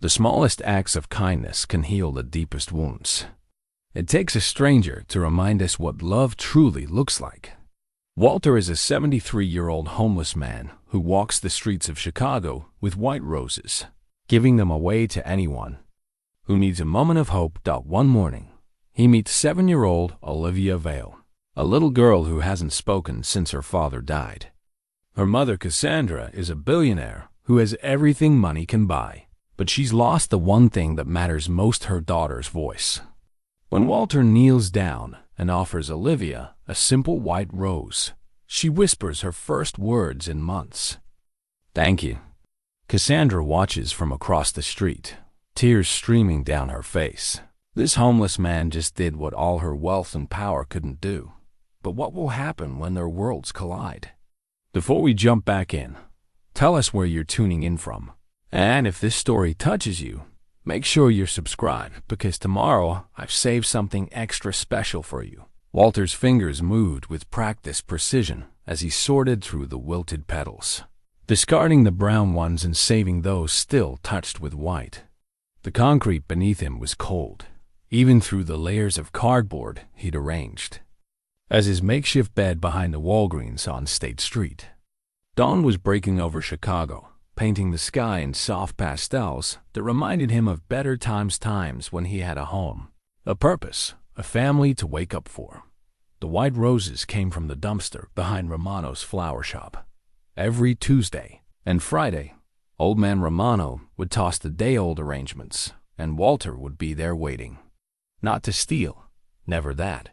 The smallest acts of kindness can heal the deepest wounds. It takes a stranger to remind us what love truly looks like. Walter is a 73-year-old homeless man who walks the streets of Chicago with white roses, giving them away to anyone who needs a moment of hope. One morning, he meets 7-year-old Olivia Vale, a little girl who hasn't spoken since her father died. Her mother, Cassandra, is a billionaire who has everything money can buy, but she's lost the one thing that matters most: her daughter's voice. When Walter kneels down and offers Olivia a simple white rose, she whispers her first words in months. "Thank you." Cassandra watches from across the street, tears streaming down her face. This homeless man just did what all her wealth and power couldn't do. But what will happen when their worlds collide? Before we jump back in, tell us where you're tuning in from. And if this story touches you, make sure you're subscribed, because tomorrow I've saved something extra special for you. Walter's fingers moved with practiced precision as he sorted through the wilted petals, discarding the brown ones and saving those still touched with white. The concrete beneath him was cold, even through the layers of cardboard he'd arranged, as his makeshift bed behind the Walgreens on State Street. Dawn was breaking over Chicago, painting the sky in soft pastels that reminded him of better times when he had a home, a purpose, a family to wake up for. The white roses came from the dumpster behind Romano's flower shop. Every Tuesday and Friday, old man Romano would toss the day-old arrangements, and Walter would be there waiting. Not to steal, never that,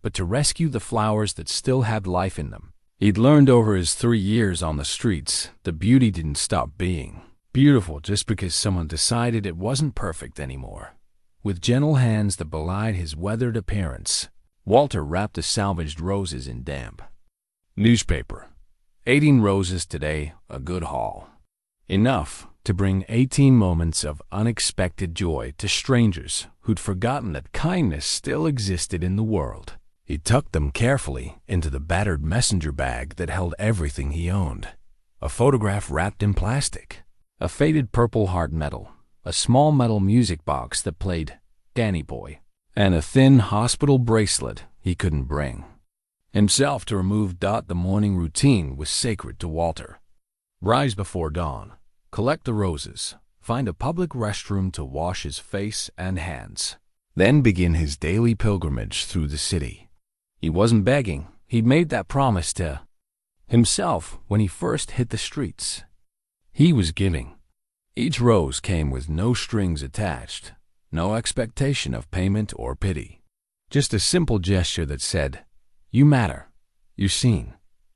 but to rescue the flowers that still had life in them. He'd learned over his 3 years on the streets that beauty didn't stop being beautiful just because someone decided it wasn't perfect anymore. With gentle hands that belied his weathered appearance, Walter wrapped the salvaged roses in damp newspaper. 18 roses today, a good haul. Enough to bring 18 moments of unexpected joy to strangers who'd forgotten that kindness still existed in the world. He tucked them carefully into the battered messenger bag that held everything he owned: a photograph wrapped in plastic, a faded purple heart medal, a small metal music box that played Danny Boy, and a thin hospital bracelet he couldn't bring himself to remove. The morning routine was sacred to Walter. Rise before dawn, collect the roses, find a public restroom to wash his face and hands, then begin his daily pilgrimage through the city. He wasn't begging. He'd made that promise to himself when he first hit the streets. He was giving. Each rose came with no strings attached, no expectation of payment or pity. Just a simple gesture that said, "You matter. You're seen.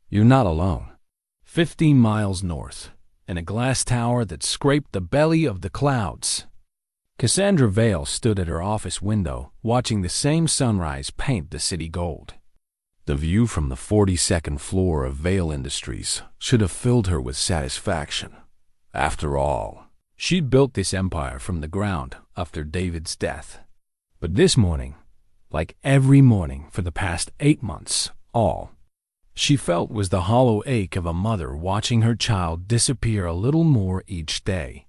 You're not alone." 15 miles north, in a glass tower that scraped the belly of the clouds, Cassandra Vale stood at her office window, watching the same sunrise paint the city gold. The view from the 42nd floor of Vale Industries should have filled her with satisfaction. After all, she'd built this empire from the ground after David's death. But this morning, like every morning for the past 8 months, all she felt was the hollow ache of a mother watching her child disappear a little more each day.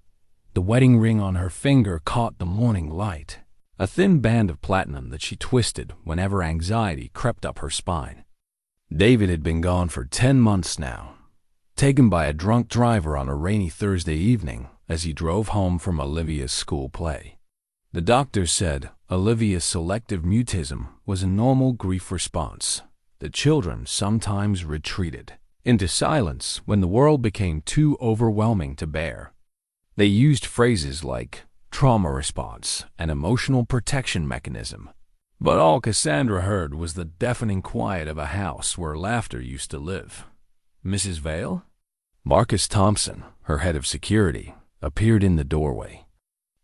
The wedding ring on her finger caught the morning light, a thin band of platinum that she twisted whenever anxiety crept up her spine. David had been gone for 10 months now, taken by a drunk driver on a rainy Thursday evening as he drove home from Olivia's school play. The doctor said Olivia's selective mutism was a normal grief response. The children sometimes retreated into silence when the world became too overwhelming to bear. They used phrases like trauma response and emotional protection mechanism. But all Cassandra heard was the deafening quiet of a house where laughter used to live. "Mrs. Vale?" Marcus Thompson, her head of security, appeared in the doorway.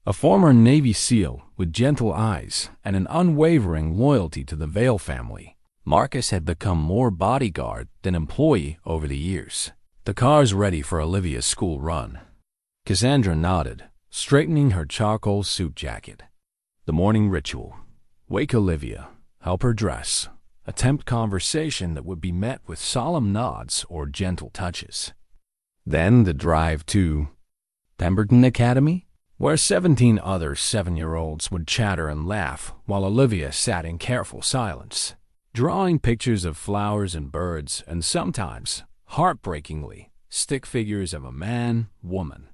A former Navy SEAL with gentle eyes and an unwavering loyalty to the Vale family, Marcus had become more bodyguard than employee over the years. "The car's ready for Olivia's school run." Cassandra nodded, straightening her charcoal suit jacket. The morning ritual: wake Olivia, help her dress, attempt conversation that would be met with solemn nods or gentle touches. Then the drive to Pemberton Academy. where 17 other 7-year-olds would chatter and laugh while Olivia sat in careful silence, drawing pictures of flowers and birds and sometimes, heartbreakingly, stick figures of a man, woman,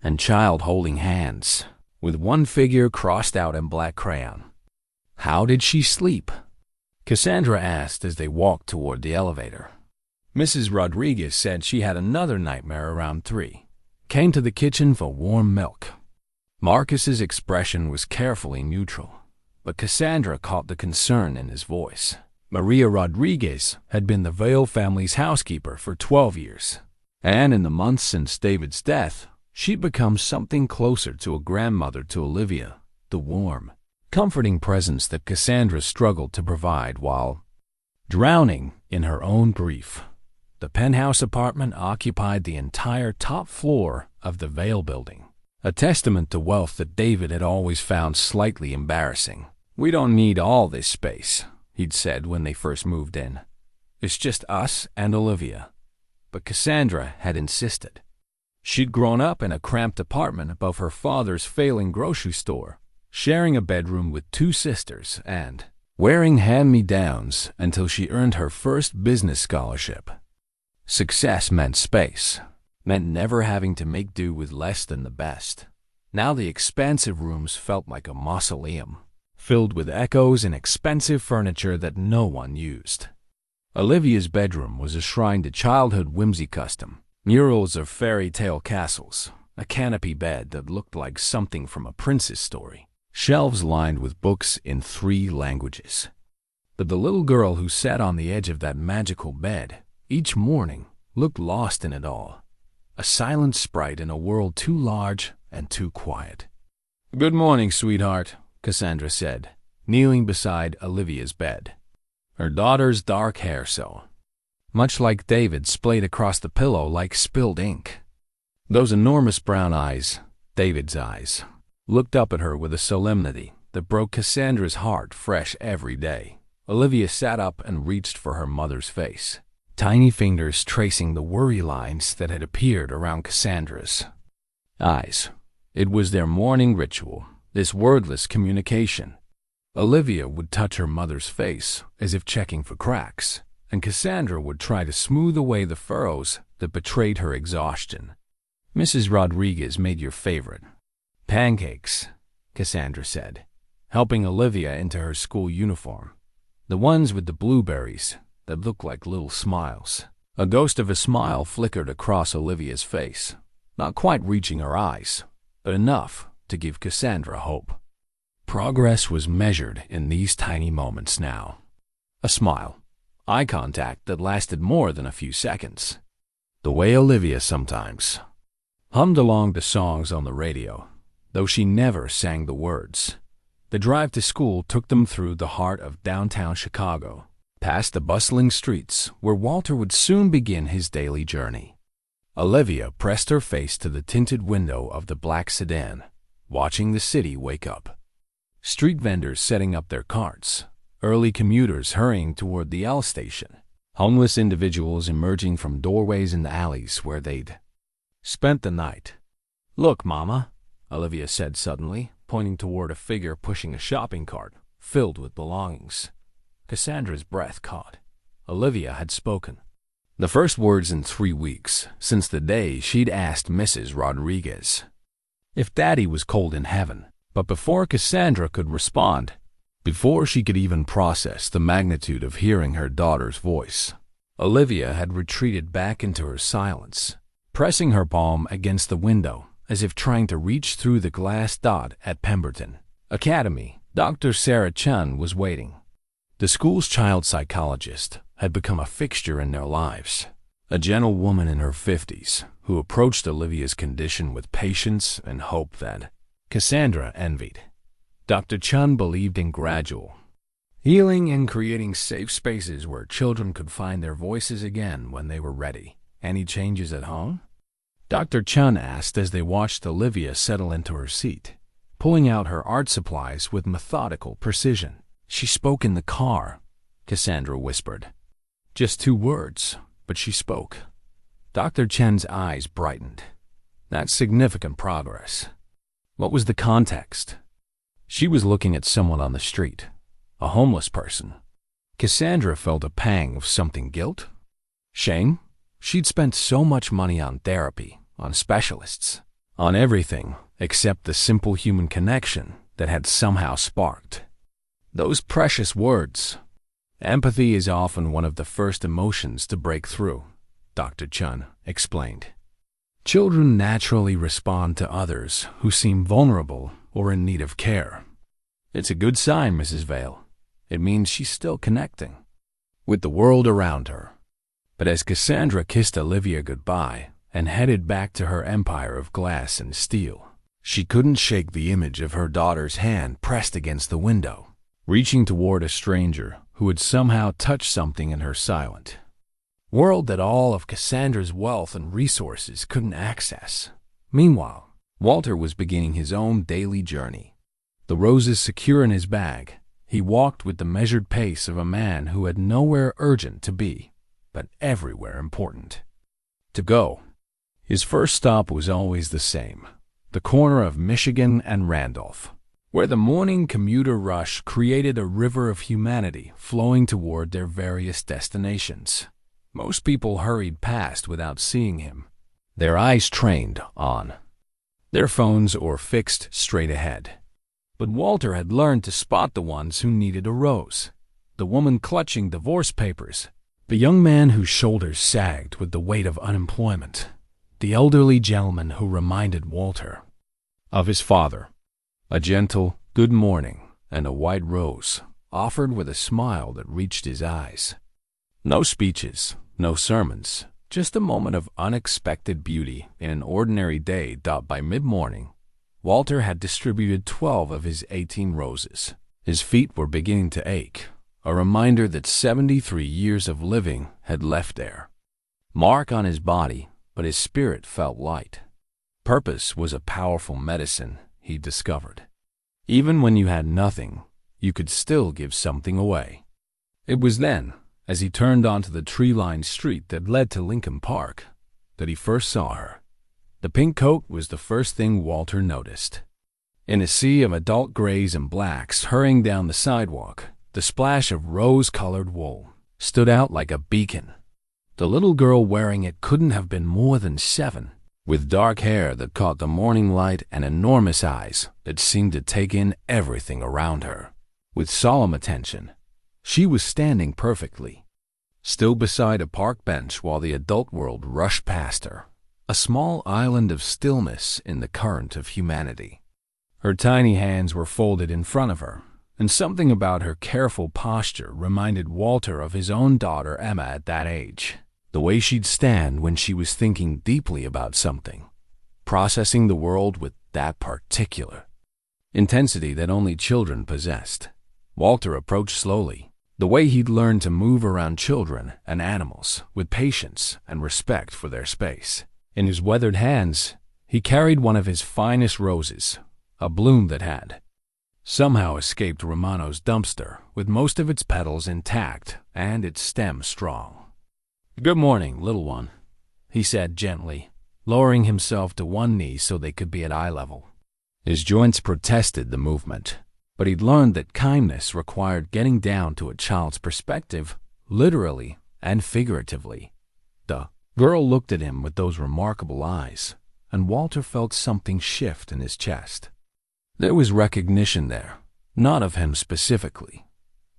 and child holding hands, with one figure crossed out in black crayon. How did she sleep? Cassandra asked as they walked toward the elevator. Mrs. Rodriguez said she had another nightmare around 3. Came to the kitchen for warm milk. Marcus's expression was carefully neutral, but Cassandra caught the concern in his voice. Maria Rodriguez had been the Vale family's housekeeper for 12 years, and in the months since David's death, she'd become something closer to a grandmother to Olivia, the warm, comforting presence that Cassandra struggled to provide while drowning in her own grief. The penthouse apartment occupied the entire top floor of the Vale building, a testament to wealth that David had always found slightly embarrassing. "We don't need all this space," he'd said when they first moved in. "It's just us and Olivia." But Cassandra had insisted. She'd grown up in a cramped apartment above her father's failing grocery store, sharing a bedroom with 2 sisters and wearing hand-me-downs until she earned her first business scholarship. Success meant space, meant never having to make do with less than the best. Now the expansive rooms felt like a mausoleum, filled with echoes and expensive furniture that no one used. Olivia's bedroom was a shrine to childhood whimsy custom, murals of fairy tale castles, a canopy bed that looked like something from a prince's story, shelves lined with books in 3 languages. But the little girl who sat on the edge of that magical bed each morning looked lost in it all, a silent sprite in a world too large and too quiet. "Good morning, sweetheart," Cassandra said, kneeling beside Olivia's bed, her daughter's dark hair so much like David splayed across the pillow like spilled ink. Those enormous brown eyes, David's eyes, looked up at her with a solemnity that broke Cassandra's heart fresh every day. Olivia sat up and reached for her mother's face, tiny fingers tracing the worry lines that had appeared around Cassandra's eyes. It was their morning ritual, this wordless communication. Olivia would touch her mother's face as if checking for cracks, and Cassandra would try to smooth away the furrows that betrayed her exhaustion. "Mrs. Rodriguez made your favorite pancakes," Cassandra said, helping Olivia into her school uniform. "The ones with the blueberries that looked like little smiles." A ghost of a smile flickered across Olivia's face, not quite reaching her eyes, but enough to give Cassandra hope. Progress was measured in these tiny moments now. A smile, eye contact that lasted more than a few seconds. The way Olivia sometimes hummed along to songs on the radio, though she never sang the words. The drive to school took them through the heart of downtown Chicago, past the bustling streets where Walter would soon begin his daily journey. Olivia pressed her face to the tinted window of the black sedan, watching the city wake up. Street vendors setting up their carts, early commuters hurrying toward the L station, homeless individuals emerging from doorways in the alleys where they'd spent the night. "Look, Mama," Olivia said suddenly, pointing toward a figure pushing a shopping cart filled with belongings. Cassandra's breath caught. Olivia had spoken. The first words in 3 weeks since the day she'd asked Mrs. Rodriguez if Daddy was cold in heaven. But before Cassandra could respond, before she could even process the magnitude of hearing her daughter's voice, Olivia had retreated back into her silence, pressing her palm against the window as if trying to reach through the glass dot at Pemberton Academy. Dr. Sarah Chun was waiting. The school's child psychologist had become a fixture in their lives, a gentle woman in her 50s who approached Olivia's condition with patience and hope that Cassandra envied. Dr. Chun believed in gradual healing and creating safe spaces where children could find their voices again when they were ready. "Any changes at home?" Dr. Chun asked as they watched Olivia settle into her seat, pulling out her art supplies with methodical precision. "She spoke in the car," Cassandra whispered. Just 2 words, but she spoke. Dr. Chen's eyes brightened. "That's significant progress." What was the context? She was looking at someone on the street, a homeless person. Cassandra felt a pang of something: guilt? Shame? She'd spent so much money on therapy, on specialists, on everything except the simple human connection that had somehow sparked. Those precious words. Empathy is often one of the first emotions to break through, Dr. Chun explained. Children naturally respond to others who seem vulnerable or in need of care. It's a good sign, Mrs. Vale. It means she's still connecting with the world around her. But as Cassandra kissed Olivia goodbye and headed back to her empire of glass and steel, she couldn't shake the image of her daughter's hand pressed against the window, reaching toward a stranger who had somehow touched something in her silent world that all of Cassandra's wealth and resources couldn't access. Meanwhile, Walter was beginning his own daily journey. The roses secure in his bag, he walked with the measured pace of a man who had nowhere urgent to be, but everywhere important to go. His first stop was always the same: the corner of Michigan and Randolph, where the morning commuter rush created a river of humanity flowing toward their various destinations. Most people hurried past without seeing him, their eyes trained on their phones or fixed straight ahead. But Walter had learned to spot the ones who needed a rose: the woman clutching divorce papers, the young man whose shoulders sagged with the weight of unemployment, the elderly gentleman who reminded Walter of his father. A gentle good morning and a white rose, offered with a smile that reached his eyes. No speeches, no sermons, just a moment of unexpected beauty in an ordinary day. By mid-morning, Walter had distributed 12 of his 18 roses. His feet were beginning to ache, a reminder that 73 years of living had left their mark on his body, but his spirit felt light. Purpose was a powerful medicine, he discovered. Even when you had nothing, you could still give something away. It was then, as he turned onto the tree-lined street that led to Lincoln Park, that he first saw her. The pink coat was the first thing Walter noticed. In a sea of adult grays and blacks hurrying down the sidewalk, the splash of rose-colored wool stood out like a beacon. The little girl wearing it couldn't have been more than 7, with dark hair that caught the morning light and enormous eyes that seemed to take in everything around her with solemn attention. She was standing perfectly still beside a park bench while the adult world rushed past her, a small island of stillness in the current of humanity. Her tiny hands were folded in front of her, and something about her careful posture reminded Walter of his own daughter Emma at that age. The way she'd stand when she was thinking deeply about something, processing the world with that particular intensity that only children possessed. Walter approached slowly, the way he'd learned to move around children and animals with patience and respect for their space. In his weathered hands, he carried one of his finest roses, a bloom that had somehow escaped Romano's dumpster, with most of its petals intact and its stem strong. "Good morning, little one," he said gently, lowering himself to one knee so they could be at eye level. His joints protested the movement, but he'd learned that kindness required getting down to a child's perspective, literally and figuratively. The girl looked at him with those remarkable eyes, and Walter felt something shift in his chest. There was recognition there, not of him specifically,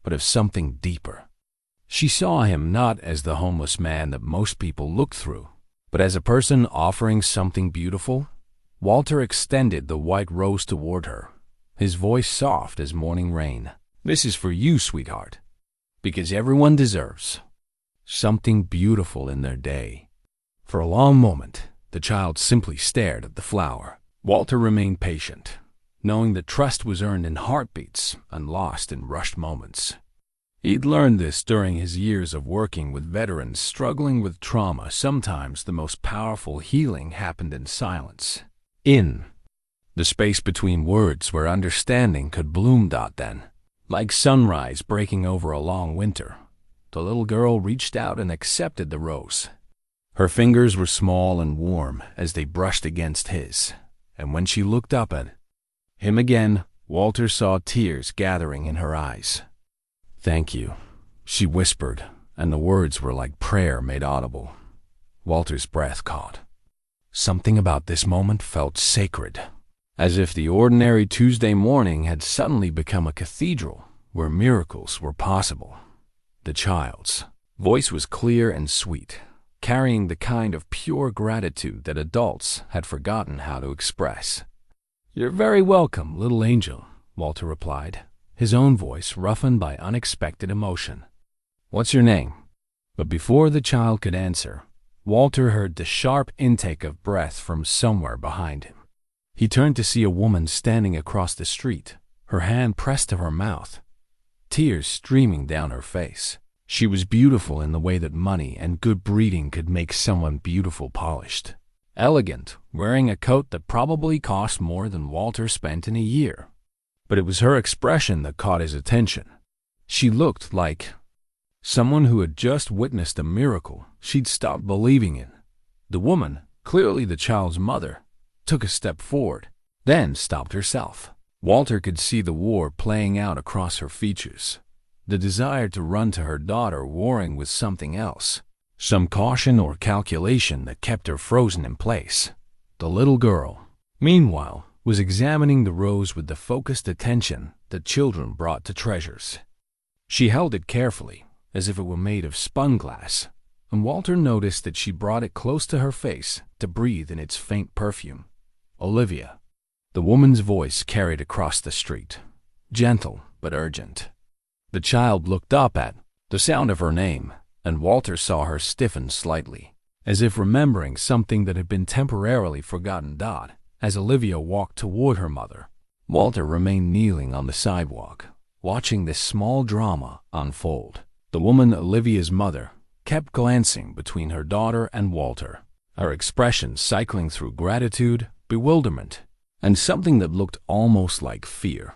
but of something deeper. She saw him not as the homeless man that most people looked through, but as a person offering something beautiful. Walter extended the white rose toward her, his voice soft as morning rain. "This is for you, sweetheart, because everyone deserves something beautiful in their day." For a long moment, the child simply stared at the flower. Walter remained patient, knowing that trust was earned in heartbeats and lost in rushed moments. He'd learned this during his years of working with veterans struggling with trauma. Sometimes the most powerful healing happened in silence, in the space between words where understanding could bloom. Then, like sunrise breaking over a long winter, the little girl reached out and accepted the rose. Her fingers were small and warm as they brushed against his, and when she looked up at him again, Walter saw tears gathering in her eyes. "Thank you," she whispered, and the words were like prayer made audible. Walter's breath caught. Something about this moment felt sacred, as if the ordinary Tuesday morning had suddenly become a cathedral where miracles were possible. The child's voice was clear and sweet, carrying the kind of pure gratitude that adults had forgotten how to express. "You're very welcome, little angel," Walter replied, his own voice roughened by unexpected emotion. "What's your name?" But before the child could answer, Walter heard the sharp intake of breath from somewhere behind him. He turned to see a woman standing across the street, her hand pressed to her mouth, tears streaming down her face. She was beautiful in the way that money and good breeding could make someone beautiful polished. Elegant, wearing a coat that probably cost more than Walter spent in a year. But it was her expression that caught his attention. She looked like someone who had just witnessed a miracle she'd stopped believing in. The woman, clearly the child's mother, took a step forward, then stopped herself. Walter could see the war playing out across her features, the desire to run to her daughter warring with something else, some caution or calculation that kept her frozen in place. The little girl, meanwhile, was examining the rose with the focused attention that children brought to treasures. She held it carefully, as if it were made of spun glass, and Walter noticed that she brought it close to her face to breathe in its faint perfume. "Olivia," the woman's voice carried across the street, gentle but urgent. The child looked up at the sound of her name, and Walter saw her stiffen slightly, as if remembering something that had been temporarily forgotten. As Olivia walked toward her mother, Walter remained kneeling on the sidewalk, watching this small drama unfold. The woman, Olivia's mother, kept glancing between her daughter and Walter, her expression cycling through gratitude, bewilderment, and something that looked almost like fear.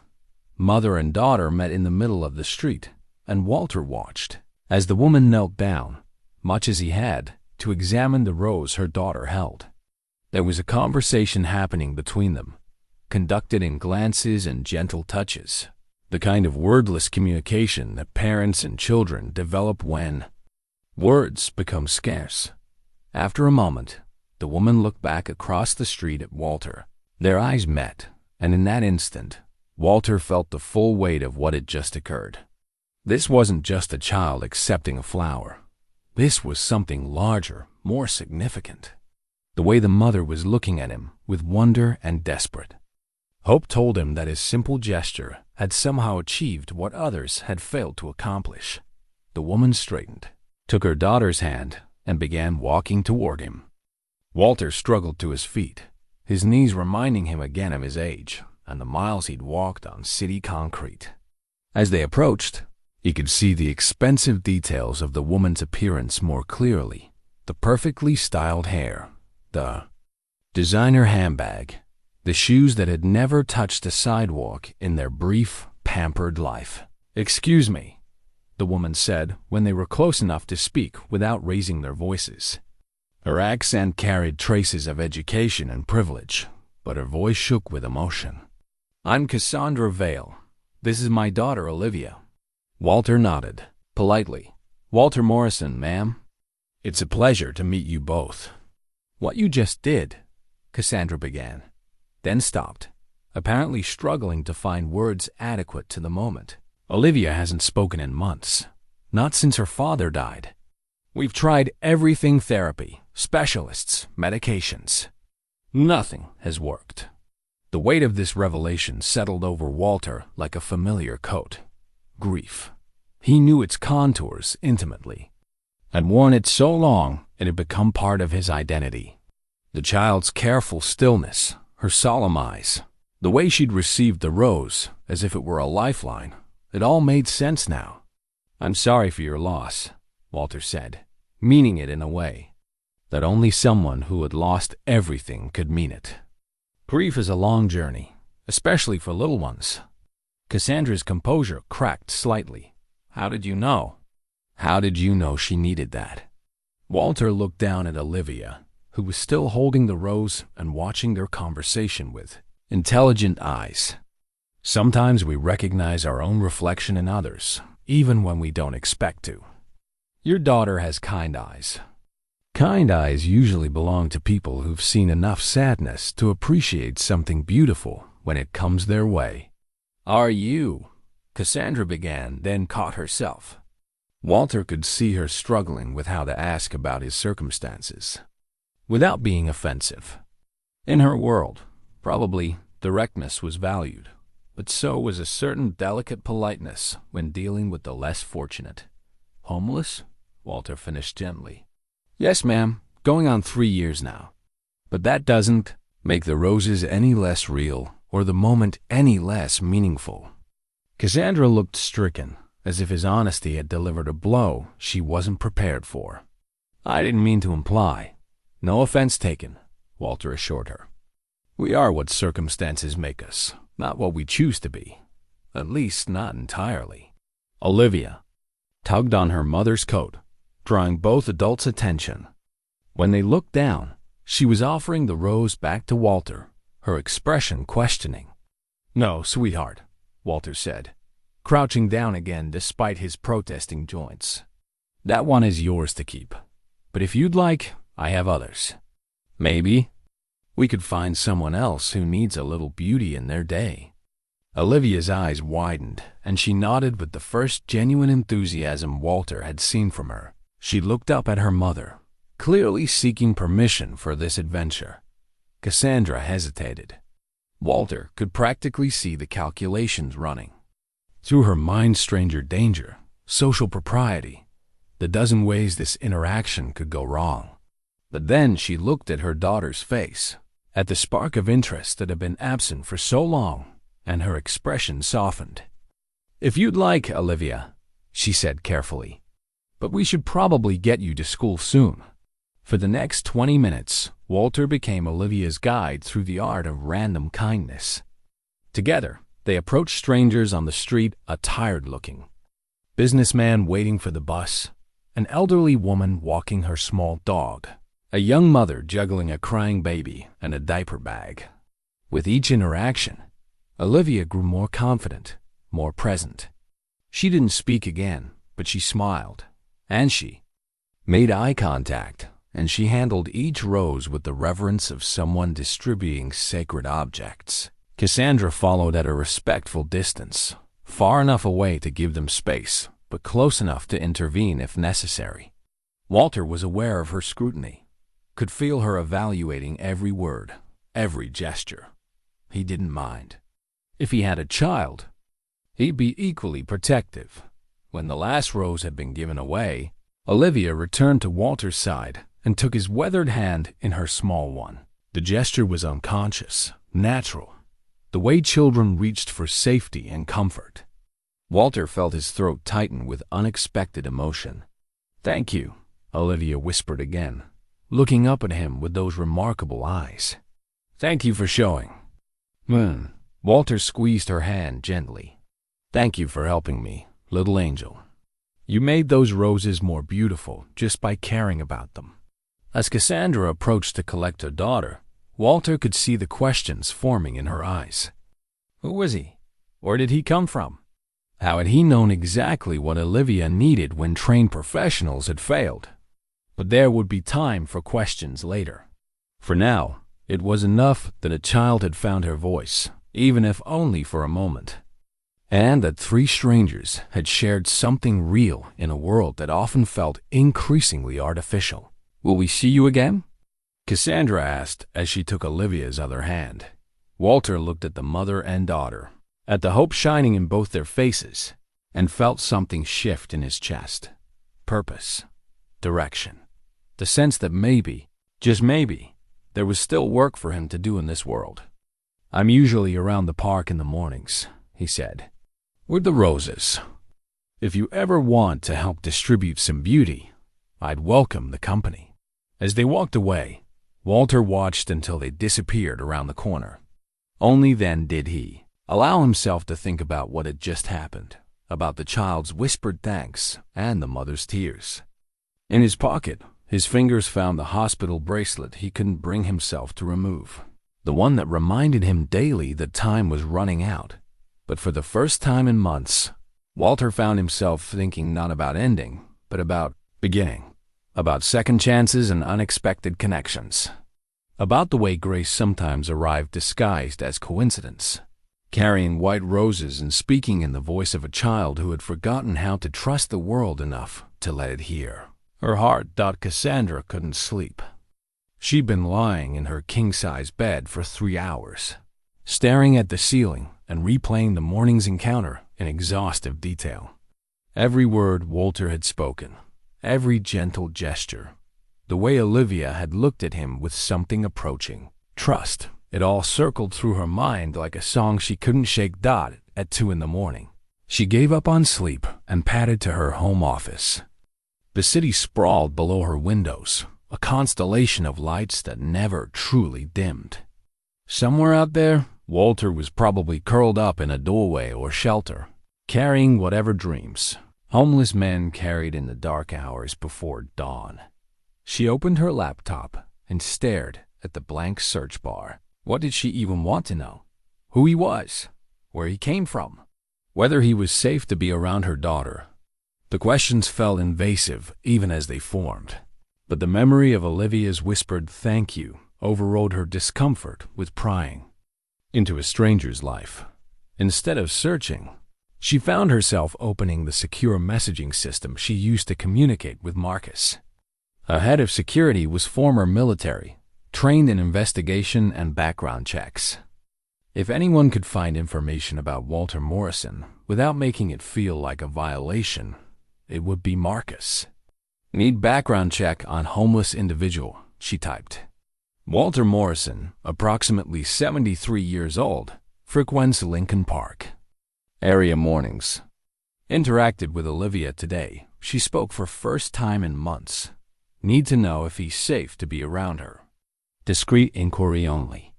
Mother and daughter met in the middle of the street, and Walter watched as the woman knelt down, much as he had, to examine the rose her daughter held. There was a conversation happening between them, conducted in glances and gentle touches, the kind of wordless communication that parents and children develop when words become scarce. After a moment, the woman looked back across the street at Walter. Their eyes met, and in that instant, Walter felt the full weight of what had just occurred. This wasn't just a child accepting a flower. This was something larger, more significant. The way the mother was looking at him with wonder and desperate hope told him that his simple gesture had somehow achieved what others had failed to accomplish. The woman straightened, took her daughter's hand, and began walking toward him. Walter struggled to his feet, his knees reminding him again of his age and the miles he'd walked on city concrete. As they approached, he could see the expensive details of the woman's appearance more clearly: the perfectly styled hair, the designer handbag, the shoes that had never touched a sidewalk in their brief, pampered life. "Excuse me," the woman said when they were close enough to speak without raising their voices. Her accent carried traces of education and privilege, but her voice shook with emotion. "I'm Cassandra Vale. This is my daughter, Olivia." Walter nodded, politely. "Walter Morrison, ma'am. It's a pleasure to meet you both." "What you just did," Cassandra began, then stopped, apparently struggling to find words adequate to the moment. "Olivia hasn't spoken in months, not since her father died. We've tried everything: therapy, specialists, medications. Nothing has worked." The weight of this revelation settled over Walter like a familiar coat. Grief. He knew its contours intimately, had worn it so long it had become part of his identity. The child's careful stillness, her solemn eyes, the way she'd received the rose as if it were a lifeline, it all made sense now. "I'm sorry for your loss," Walter said, meaning it in a way that only someone who had lost everything could mean it. Grief is a long journey, especially for little ones. Cassandra's composure cracked slightly. "How did you know?" "How did you know she needed that?" Walter looked down at Olivia, who was still holding the rose and watching their conversation with intelligent eyes. Sometimes we recognize our own reflection in others, even when we don't expect to. Your daughter has kind eyes. Kind eyes usually belong to people who've seen enough sadness to appreciate something beautiful when it comes their way. Are you? Cassandra began, then caught herself. Walter could see her struggling with how to ask about his circumstances, without being offensive. In her world, probably directness was valued, but so was a certain delicate politeness when dealing with the less fortunate. Homeless? Walter finished gently. Yes, ma'am, going on 3 years now. But that doesn't make the roses any less real or the moment any less meaningful. Cassandra looked stricken, as if his honesty had delivered a blow she wasn't prepared for. I didn't mean to imply. No offense taken, Walter assured her. We are what circumstances make us, not what we choose to be. At least not entirely. Olivia tugged on her mother's coat, drawing both adults' attention. When they looked down, she was offering the rose back to Walter, her expression questioning. No, sweetheart, Walter said, crouching down again despite his protesting joints. That one is yours to keep. But if you'd like, I have others. Maybe we could find someone else who needs a little beauty in their day. Olivia's eyes widened, and she nodded with the first genuine enthusiasm Walter had seen from her. She looked up at her mother, clearly seeking permission for this adventure. Cassandra hesitated. Walter could practically see the calculations running. Through her mind, stranger danger, social propriety, the dozen ways this interaction could go wrong. But then she looked at her daughter's face, at the spark of interest that had been absent for so long, and her expression softened. If you'd like, Olivia, she said carefully, but we should probably get you to school soon. For the next 20 minutes, Walter became Olivia's guide through the art of random kindness. Together, they approached strangers on the street, a tired-looking businessman waiting for the bus, an elderly woman walking her small dog, a young mother juggling a crying baby and a diaper bag. With each interaction, Olivia grew more confident, more present. She didn't speak again, but she smiled, and she made eye contact, and she handled each rose with the reverence of someone distributing sacred objects. Cassandra followed at a respectful distance, far enough away to give them space, but close enough to intervene if necessary. Walter was aware of her scrutiny, could feel her evaluating every word, every gesture. He didn't mind. If he had a child, he'd be equally protective. When the last rose had been given away, Olivia returned to Walter's side and took his weathered hand in her small one. The gesture was unconscious, natural, the way children reached for safety and comfort. Walter felt his throat tighten with unexpected emotion. Thank you, Olivia whispered again, looking up at him with those remarkable eyes. Thank you for showing. Walter squeezed her hand gently. Thank you for helping me, little angel. You made those roses more beautiful just by caring about them. As Cassandra approached to collect her daughter, Walter could see the questions forming in her eyes. Who was he? Where did he come from? How had he known exactly what Olivia needed when trained professionals had failed? But there would be time for questions later. For now, it was enough that a child had found her voice, even if only for a moment, and that 3 strangers had shared something real in a world that often felt increasingly artificial. Will we see you again? Cassandra asked as she took Olivia's other hand. Walter looked at the mother and daughter, at the hope shining in both their faces, and felt something shift in his chest. Purpose, direction, the sense that maybe, just maybe, there was still work for him to do in this world. I'm usually around the park in the mornings, he said, with the roses. If you ever want to help distribute some beauty, I'd welcome the company. As they walked away, Walter watched until they disappeared around the corner. Only then did he allow himself to think about what had just happened, about the child's whispered thanks and the mother's tears. In his pocket, his fingers found the hospital bracelet he couldn't bring himself to remove. the one that reminded him daily that time was running out. But for the first time in months, Walter found himself thinking not about ending, but about beginning, about second chances and unexpected connections, about the way grace sometimes arrived disguised as coincidence, carrying white roses and speaking in the voice of a child who had forgotten how to trust the world enough to let it hear. Her heart thought Cassandra couldn't sleep. She'd been lying in her king-size bed for 3 hours, staring at the ceiling and replaying the morning's encounter in exhaustive detail. Every word Walter had spoken, every gentle gesture, the way Olivia had looked at him with something approaching trust, it all circled through her mind like a song she couldn't shake. At 2 in the morning, she gave up on sleep and padded to her home office. The city sprawled below her windows, a constellation of lights that never truly dimmed. Somewhere out there, Walter was probably curled up in a doorway or shelter, carrying whatever dreams homeless men carried in the dark hours before dawn. She opened her laptop and stared at the blank search bar. What did she even want to know? Who he was, where he came from, whether he was safe to be around her daughter. The questions felt invasive even as they formed, but the memory of Olivia's whispered thank you overrode her discomfort with prying into a stranger's life. Instead of searching, she found herself opening the secure messaging system she used to communicate with Marcus. A head of security was former military, trained in investigation and background checks. If anyone could find information about Walter Morrison without making it feel like a violation, it would be Marcus. Need background check on homeless individual, she typed. Walter Morrison, approximately 73 years old, frequents Lincoln Park area mornings. Interacted with Olivia today. She spoke for first time in months. Need to know if he's safe to be around her. Discreet inquiry only.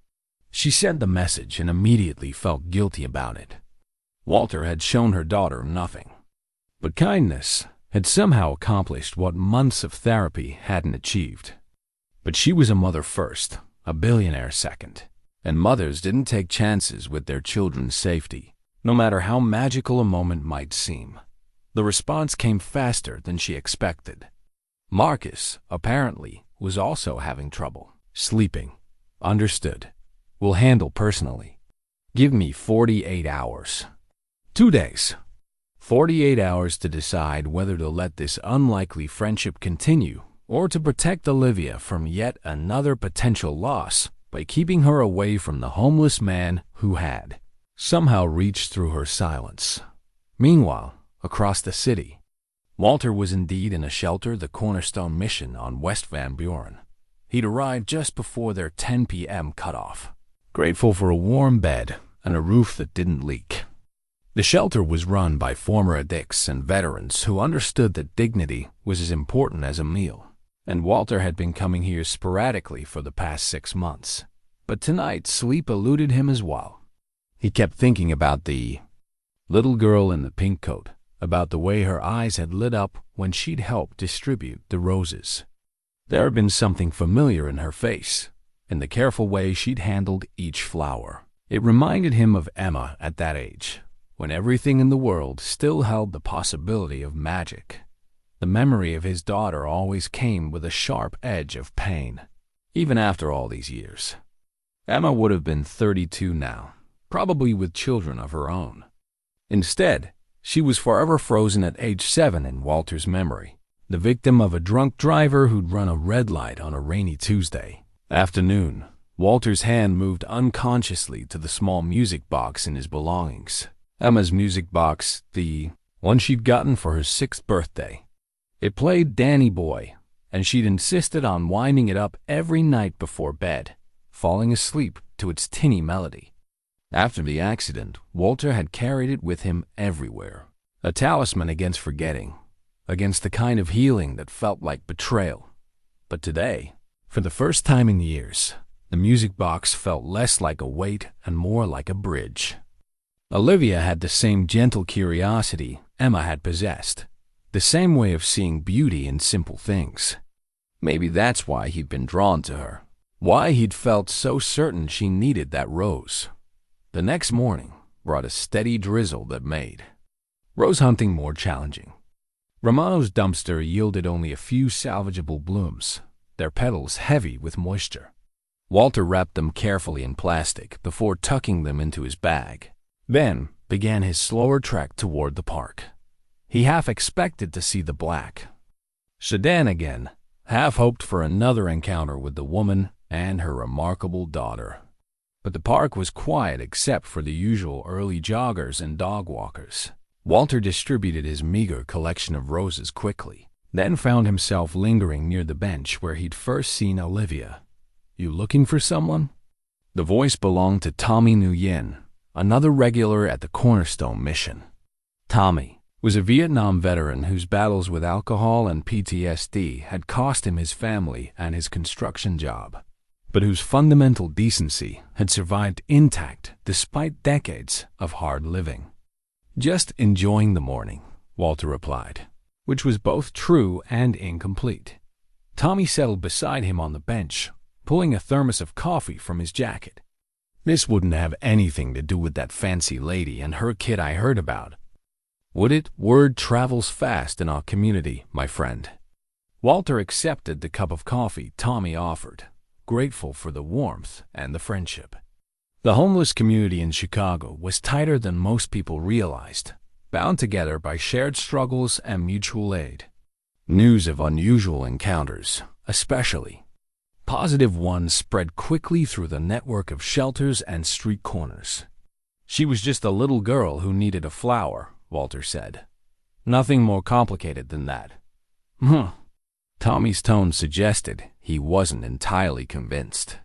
She sent the message and immediately felt guilty about it. Walter had shown her daughter nothing, but kindness had somehow accomplished what months of therapy hadn't achieved. But she was a mother first, a billionaire second, and mothers didn't take chances with their children's safety, no matter how magical a moment might seem. The response came faster than she expected. Marcus, apparently, was also having trouble sleeping. Understood. Will handle personally. Give me 48 hours. 2 days. 48 hours to decide whether to let this unlikely friendship continue or to protect Olivia from yet another potential loss by keeping her away from the homeless man who had somehow reached through her silence. Meanwhile, across the city, Walter was indeed in a shelter, the Cornerstone Mission on West Van Buren. He'd arrived just before their 10 p.m. cutoff, grateful for a warm bed and a roof that didn't leak. The shelter was run by former addicts and veterans who understood that dignity was as important as a meal, and Walter had been coming here sporadically for the past 6 months. But tonight, sleep eluded him as well. He kept thinking about the little girl in the pink coat, about the way her eyes had lit up when she'd helped distribute the roses. There had been something familiar in her face, in the careful way she'd handled each flower. It reminded him of Emma at that age, when everything in the world still held the possibility of magic. The memory of his daughter always came with a sharp edge of pain, even after all these years. Emma would have been 32 now, probably with children of her own. Instead, she was forever frozen at age 7 in Walter's memory, the victim of a drunk driver who'd run a red light on a rainy Tuesday afternoon. Walter's hand moved unconsciously to the small music box in his belongings. Emma's music box, the one she'd gotten for her 6th birthday. It played Danny Boy, and she'd insisted on winding it up every night before bed, falling asleep to its tinny melody. After the accident, Walter had carried it with him everywhere, a talisman against forgetting, against the kind of healing that felt like betrayal. But today, for the first time in years, the music box felt less like a weight and more like a bridge. Olivia had the same gentle curiosity Emma had possessed, the same way of seeing beauty in simple things. Maybe that's why he'd been drawn to her. why he'd felt so certain she needed that rose. The next morning brought a steady drizzle that made rose hunting more challenging. Romano's dumpster yielded only a few salvageable blooms, their petals heavy with moisture. Walter wrapped them carefully in plastic before tucking them into his bag, then began his slower trek toward the park. He half expected to see the black sedan again, half hoped for another encounter with the woman and her remarkable daughter. But the park was quiet except for the usual early joggers and dog walkers. Walter distributed his meager collection of roses quickly, then found himself lingering near the bench where he'd first seen Olivia. "You looking for someone?" The voice belonged to Tommy Nguyen, another regular at the Cornerstone mission. Tommy was a Vietnam veteran whose battles with alcohol and PTSD had cost him his family and his construction job, but whose fundamental decency had survived intact despite decades of hard living. "Just enjoying the morning," Walter replied, which was both true and incomplete. Tommy settled beside him on the bench, pulling a thermos of coffee from his jacket. "This wouldn't have anything to do with that fancy lady and her kid I heard about, would it? Word travels fast in our community, my friend." Walter accepted the cup of coffee Tommy offered, grateful for the warmth and the friendship. The homeless community in Chicago was tighter than most people realized, bound together by shared struggles and mutual aid. News of unusual encounters, especially positive ones, spread quickly through the network of shelters and street corners. "She was just a little girl who needed a flower," Walter said. "Nothing more complicated than that." Tommy's tone suggested he wasn't entirely convinced.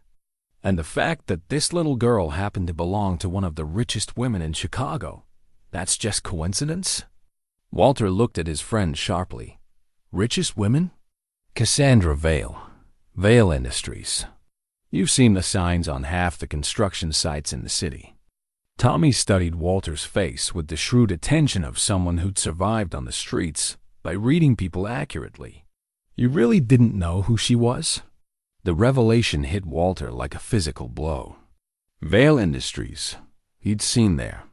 "And the fact that this little girl happened to belong to one of the richest women in Chicago, that's just coincidence?" Walter looked at his friend sharply. "Richest women?" "Cassandra Vale. Vale Industries. You've seen the signs on half the construction sites in the city." Tommy studied Walter's face with the shrewd attention of someone who'd survived on the streets by reading people accurately. "You really didn't know who she was?" The revelation hit Walter like a physical blow. Vale Industries. He'd seen their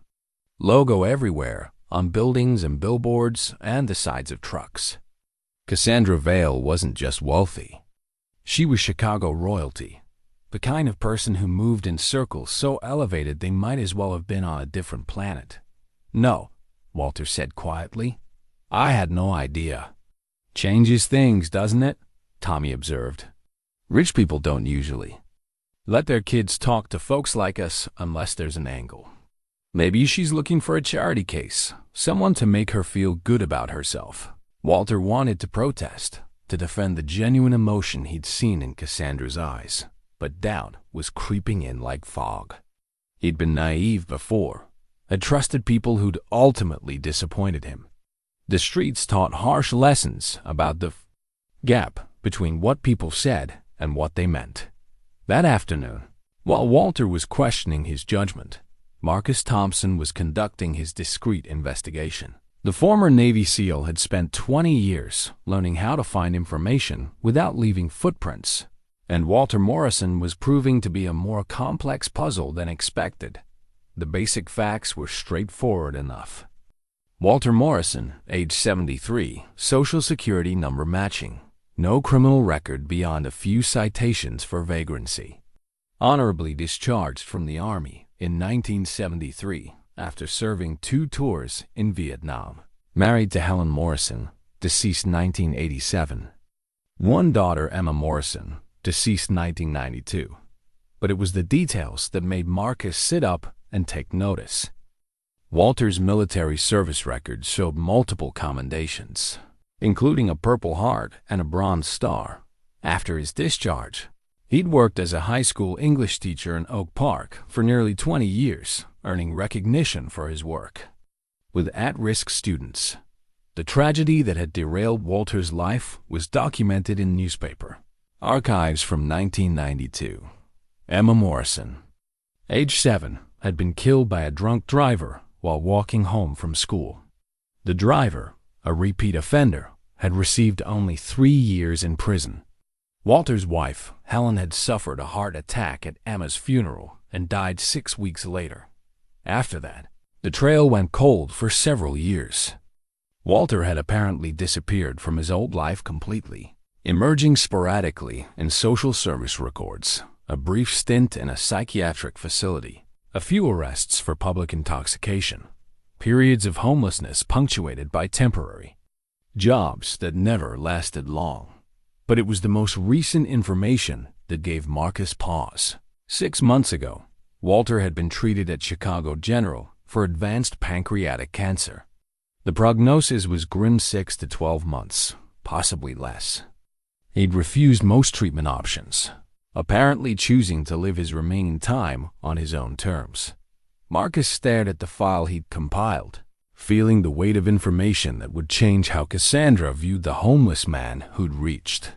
logo everywhere, on buildings and billboards and the sides of trucks. Cassandra Vale wasn't just wealthy. She was Chicago royalty, the kind of person who moved in circles so elevated they might as well have been on a different planet. "No," Walter said quietly. "I had no idea." "Changes things, doesn't it?" Tommy observed. "Rich people don't usually let their kids talk to folks like us unless there's an angle. Maybe she's looking for a charity case, someone to make her feel good about herself." Walter wanted to protest, to defend the genuine emotion he'd seen in Cassandra's eyes, but doubt was creeping in like fog. He'd been naive before, had trusted people who'd ultimately disappointed him. The streets taught harsh lessons about the gap between what people said and what they meant. That afternoon, while Walter was questioning his judgment, Marcus Thompson was conducting his discreet investigation. The former Navy SEAL had spent 20 years learning how to find information without leaving footprints, and Walter Morrison was proving to be a more complex puzzle than expected. The basic facts were straightforward enough. Walter Morrison, age 73, Social Security number matching. No criminal record beyond a few citations for vagrancy. Honorably discharged from the Army in 1973 after serving 2 tours in Vietnam. Married to Helen Morrison, deceased 1987. 1 daughter, Emma Morrison, deceased 1992. But it was the details that made Marcus sit up and take notice. Walter's military service record showed multiple commendations, including a Purple Heart and a Bronze Star. After his discharge, he'd worked as a high school English teacher in Oak Park for nearly 20 years, earning recognition for his work with at-risk students. The tragedy that had derailed Walter's life was documented in newspaper archives from 1992. Emma Morrison, age 7, had been killed by a drunk driver while walking home from school. The driver, a repeat offender, had received only 3 years in prison. Walter's wife, Helen, had suffered a heart attack at Emma's funeral and died 6 weeks later. After that, the trail went cold for several years. Walter had apparently disappeared from his old life completely, emerging sporadically in social service records, a brief stint in a psychiatric facility, a few arrests for public intoxication, periods of homelessness punctuated by temporary jobs that never lasted long. But it was the most recent information that gave Marcus pause. 6 months ago, Walter had been treated at Chicago General for advanced pancreatic cancer. The prognosis was grim: 6 to 12 months, possibly less. He'd refused most treatment options, apparently choosing to live his remaining time on his own terms. Marcus stared at the file he'd compiled, feeling the weight of information that would change how Cassandra viewed the homeless man who'd reached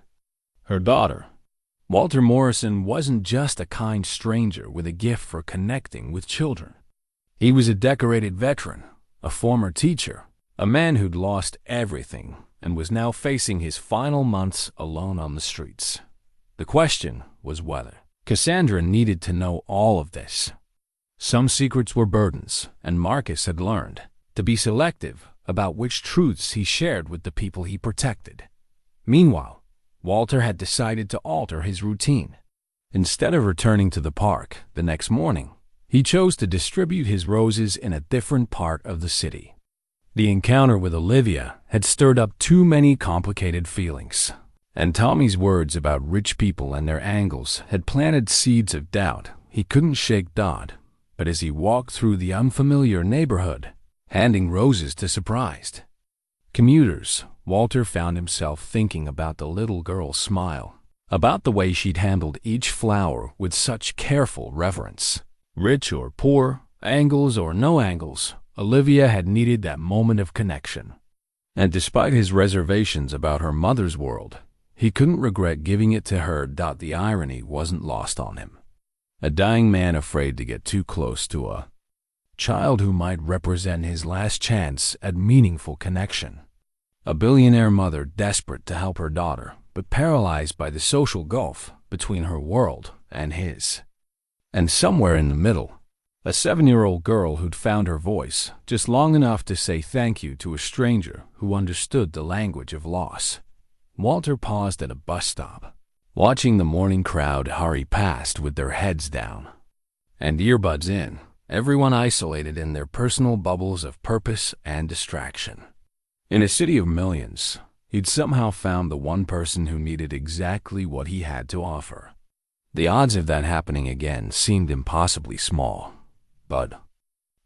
her daughter. Walter Morrison wasn't just a kind stranger with a gift for connecting with children. He was a decorated veteran, a former teacher, a man who'd lost everything and was now facing his final months alone on the streets. The question was whether Cassandra needed to know all of this. Some secrets were burdens, and Marcus had learned to be selective about which truths he shared with the people he protected. Meanwhile, Walter had decided to alter his routine. Instead of returning to the park the next morning, he chose to distribute his roses in a different part of the city. The encounter with Olivia had stirred up too many complicated feelings, and Tommy's words about rich people and their angles had planted seeds of doubt he couldn't shake. But as he walked through the unfamiliar neighborhood, handing roses to surprised commuters, Walter found himself thinking about the little girl's smile, about the way she'd handled each flower with such careful reverence. Rich or poor, angles or no angles, Olivia had needed that moment of connection. And despite his reservations about her mother's world, he couldn't regret giving it to her. The irony wasn't lost on him. A dying man afraid to get too close to a child who might represent his last chance at meaningful connection. A billionaire mother desperate to help her daughter, but paralyzed by the social gulf between her world and his. And somewhere in the middle, a 7-year-old girl who'd found her voice just long enough to say thank you to a stranger who understood the language of loss. Walter paused at a bus stop, watching the morning crowd hurry past with their heads down and earbuds in, everyone isolated in their personal bubbles of purpose and distraction. In a city of millions, he'd somehow found the one person who needed exactly what he had to offer. The odds of that happening again seemed impossibly small. But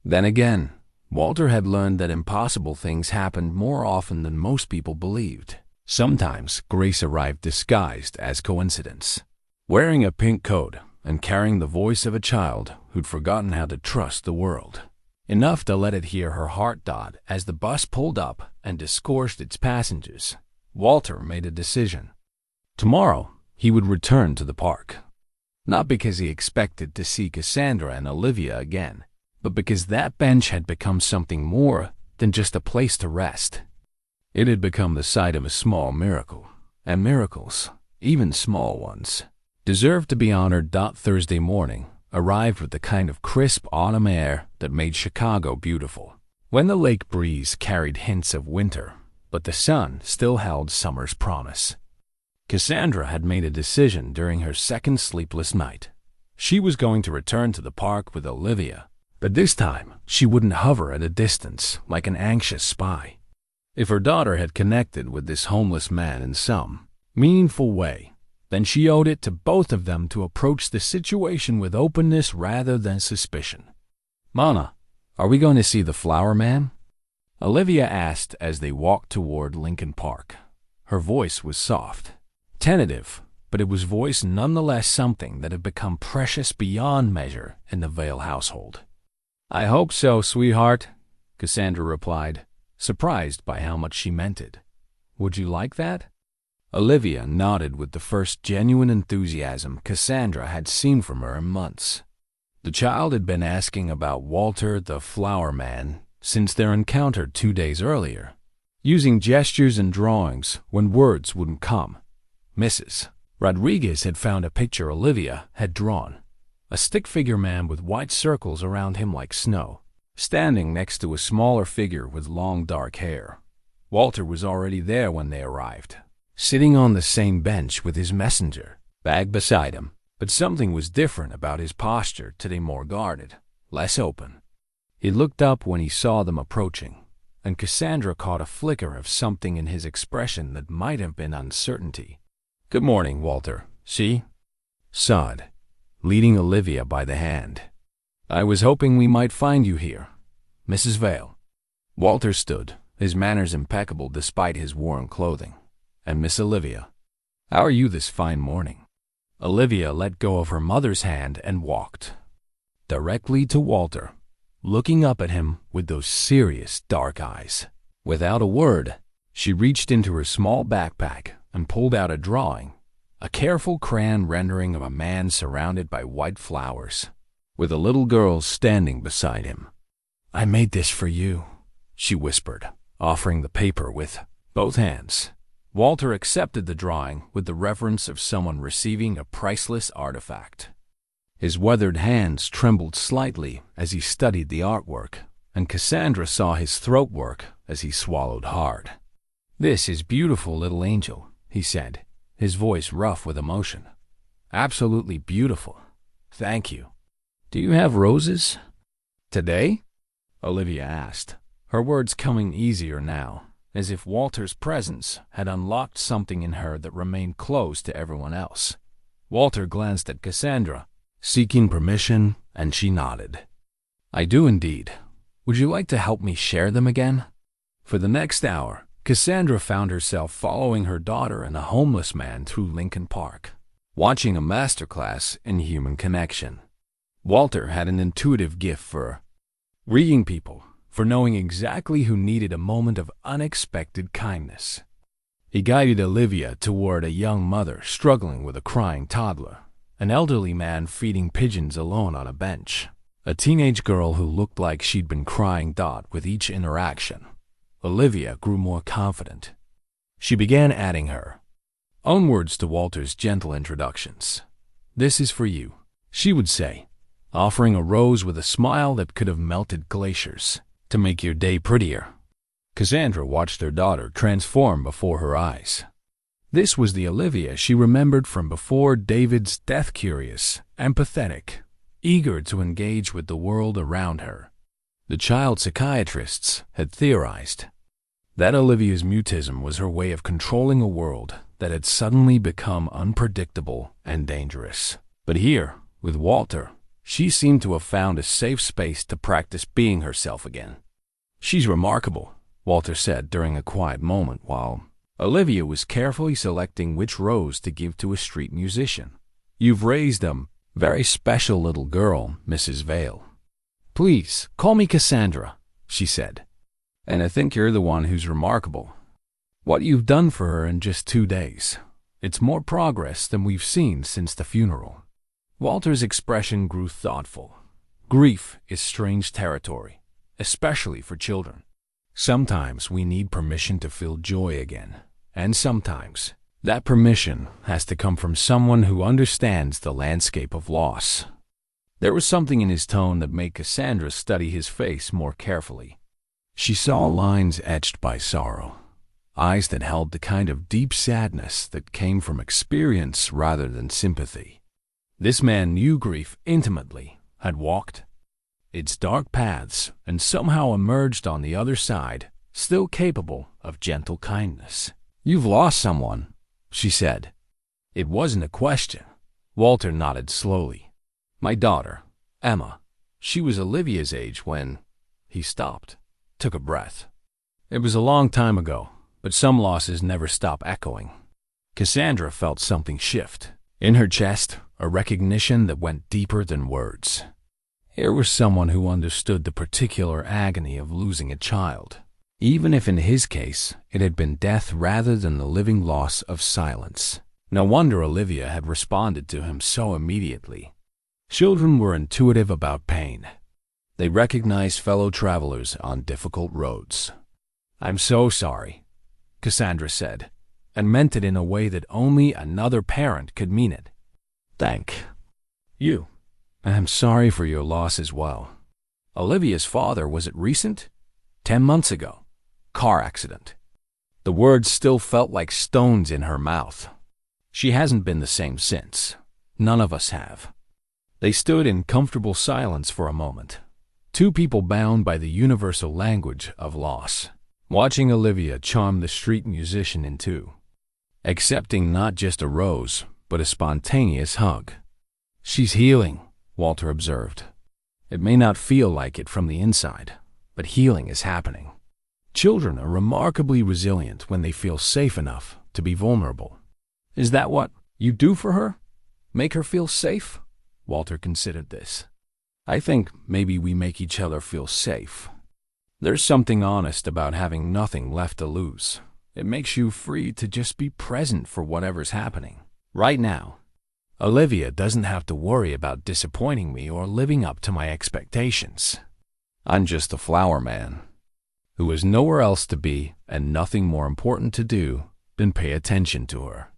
then again, Walter had learned that impossible things happened more often than most people believed. Sometimes grace arrived disguised as coincidence. Wearing a pink coat and carrying the voice of a child who'd forgotten how to trust the world. Enough to let it hear her heart as the bus pulled up and discoursed its passengers. Walter made a decision. Tomorrow, he would return to the park. Not because he expected to see Cassandra and Olivia again, but because that bench had become something more than just a place to rest. It had become the site of a small miracle, and miracles, even small ones, deserved to be honored. Thursday morning arrived with the kind of crisp autumn air that made Chicago beautiful, when the lake breeze carried hints of winter, but the sun still held summer's promise. Cassandra had made a decision during her second sleepless night. She was going to return to the park with Olivia, but this time she wouldn't hover at a distance like an anxious spy. If her daughter had connected with this homeless man in some meaningful way, then she owed it to both of them to approach the situation with openness rather than suspicion. "Mana, are we going to see the flower man?" Olivia asked as they walked toward Lincoln Park. Her voice was soft, tentative, but it was voice nonetheless something that had become precious beyond measure in the Vale household. "I hope so, sweetheart," Cassandra replied, surprised by how much she meant it. "Would you like that?" Olivia nodded with the first genuine enthusiasm Cassandra had seen from her in months. The child had been asking about Walter the flower man since their encounter 2 days earlier, using gestures and drawings when words wouldn't come. Mrs. Rodriguez had found a picture Olivia had drawn, a stick-figure man with white circles around him like snow, standing next to a smaller figure with long dark hair. Walter was already there when they arrived, sitting on the same bench with his messenger bag beside him, but something was different about his posture today, more guarded, less open. He looked up when he saw them approaching, and Cassandra caught a flicker of something in his expression that might have been uncertainty. "Good morning, Walter," she said, leading Olivia by the hand. "I was hoping we might find you here, Mrs. Vale." Walter stood, his manners impeccable despite his worn clothing. "And Miss Olivia, how are you this fine morning?" Olivia let go of her mother's hand and walked directly to Walter, looking up at him with those serious dark eyes. Without a word, she reached into her small backpack and pulled out a drawing, a careful crayon rendering of a man surrounded by white flowers, with a little girl standing beside him. "I made this for you," she whispered, offering the paper with both hands. Walter accepted the drawing with the reverence of someone receiving a priceless artifact. His weathered hands trembled slightly as he studied the artwork, and Cassandra saw his throat work as he swallowed hard. "This is beautiful, little angel," he said, his voice rough with emotion. "Absolutely beautiful. Thank you. Do you have roses today?" Olivia asked, her words coming easier now, as if Walter's presence had unlocked something in her that remained closed to everyone else. Walter glanced at Cassandra, seeking permission, and she nodded. "I do indeed. Would you like to help me share them again?" For the next hour, Cassandra found herself following her daughter and a homeless man through Lincoln Park, watching a masterclass in human connection. Walter had an intuitive gift for reading people, for knowing exactly who needed a moment of unexpected kindness. He guided Olivia toward a young mother struggling with a crying toddler, an elderly man feeding pigeons alone on a bench, a teenage girl who looked like she'd been crying. With each interaction, Olivia grew more confident. She began adding her own words to Walter's gentle introductions. "This is for you," she would say, offering a rose with a smile that could have melted glaciers. "To make your day prettier." Cassandra watched her daughter transform before her eyes. This was the Olivia she remembered from before David's death, curious, empathetic, eager to engage with the world around her. The child psychiatrists had theorized that Olivia's mutism was her way of controlling a world that had suddenly become unpredictable and dangerous. But here, with Walter, she seemed to have found a safe space to practice being herself again. "She's remarkable," Walter said during a quiet moment while Olivia was carefully selecting which rose to give to a street musician. "You've raised a very special little girl, Mrs. Vale." "Please, call me Cassandra," she said. "And I think you're the one who's remarkable. What you've done for her in just 2 days. It's more progress than we've seen since the funeral." Walter's expression grew thoughtful. Grief is strange territory, especially for children. Sometimes we need permission to feel joy again, and sometimes that permission has to come from someone who understands the landscape of loss. There was something in his tone that made Cassandra study his face more carefully. She saw lines etched by sorrow, eyes that held the kind of deep sadness that came from experience rather than sympathy. This man knew grief intimately, had walked its dark paths, and somehow emerged on the other side, still capable of gentle kindness. "You've lost someone," she said. It wasn't a question. Walter nodded slowly. "My daughter, Emma. She was Olivia's age when—" He stopped, took a breath. "It was a long time ago, but some losses never stop echoing." Cassandra felt something shift. In her chest, a recognition that went deeper than words. Here was someone who understood the particular agony of losing a child, even if in his case it had been death rather than the living loss of silence. No wonder Olivia had responded to him so immediately. Children were intuitive about pain. They recognized fellow travelers on difficult roads. "I'm so sorry," Cassandra said, and meant it in a way that only another parent could mean it. Thank you. And I'm sorry for your loss as well. Olivia's father, was it recent? 10 months ago. Car accident. The words still felt like stones in her mouth. She hasn't been the same since. None of us have. They stood in comfortable silence for a moment. Two people bound by the universal language of loss, watching Olivia charm the street musician in two, accepting not just a rose, but a spontaneous hug. She's healing, Walter observed. It may not feel like it from the inside, but healing is happening. Children are remarkably resilient when they feel safe enough to be vulnerable. Is that what you do for her? Make her feel safe? Walter considered this. I think maybe we make each other feel safe. There's something honest about having nothing left to lose. It makes you free to just be present for whatever's happening. Right now, Olivia doesn't have to worry about disappointing me or living up to my expectations. I'm just a flower man who has nowhere else to be and nothing more important to do than pay attention to her.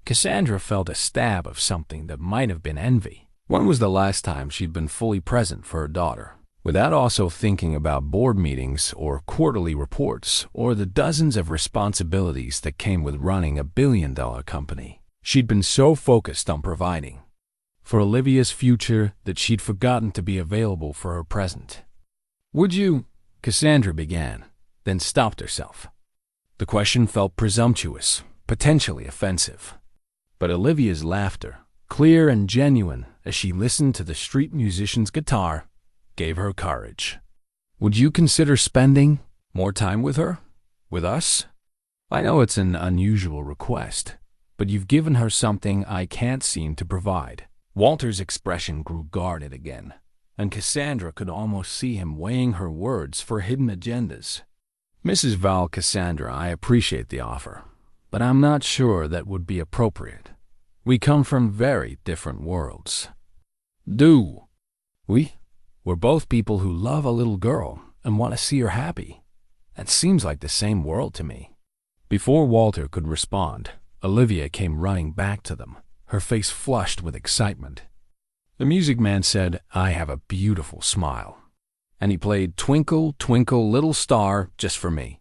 Cassandra felt a stab of something that might have been envy. When was the last time she'd been fully present for her daughter, without also thinking about board meetings or quarterly reports or the dozens of responsibilities that came with running a billion-dollar company? She'd been so focused on providing for Olivia's future that she'd forgotten to be available for her present. Would you? Cassandra began, then stopped herself. The question felt presumptuous, potentially offensive. But Olivia's laughter, clear and genuine as she listened to the street musician's guitar, gave her courage. Would you consider spending more time with her? With us? I know it's an unusual request, but you've given her something I can't seem to provide. Walter's expression grew guarded again, and Cassandra could almost see him weighing her words for hidden agendas. Mrs. Vale, Cassandra, I appreciate the offer, but I'm not sure that would be appropriate. We come from very different worlds. Do we? We're both people who love a little girl and want to see her happy. That seems like the same world to me. Before Walter could respond, Olivia came running back to them, her face flushed with excitement. The music man said, I have a beautiful smile. And he played Twinkle, Twinkle, Little Star just for me.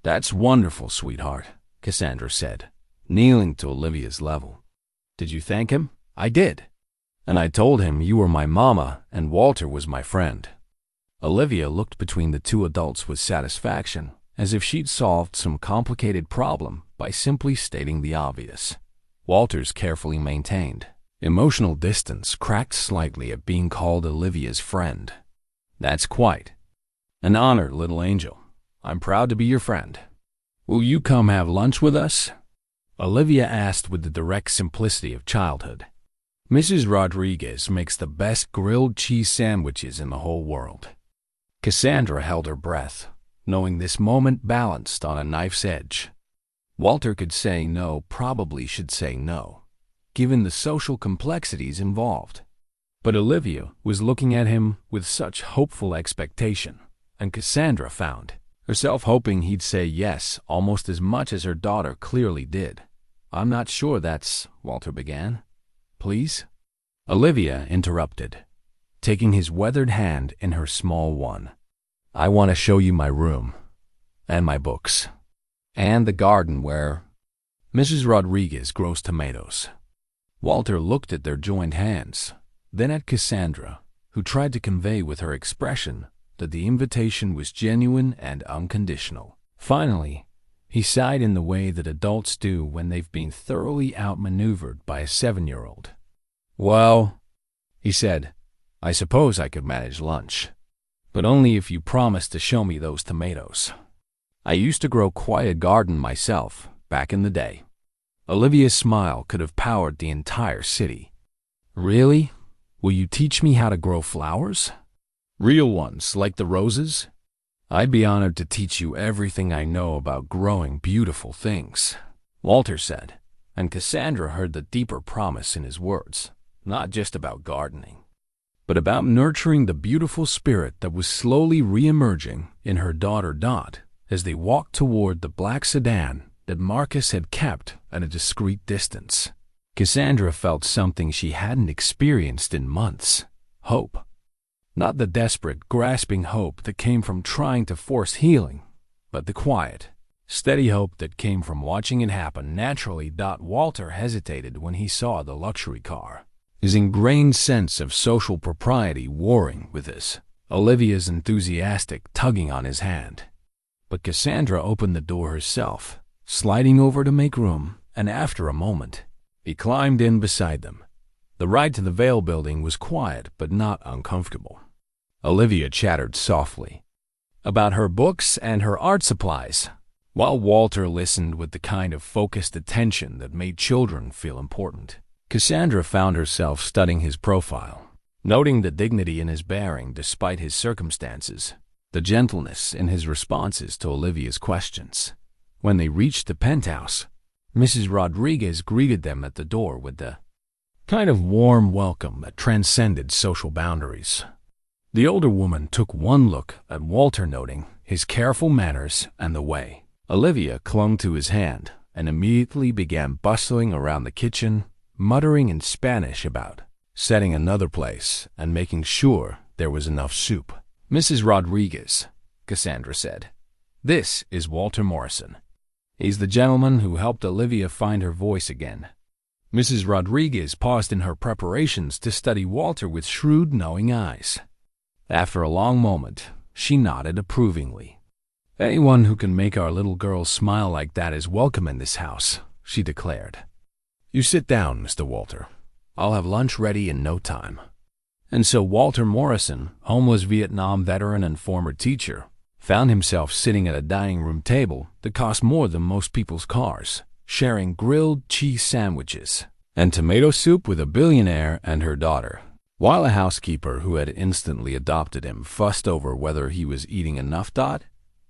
That's wonderful, sweetheart, Cassandra said, kneeling to Olivia's level. Did you thank him? I did. And I told him you were my mama and Walter was my friend. Olivia looked between the two adults with satisfaction, as if she'd solved some complicated problem by simply stating the obvious. Walter's carefully maintained emotional distance cracked slightly at being called Olivia's friend. That's quite an honor, little angel. I'm proud to be your friend. Will you come have lunch with us? Olivia asked with the direct simplicity of childhood. Mrs. Rodriguez makes the best grilled cheese sandwiches in the whole world. Cassandra held her breath, knowing this moment balanced on a knife's edge. Walter could say no, probably should say no, given the social complexities involved. But Olivia was looking at him with such hopeful expectation, and Cassandra found herself hoping he'd say yes almost as much as her daughter clearly did. I'm not sure that's, Walter began. Please? Olivia interrupted, taking his weathered hand in her small one. I want to show you my room, and my books, and the garden where Mrs. Rodriguez grows tomatoes. Walter looked at their joined hands, then at Cassandra, who tried to convey with her expression that the invitation was genuine and unconditional. Finally, he sighed in the way that adults do when they've been thoroughly outmaneuvered by a 7-year-old. Well, he said, I suppose I could manage lunch, but only if you promise to show me those tomatoes. I used to grow quite a garden myself, back in the day. Olivia's smile could have powered the entire city. Really? Will you teach me how to grow flowers? Real ones, like the roses? I'd be honored to teach you everything I know about growing beautiful things, Walter said, and Cassandra heard the deeper promise in his words, not just about gardening, but about nurturing the beautiful spirit that was slowly re-emerging in her daughter Dot as they walked toward the black sedan that Marcus had kept at a discreet distance. Cassandra felt something she hadn't experienced in months: hope. Not the desperate, grasping hope that came from trying to force healing, but the quiet, steady hope that came from watching it happen naturally. Walter hesitated when he saw the luxury car, his ingrained sense of social propriety warring with his Olivia's enthusiastic tugging on his hand. But Cassandra opened the door herself, sliding over to make room, and after a moment, he climbed in beside them. The ride to the Vale building was quiet but not uncomfortable. Olivia chattered softly about her books and her art supplies, while Walter listened with the kind of focused attention that made children feel important. Cassandra found herself studying his profile, noting the dignity in his bearing despite his circumstances, the gentleness in his responses to Olivia's questions. When they reached the penthouse, Mrs. Rodriguez greeted them at the door with the kind of warm welcome that transcended social boundaries. The older woman took one look at Walter, noting his careful manners and the way Olivia clung to his hand, and immediately began bustling around the kitchen, muttering in Spanish about setting another place and making sure there was enough soup. "Mrs. Rodriguez," Cassandra said, "this is Walter Morrison. He's the gentleman who helped Olivia find her voice again." Mrs. Rodriguez paused in her preparations to study Walter with shrewd, knowing eyes. After a long moment, she nodded approvingly. "Anyone who can make our little girl smile like that is welcome in this house," she declared. "You sit down, Mr. Walter. I'll have lunch ready in no time." And so Walter Morrison, homeless Vietnam veteran and former teacher, found himself sitting at a dining room table that cost more than most people's cars, sharing grilled cheese sandwiches and tomato soup with a billionaire and her daughter, while a housekeeper who had instantly adopted him fussed over whether he was eating enough.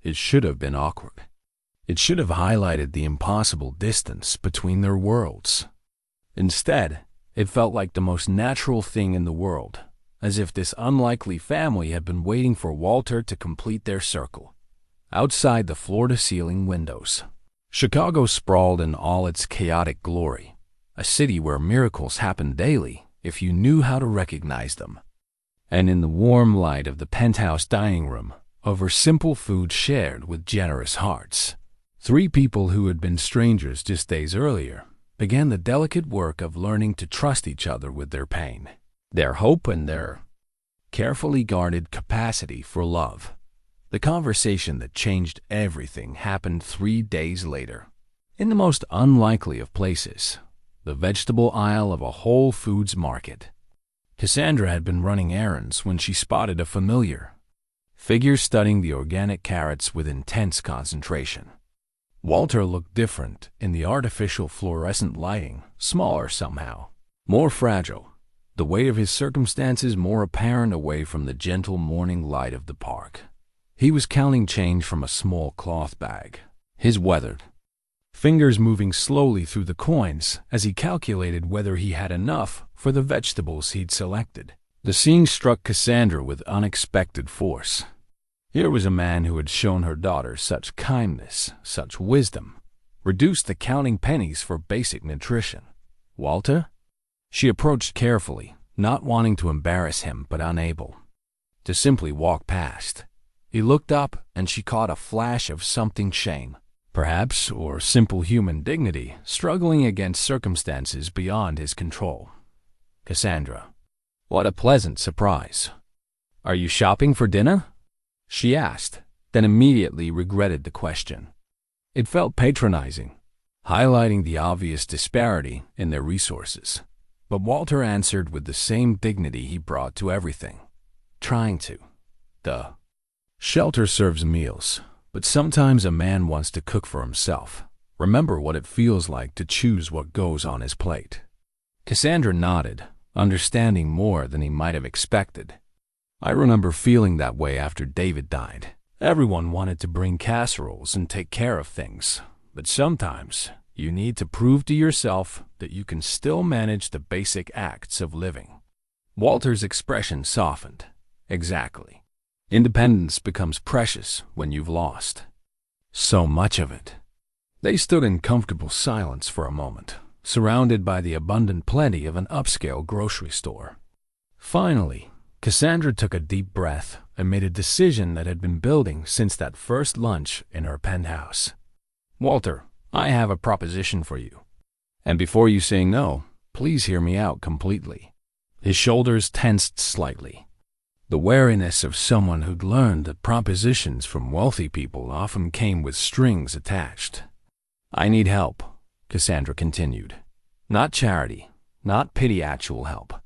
It should have been awkward. It should have highlighted the impossible distance between their worlds. Instead, it felt like the most natural thing in the world, as if this unlikely family had been waiting for Walter to complete their circle. Outside the floor-to-ceiling windows, Chicago sprawled in all its chaotic glory, a city where miracles happened daily if you knew how to recognize them. And in the warm light of the penthouse dining room, over simple food shared with generous hearts, three people who had been strangers just days earlier began the delicate work of learning to trust each other with their pain, their hope, and their carefully guarded capacity for love. The conversation that changed everything happened 3 days later. In the most unlikely of places, the vegetable aisle of a Whole Foods market. Cassandra had been running errands when she spotted a familiar figure studying the organic carrots with intense concentration. Walter looked different in the artificial fluorescent lighting, smaller somehow, more fragile, the weight of his circumstances more apparent away from the gentle morning light of the park. He was counting change from a small cloth bag, his weathered fingers moving slowly through the coins as he calculated whether he had enough for the vegetables he'd selected. The scene struck Cassandra with unexpected force. Here was a man who had shown her daughter such kindness, such wisdom, reduced the counting pennies for basic nutrition. Walter? She approached carefully, not wanting to embarrass him but unable to simply walk past. He looked up and she caught a flash of something: shame, perhaps, or simple human dignity, struggling against circumstances beyond his control. "Cassandra, what a pleasant surprise. Are you shopping for dinner?" she asked, then immediately regretted the question. It felt patronizing, highlighting the obvious disparity in their resources. But Walter answered with the same dignity he brought to everything. "Trying to. The shelter serves meals, but sometimes a man wants to cook for himself. Remember what it feels like to choose what goes on his plate." Cassandra nodded, understanding more than he might have expected. "I remember feeling that way after David died. Everyone wanted to bring casseroles and take care of things, but sometimes you need to prove to yourself that you can still manage the basic acts of living." Walter's expression softened. "Exactly. Independence becomes precious when you've lost so much of it." They stood in comfortable silence for a moment, surrounded by the abundant plenty of an upscale grocery store. Finally, Cassandra took a deep breath and made a decision that had been building since that first lunch in her penthouse. "Walter, I have a proposition for you. And before you say no, please hear me out completely." His shoulders tensed slightly. The wariness of someone who'd learned that propositions from wealthy people often came with strings attached. "I need help," Cassandra continued. "Not charity, not pity, actual help.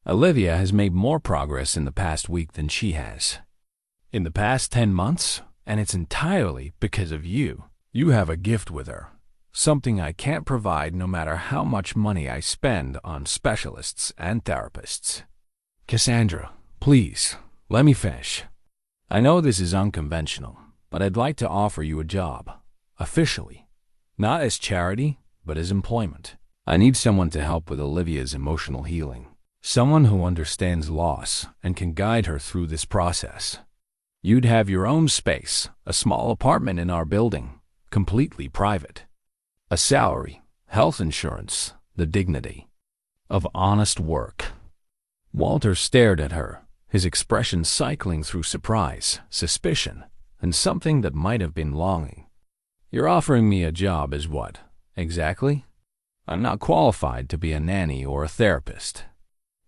Olivia has made more progress in the past week than she has. In the past 10 months, and it's entirely because of you. You have a gift with her, something I can't provide no matter how much money I spend on specialists and therapists." "Cassandra, please, let me finish. I know this is unconventional, but I'd like to offer you a job, officially. Not as charity, but as employment. I need someone to help with Olivia's emotional healing. Someone who understands loss and can guide her through this process. You'd have your own space, a small apartment in our building, completely private. A salary, health insurance, the dignity of honest work." Walter stared at her, his expression cycling through surprise, suspicion, and something that might have been longing. "You're offering me a job as what, exactly? I'm not qualified to be a nanny or a therapist."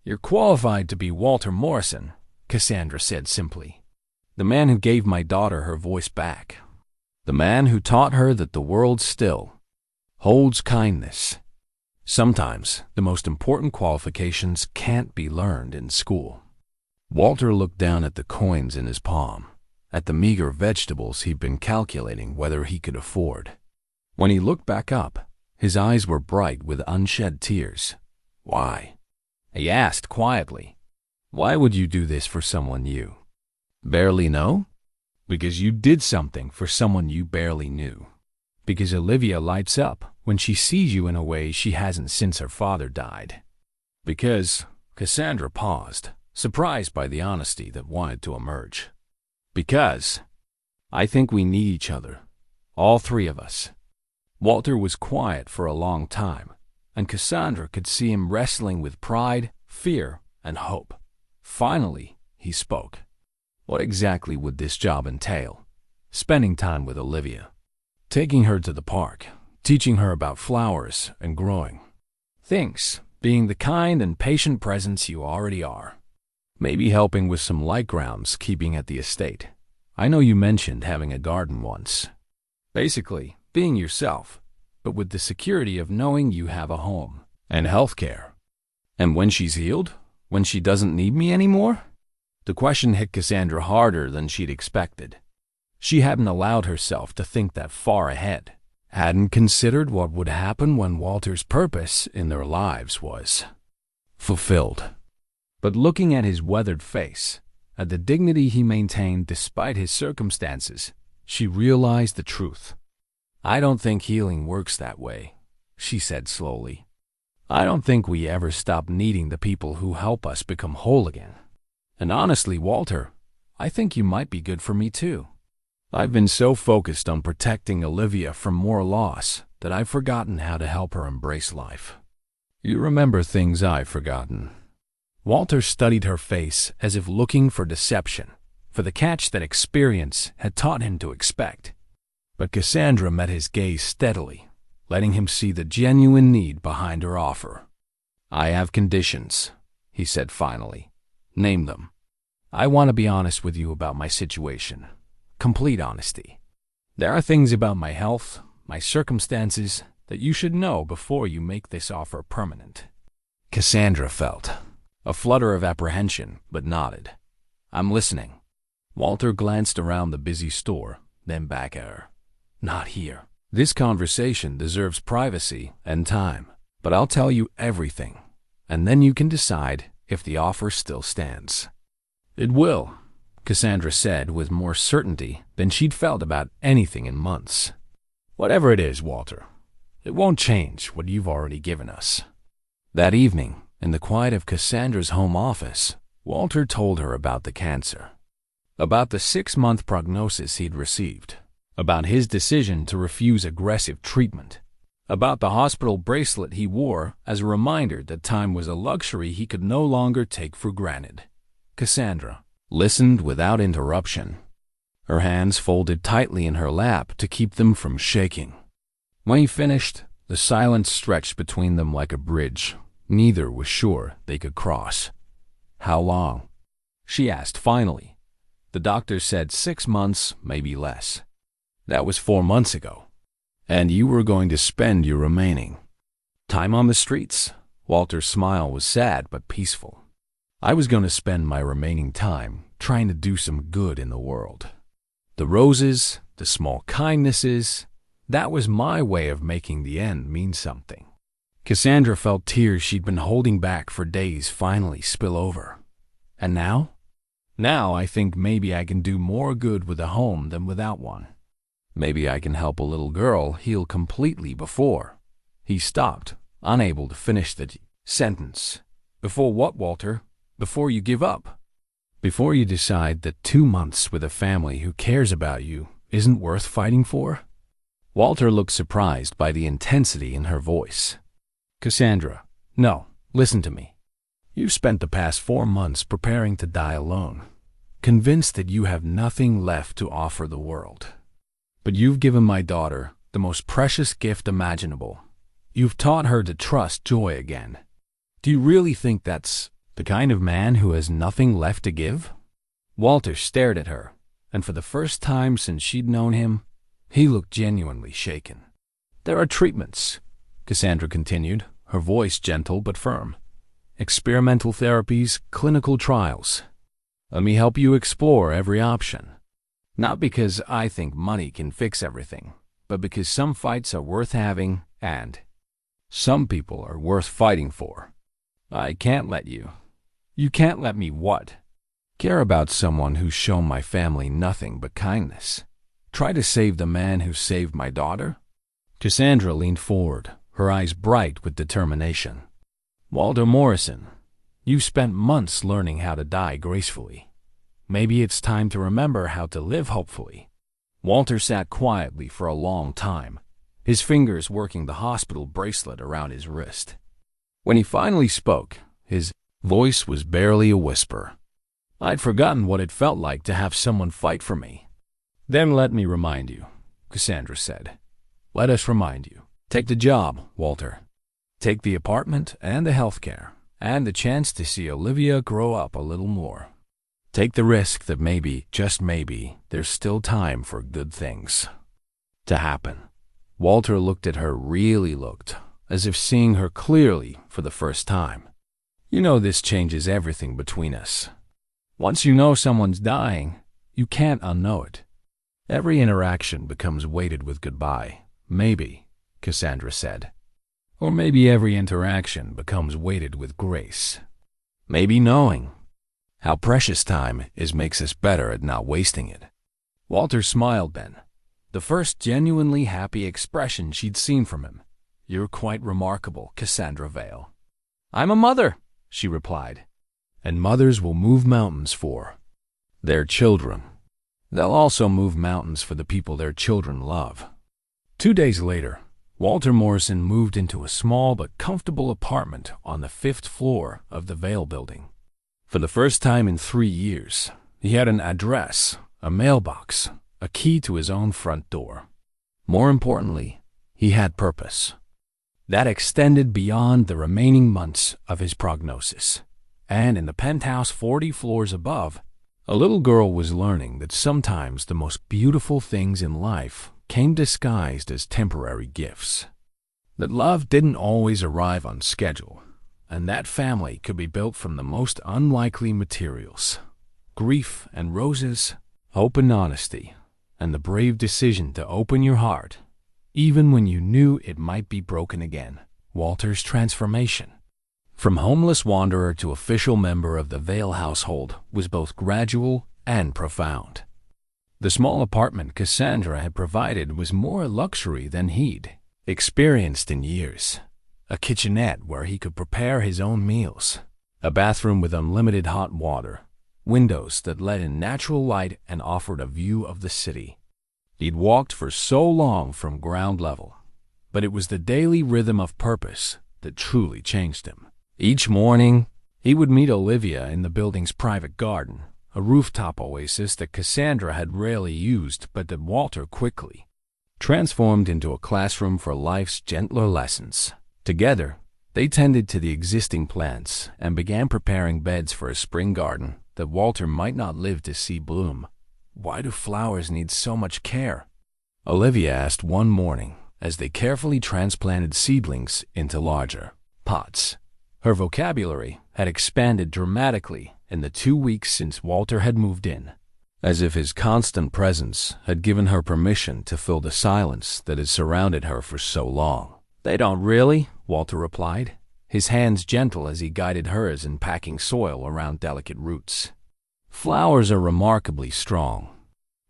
"You're qualified to be Walter Morrison," Cassandra said simply. "The man who gave my daughter her voice back. The man who taught her that the world still holds kindness. Sometimes the most important qualifications can't be learned in school." Walter looked down at the coins in his palm, at the meager vegetables he'd been calculating whether he could afford. When he looked back up, his eyes were bright with unshed tears. "Why?" he asked quietly. "Why would you do this for someone you barely know?" "Because you did something for someone you barely knew. Because Olivia lights up when she sees you in a way she hasn't since her father died. Because," Cassandra paused, surprised by the honesty that wanted to emerge. "Because I think we need each other, all three of us." Walter was quiet for a long time, and Cassandra could see him wrestling with pride, fear, and hope. Finally, he spoke. "What exactly would this job entail?" "Spending time with Olivia. Taking her to the park, teaching her about flowers and growing things, being the kind and patient presence you already are. Maybe helping with some light groundskeeping at the estate. I know you mentioned having a garden once. Basically, being yourself, but with the security of knowing you have a home and health care. And when she's healed, when she doesn't need me anymore?" The question hit Cassandra harder than she'd expected. She hadn't allowed herself to think that far ahead, hadn't considered what would happen when Walter's purpose in their lives was fulfilled. But looking at his weathered face, at the dignity he maintained despite his circumstances, she realized the truth. "I don't think healing works that way," she said slowly. "I don't think we ever stop needing the people who help us become whole again. And honestly, Walter, I think you might be good for me too. I've been so focused on protecting Olivia from more loss that I've forgotten how to help her embrace life. You remember things I've forgotten." Walter studied her face as if looking for deception, for the catch that experience had taught him to expect. But Cassandra met his gaze steadily, letting him see the genuine need behind her offer. "I have conditions," he said finally. "Name them. I want to be honest with you about my situation. Complete honesty. There are things about my health, my circumstances, that you should know before you make this offer permanent." Cassandra felt a flutter of apprehension, but nodded. "I'm listening." Walter glanced around the busy store, then back at her. "Not here. This conversation deserves privacy and time, but I'll tell you everything, and then you can decide if the offer still stands." "It will," Cassandra said with more certainty than she'd felt about anything in months. "Whatever it is, Walter, it won't change what you've already given us." That evening, in the quiet of Cassandra's home office, Walter told her about the cancer, about the 6-month prognosis he'd received, about his decision to refuse aggressive treatment, about the hospital bracelet he wore as a reminder that time was a luxury he could no longer take for granted. Cassandra listened without interruption, her hands folded tightly in her lap to keep them from shaking. When he finished, the silence stretched between them like a bridge neither was sure they could cross. "How long?" she asked finally. "The doctor said 6 months, maybe less." "That was 4 months ago." "And you were going to spend your remaining time on the streets?" Walter's smile was sad but peaceful. "I was going to spend my remaining time trying to do some good in the world. The roses, the small kindnesses, that was my way of making the end mean something." Cassandra felt tears she'd been holding back for days finally spill over. "And now?" "Now I think maybe I can do more good with a home than without one. Maybe I can help a little girl heal completely before—" He stopped, unable to finish the sentence. "Before what, Walter? Before you give up? Before you decide that 2 months with a family who cares about you isn't worth fighting for?" Walter looked surprised by the intensity in her voice. "Cassandra, no, listen to me. You've spent the past 4 months preparing to die alone, convinced that you have nothing left to offer the world. But you've given my daughter the most precious gift imaginable. You've taught her to trust joy again. Do you really think that's the kind of man who has nothing left to give?" Walter stared at her, and for the first time since she'd known him, he looked genuinely shaken. "There are treatments," Cassandra continued, her voice gentle but firm. "Experimental therapies, clinical trials. Let me help you explore every option. Not because I think money can fix everything, but because some fights are worth having and some people are worth fighting for. I can't let you. You can't let me what? Care about someone who's shown my family nothing but kindness. Try to save the man who saved my daughter?" Cassandra leaned forward, her eyes bright with determination. "Walter Morrison, you've spent months learning how to die gracefully. Maybe it's time to remember how to live hopefully." Walter sat quietly for a long time, his fingers working the hospital bracelet around his wrist. When he finally spoke, his voice was barely a whisper. "I'd forgotten what it felt like to have someone fight for me." "Then let me remind you," Cassandra said. "Let us remind you. Take the job, Walter. Take the apartment and the health care, and the chance to see Olivia grow up a little more. Take the risk that maybe, just maybe, there's still time for good things to happen." Walter looked at her, really looked, as if seeing her clearly for the first time. "You know this changes everything between us. Once you know someone's dying, you can't unknow it. Every interaction becomes weighted with goodbye, maybe," Cassandra said. "Or maybe every interaction becomes weighted with grace. Maybe knowing how precious time is makes us better at not wasting it." Walter smiled then, the first genuinely happy expression she'd seen from him. "You're quite remarkable, Cassandra Vale." "I'm a mother," she replied. "And mothers will move mountains for their children. They'll also move mountains for the people their children love." 2 days later, Walter Morrison moved into a small but comfortable apartment on the 5th floor of the Vale building. For the first time in 3 years, he had an address, a mailbox, a key to his own front door. More importantly, he had purpose. That extended beyond the remaining months of his prognosis. And in the penthouse 40 floors above, a little girl was learning that sometimes the most beautiful things in life came disguised as temporary gifts. That love didn't always arrive on schedule, and that family could be built from the most unlikely materials. Grief and roses, hope and honesty, and the brave decision to open your heart, even when you knew it might be broken again. Walter's transformation from homeless wanderer to official member of the Vale household was both gradual and profound. The small apartment Cassandra had provided was more a luxury than he'd experienced in years. A kitchenette where he could prepare his own meals, a bathroom with unlimited hot water, windows that let in natural light and offered a view of the city. He'd walked for so long from ground level, but it was the daily rhythm of purpose that truly changed him. Each morning, he would meet Olivia in the building's private garden, a rooftop oasis that Cassandra had rarely used but that Walter quickly transformed into a classroom for life's gentler lessons. Together, they tended to the existing plants and began preparing beds for a spring garden that Walter might not live to see bloom. "Why do flowers need so much care?" Olivia asked one morning as they carefully transplanted seedlings into larger pots. Her vocabulary had expanded dramatically in the 2 weeks since Walter had moved in, as if his constant presence had given her permission to fill the silence that had surrounded her for so long. "They don't really," Walter replied, his hands gentle as he guided hers in packing soil around delicate roots. "Flowers are remarkably strong.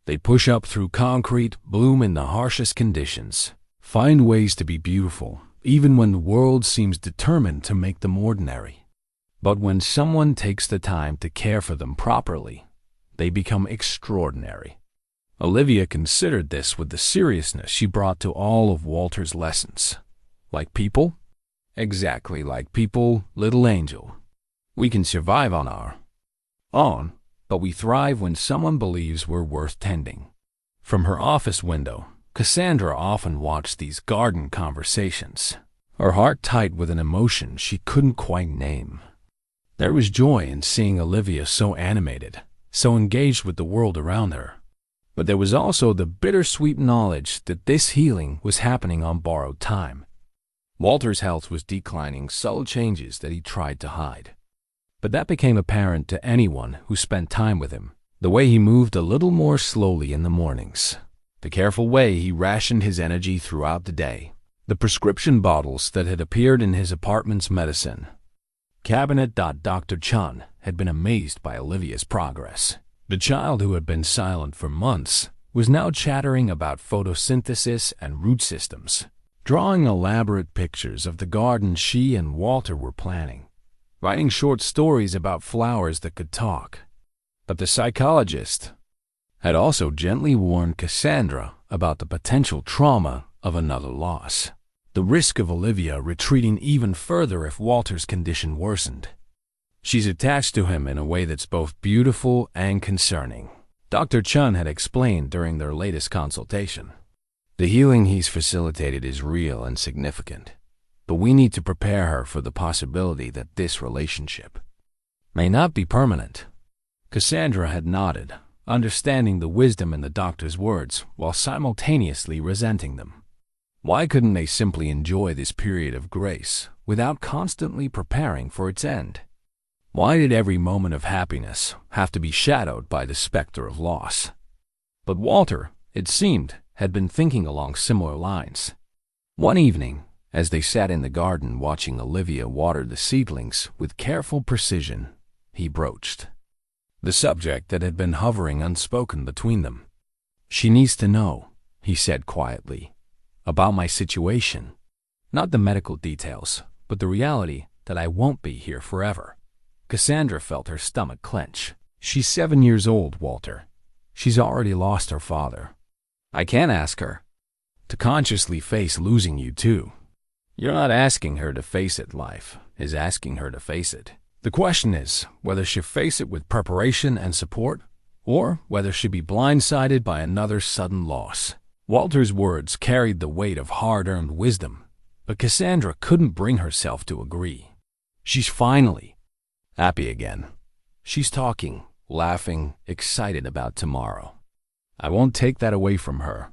They push up through concrete, bloom in the harshest conditions, find ways to be beautiful, even when the world seems determined to make them ordinary. But when someone takes the time to care for them properly, they become extraordinary." Olivia considered this with the seriousness she brought to all of Walter's lessons. "Like people?" "Exactly like people, little angel. We can survive on our own, but we thrive when someone believes we're worth tending." From her office window, Cassandra often watched these garden conversations, her heart tight with an emotion she couldn't quite name. There was joy in seeing Olivia so animated, so engaged with the world around her. But there was also the bittersweet knowledge that this healing was happening on borrowed time. Walter's health was declining, subtle changes that he tried to hide. But that became apparent to anyone who spent time with him. The way he moved a little more slowly in the mornings, the careful way he rationed his energy throughout the day, the prescription bottles that had appeared in his apartment's medicine cabinet. Dr. Chun had been amazed by Olivia's progress. The child who had been silent for months was now chattering about photosynthesis and root systems, drawing elaborate pictures of the garden she and Walter were planning, writing short stories about flowers that could talk. But the psychologist had also gently warned Cassandra about the potential trauma of another loss, the risk of Olivia retreating even further if Walter's condition worsened. "She's attached to him in a way that's both beautiful and concerning," Dr. Chun had explained during their latest consultation. "The healing he's facilitated is real and significant, but we need to prepare her for the possibility that this relationship may not be permanent." Cassandra had nodded, understanding the wisdom in the doctor's words while simultaneously resenting them. Why couldn't they simply enjoy this period of grace without constantly preparing for its end? Why did every moment of happiness have to be shadowed by the specter of loss? But Walter, it seemed, had been thinking along similar lines. One evening, as they sat in the garden watching Olivia water the seedlings with careful precision, he broached the subject that had been hovering unspoken between them. "She needs to know," he said quietly, "about my situation. Not the medical details, but the reality that I won't be here forever." Cassandra felt her stomach clench. "She's 7 years old, Walter. She's already lost her father. I can't ask her to consciously face losing you too. You're not asking her to face it. Life is asking her to face it. The question is whether she'll face it with preparation and support, or whether she'll be blindsided by another sudden loss." Walter's words carried the weight of hard-earned wisdom, but Cassandra couldn't bring herself to agree. She's finally happy again. She's talking, laughing, excited about tomorrow. I won't take that away from her.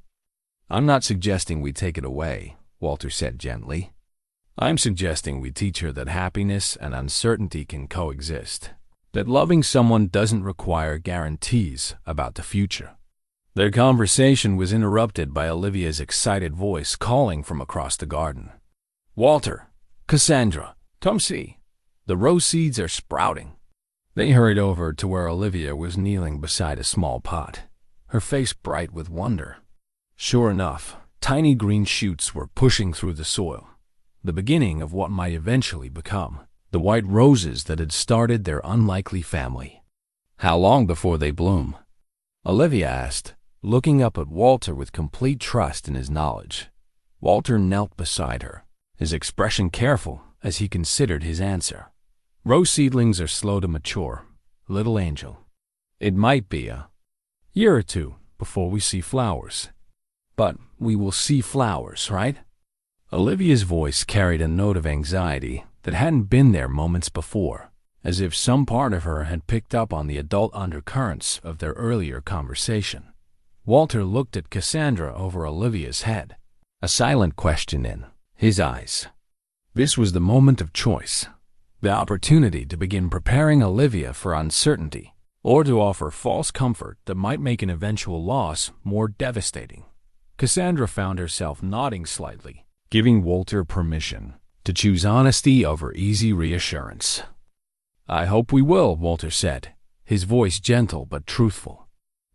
"I'm not suggesting we take it away," Walter said gently. "I'm suggesting we teach her that happiness and uncertainty can coexist, that loving someone doesn't require guarantees about the future." Their conversation was interrupted by Olivia's excited voice calling from across the garden. "Walter, Cassandra, come see. The rose seeds are sprouting." They hurried over to where Olivia was kneeling beside a small pot, her face bright with wonder. Sure enough, tiny green shoots were pushing through the soil, the beginning of what might eventually become the white roses that had started their unlikely family. "How long before they bloom?" Olivia asked, looking up at Walter with complete trust in his knowledge. Walter knelt beside her, his expression careful as he considered his answer. Rose seedlings are slow to mature, little angel. It might be a year or two before we see flowers. But we will see flowers, right? Olivia's voice carried a note of anxiety that hadn't been there moments before, as if some part of her had picked up on the adult undercurrents of their earlier conversation. Walter looked at Cassandra over Olivia's head, a silent question in his eyes. This was the moment of choice, the opportunity to begin preparing Olivia for uncertainty, or to offer false comfort that might make an eventual loss more devastating. Cassandra found herself nodding slightly, giving Walter permission to choose honesty over easy reassurance. "I hope we will," Walter said, his voice gentle but truthful.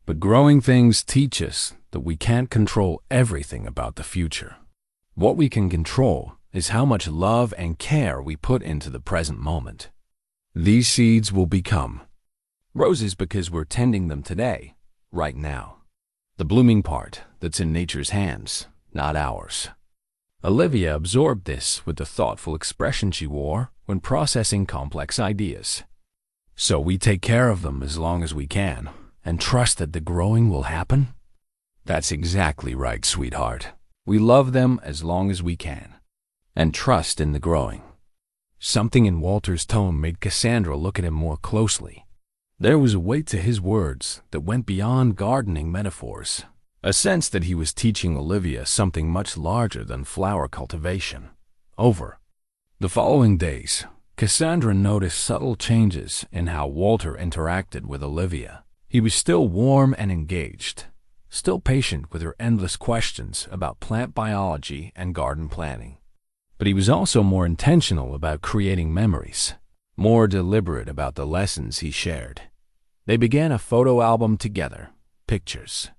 "But growing things teach us that we can't control everything about the future. What we can control is how much love and care we put into the present moment. These seeds will become roses because we're tending them today, right now. The blooming part that's in nature's hands, not ours." Olivia absorbed this with the thoughtful expression she wore when processing complex ideas. "So we take care of them as long as we can, and trust that the growing will happen?" "That's exactly right, sweetheart. We love them as long as we can, and trust in the growing." Something in Walter's tone made Cassandra look at him more closely. There was a weight to his words that went beyond gardening metaphors, a sense that he was teaching Olivia something much larger than flower cultivation. Over the following days, Cassandra noticed subtle changes in how Walter interacted with Olivia. He was still warm and engaged, still patient with her endless questions about plant biology and garden planning. But he was also more intentional about creating memories, more deliberate about the lessons he shared. They began a photo album together, pictures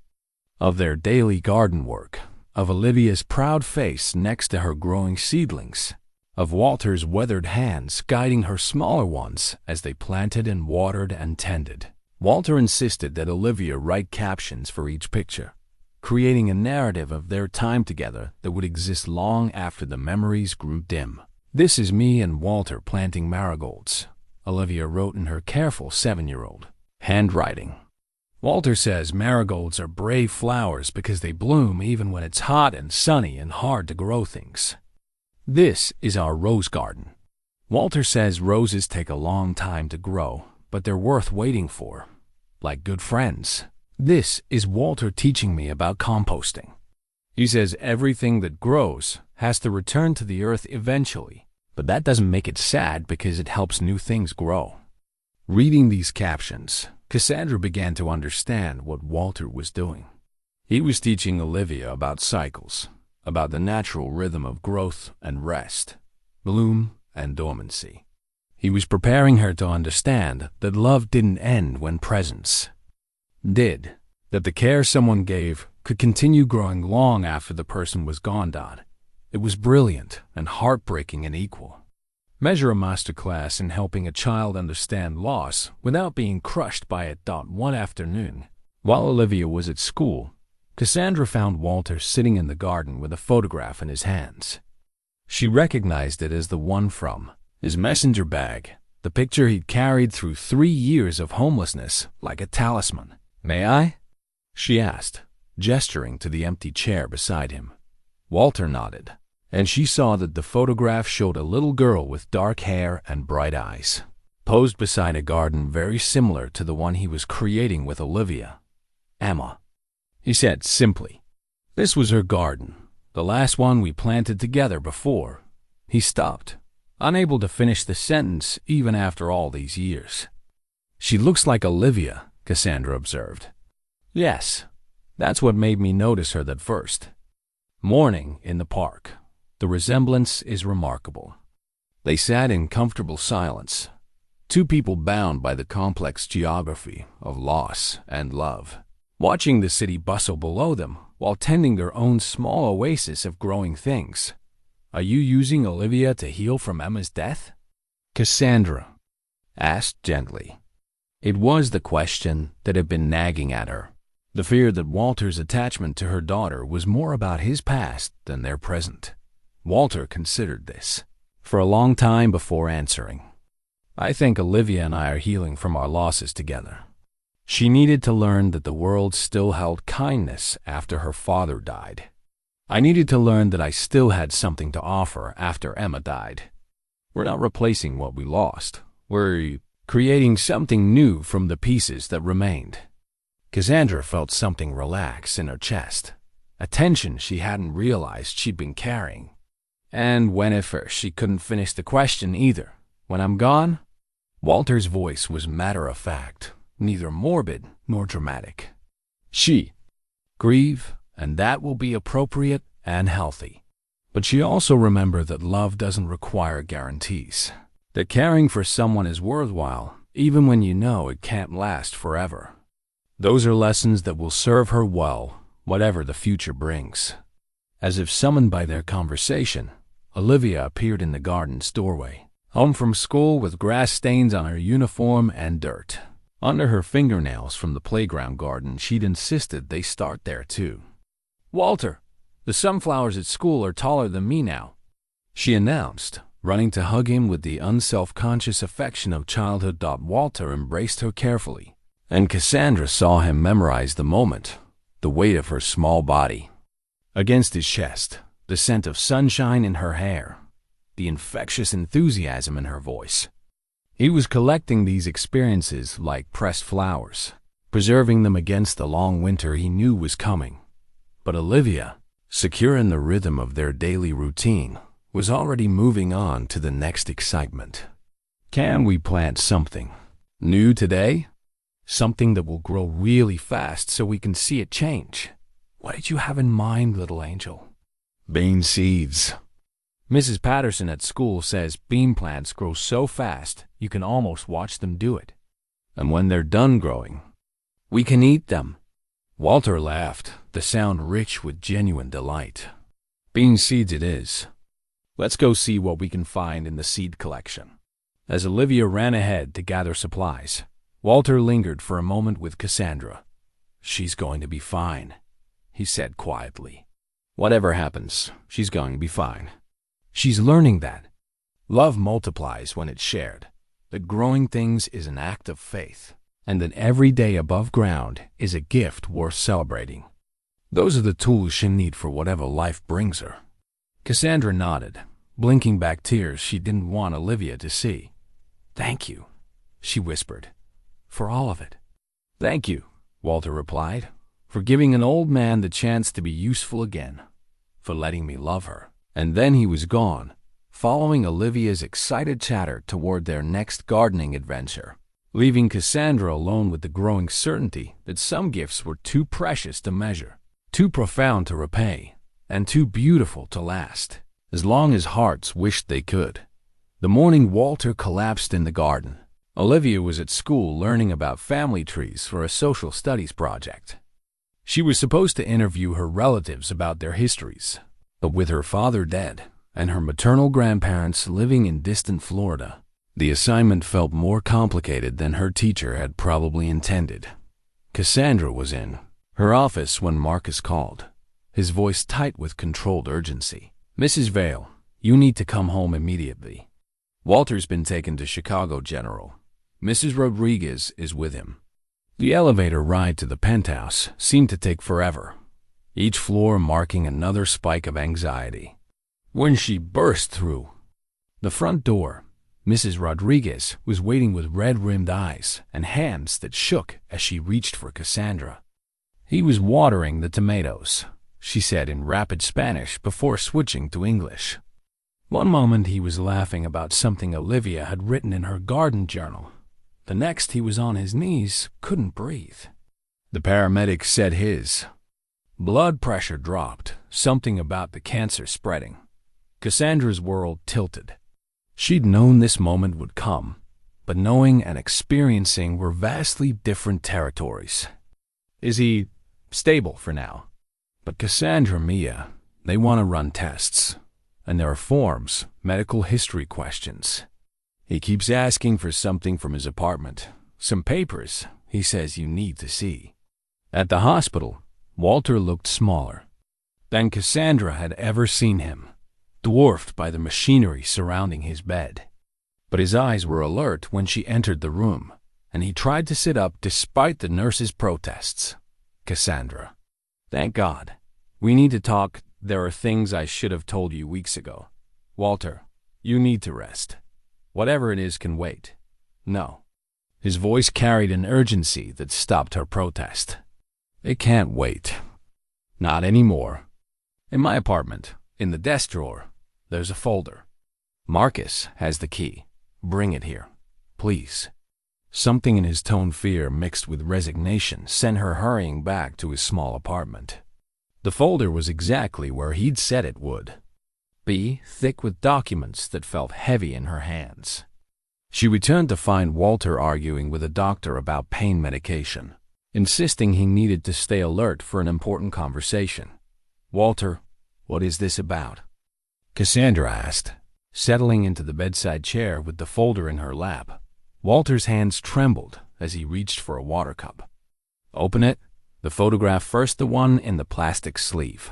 of their daily garden work, of Olivia's proud face next to her growing seedlings, of Walter's weathered hands guiding her smaller ones as they planted and watered and tended. Walter insisted that Olivia write captions for each picture, creating a narrative of their time together that would exist long after the memories grew dim. "This is me and Walter planting marigolds," Olivia wrote in her careful 7-year-old handwriting. "Walter says marigolds are brave flowers because they bloom even when it's hot and sunny and hard to grow things. This is our rose garden. Walter says roses take a long time to grow, but they're worth waiting for, like good friends. This is Walter teaching me about composting. He says everything that grows has to return to the earth eventually, but that doesn't make it sad because it helps new things grow." Reading these captions, Cassandra began to understand what Walter was doing. He was teaching Olivia about cycles, about the natural rhythm of growth and rest, bloom and dormancy. He was preparing her to understand that love didn't end when presence did, that the care someone gave could continue growing long after the person was gone. It was brilliant and heartbreaking and equal. Measure a masterclass in helping a child understand loss without being crushed by it. One afternoon, while Olivia was at school, Cassandra found Walter sitting in the garden with a photograph in his hands. She recognized it as the one from his messenger bag, the picture he'd carried through 3 years of homelessness like a talisman. "May I?" she asked, gesturing to the empty chair beside him. Walter nodded, and she saw that the photograph showed a little girl with dark hair and bright eyes, posed beside a garden very similar to the one he was creating with Olivia. "Emma," he said simply. "This was her garden, the last one we planted together before." He stopped, unable to finish the sentence even after all these years. "She looks like Olivia," Cassandra observed. "Yes, that's what made me notice her at first." Morning in the park. The resemblance is remarkable. They sat in comfortable silence, two people bound by the complex geography of loss and love, watching the city bustle below them while tending their own small oasis of growing things. "Are you using Olivia to heal from Emma's death?" Cassandra asked gently. It was the question that had been nagging at her. The fear that Walter's attachment to her daughter was more about his past than their present. Walter considered this for a long time before answering. I think Olivia and I are healing from our losses together. She needed to learn that the world still held kindness after her father died. I needed to learn that I still had something to offer after Emma died. We're not replacing what we lost. We're creating something new from the pieces that remained. Cassandra felt something relax in her chest, a tension she hadn't realized she'd been carrying. And when at first she couldn't finish the question either. When I'm gone? Walter's voice was matter-of-fact, neither morbid nor dramatic. She grieve, and that will be appropriate and healthy. But she also remembered that love doesn't require guarantees, that caring for someone is worthwhile, even when you know it can't last forever. Those are lessons that will serve her well, whatever the future brings. As if summoned by their conversation, Olivia appeared in the garden's doorway, home from school with grass stains on her uniform and dirt under her fingernails from the playground garden. She'd insisted they start there too. "Walter, the sunflowers at school are taller than me now," she announced, running to hug him with the unself-conscious affection of childhood. Walter embraced her carefully, and Cassandra saw him memorize the moment, the weight of her small body against his chest, the scent of sunshine in her hair, the infectious enthusiasm in her voice. He was collecting these experiences like pressed flowers, preserving them against the long winter he knew was coming. But Olivia, secure in the rhythm of their daily routine, was already moving on to the next excitement. Can we plant something new today? Something that will grow really fast so we can see it change. What did you have in mind, little angel? Bean seeds. Mrs. Patterson at school says bean plants grow so fast you can almost watch them do it. And when they're done growing, we can eat them. Walter laughed, the sound rich with genuine delight. Bean seeds it is. Let's go see what we can find in the seed collection. As Olivia ran ahead to gather supplies, Walter lingered for a moment with Cassandra. "She's going to be fine," he said quietly. "Whatever happens, she's going to be fine. She's learning that love multiplies when it's shared, that growing things is an act of faith, and that every day above ground is a gift worth celebrating. Those are the tools she'll need for whatever life brings her." Cassandra nodded, blinking back tears she didn't want Olivia to see. "Thank you," she whispered, "for all of it." "Thank you," Walter replied, "for giving an old man the chance to be useful again, for letting me love her." And then he was gone, following Olivia's excited chatter toward their next gardening adventure, leaving Cassandra alone with the growing certainty that some gifts were too precious to measure, too profound to repay, and too beautiful to last, as long as hearts wished they could. The morning Walter collapsed in the garden, Olivia was at school learning about family trees for a social studies project. She was supposed to interview her relatives about their histories, but with her father dead and her maternal grandparents living in distant Florida, the assignment felt more complicated than her teacher had probably intended. Cassandra was in her office when Marcus called, his voice tight with controlled urgency. "Mrs. Vale, you need to come home immediately. Walter's been taken to Chicago General. Mrs. Rodriguez is with him." The elevator ride to the penthouse seemed to take forever, each floor marking another spike of anxiety. When she burst through the front door, Mrs. Rodriguez was waiting with red-rimmed eyes and hands that shook as she reached for Cassandra. "He was watering the tomatoes," she said in rapid Spanish before switching to English. One moment he was laughing about something Olivia had written in her garden journal. The next he was on his knees, couldn't breathe. The paramedic said his blood pressure dropped, something about the cancer spreading. Cassandra's world tilted. She'd known this moment would come, but knowing and experiencing were vastly different territories. "Is he stable for now?" But Cassandra, Mia, they want to run tests, and there are forms, medical history questions. He keeps asking for something from his apartment, some papers he says you need to see. At the hospital, Walter looked smaller than Cassandra had ever seen him, dwarfed by the machinery surrounding his bed. But his eyes were alert when she entered the room, and he tried to sit up despite the nurse's protests. "Cassandra, thank God. We need to talk. There are things I should have told you weeks ago. Walter, you need to rest. Whatever it is can wait." "No." His voice carried an urgency that stopped her protest. "It can't wait. Not anymore. In my apartment, in the desk drawer, there's a folder. Marcus has the key. Bring it here, please." Something in his tone, fear mixed with resignation, sent her hurrying back to his small apartment. The folder was exactly where he'd said it would be, thick with documents that felt heavy in her hands. She returned to find Walter arguing with a doctor about pain medication, insisting he needed to stay alert for an important conversation. "Walter, what is this about?" Cassandra asked, settling into the bedside chair with the folder in her lap. Walter's hands trembled as he reached for a water cup. "Open it." The photograph first, the one in the plastic sleeve.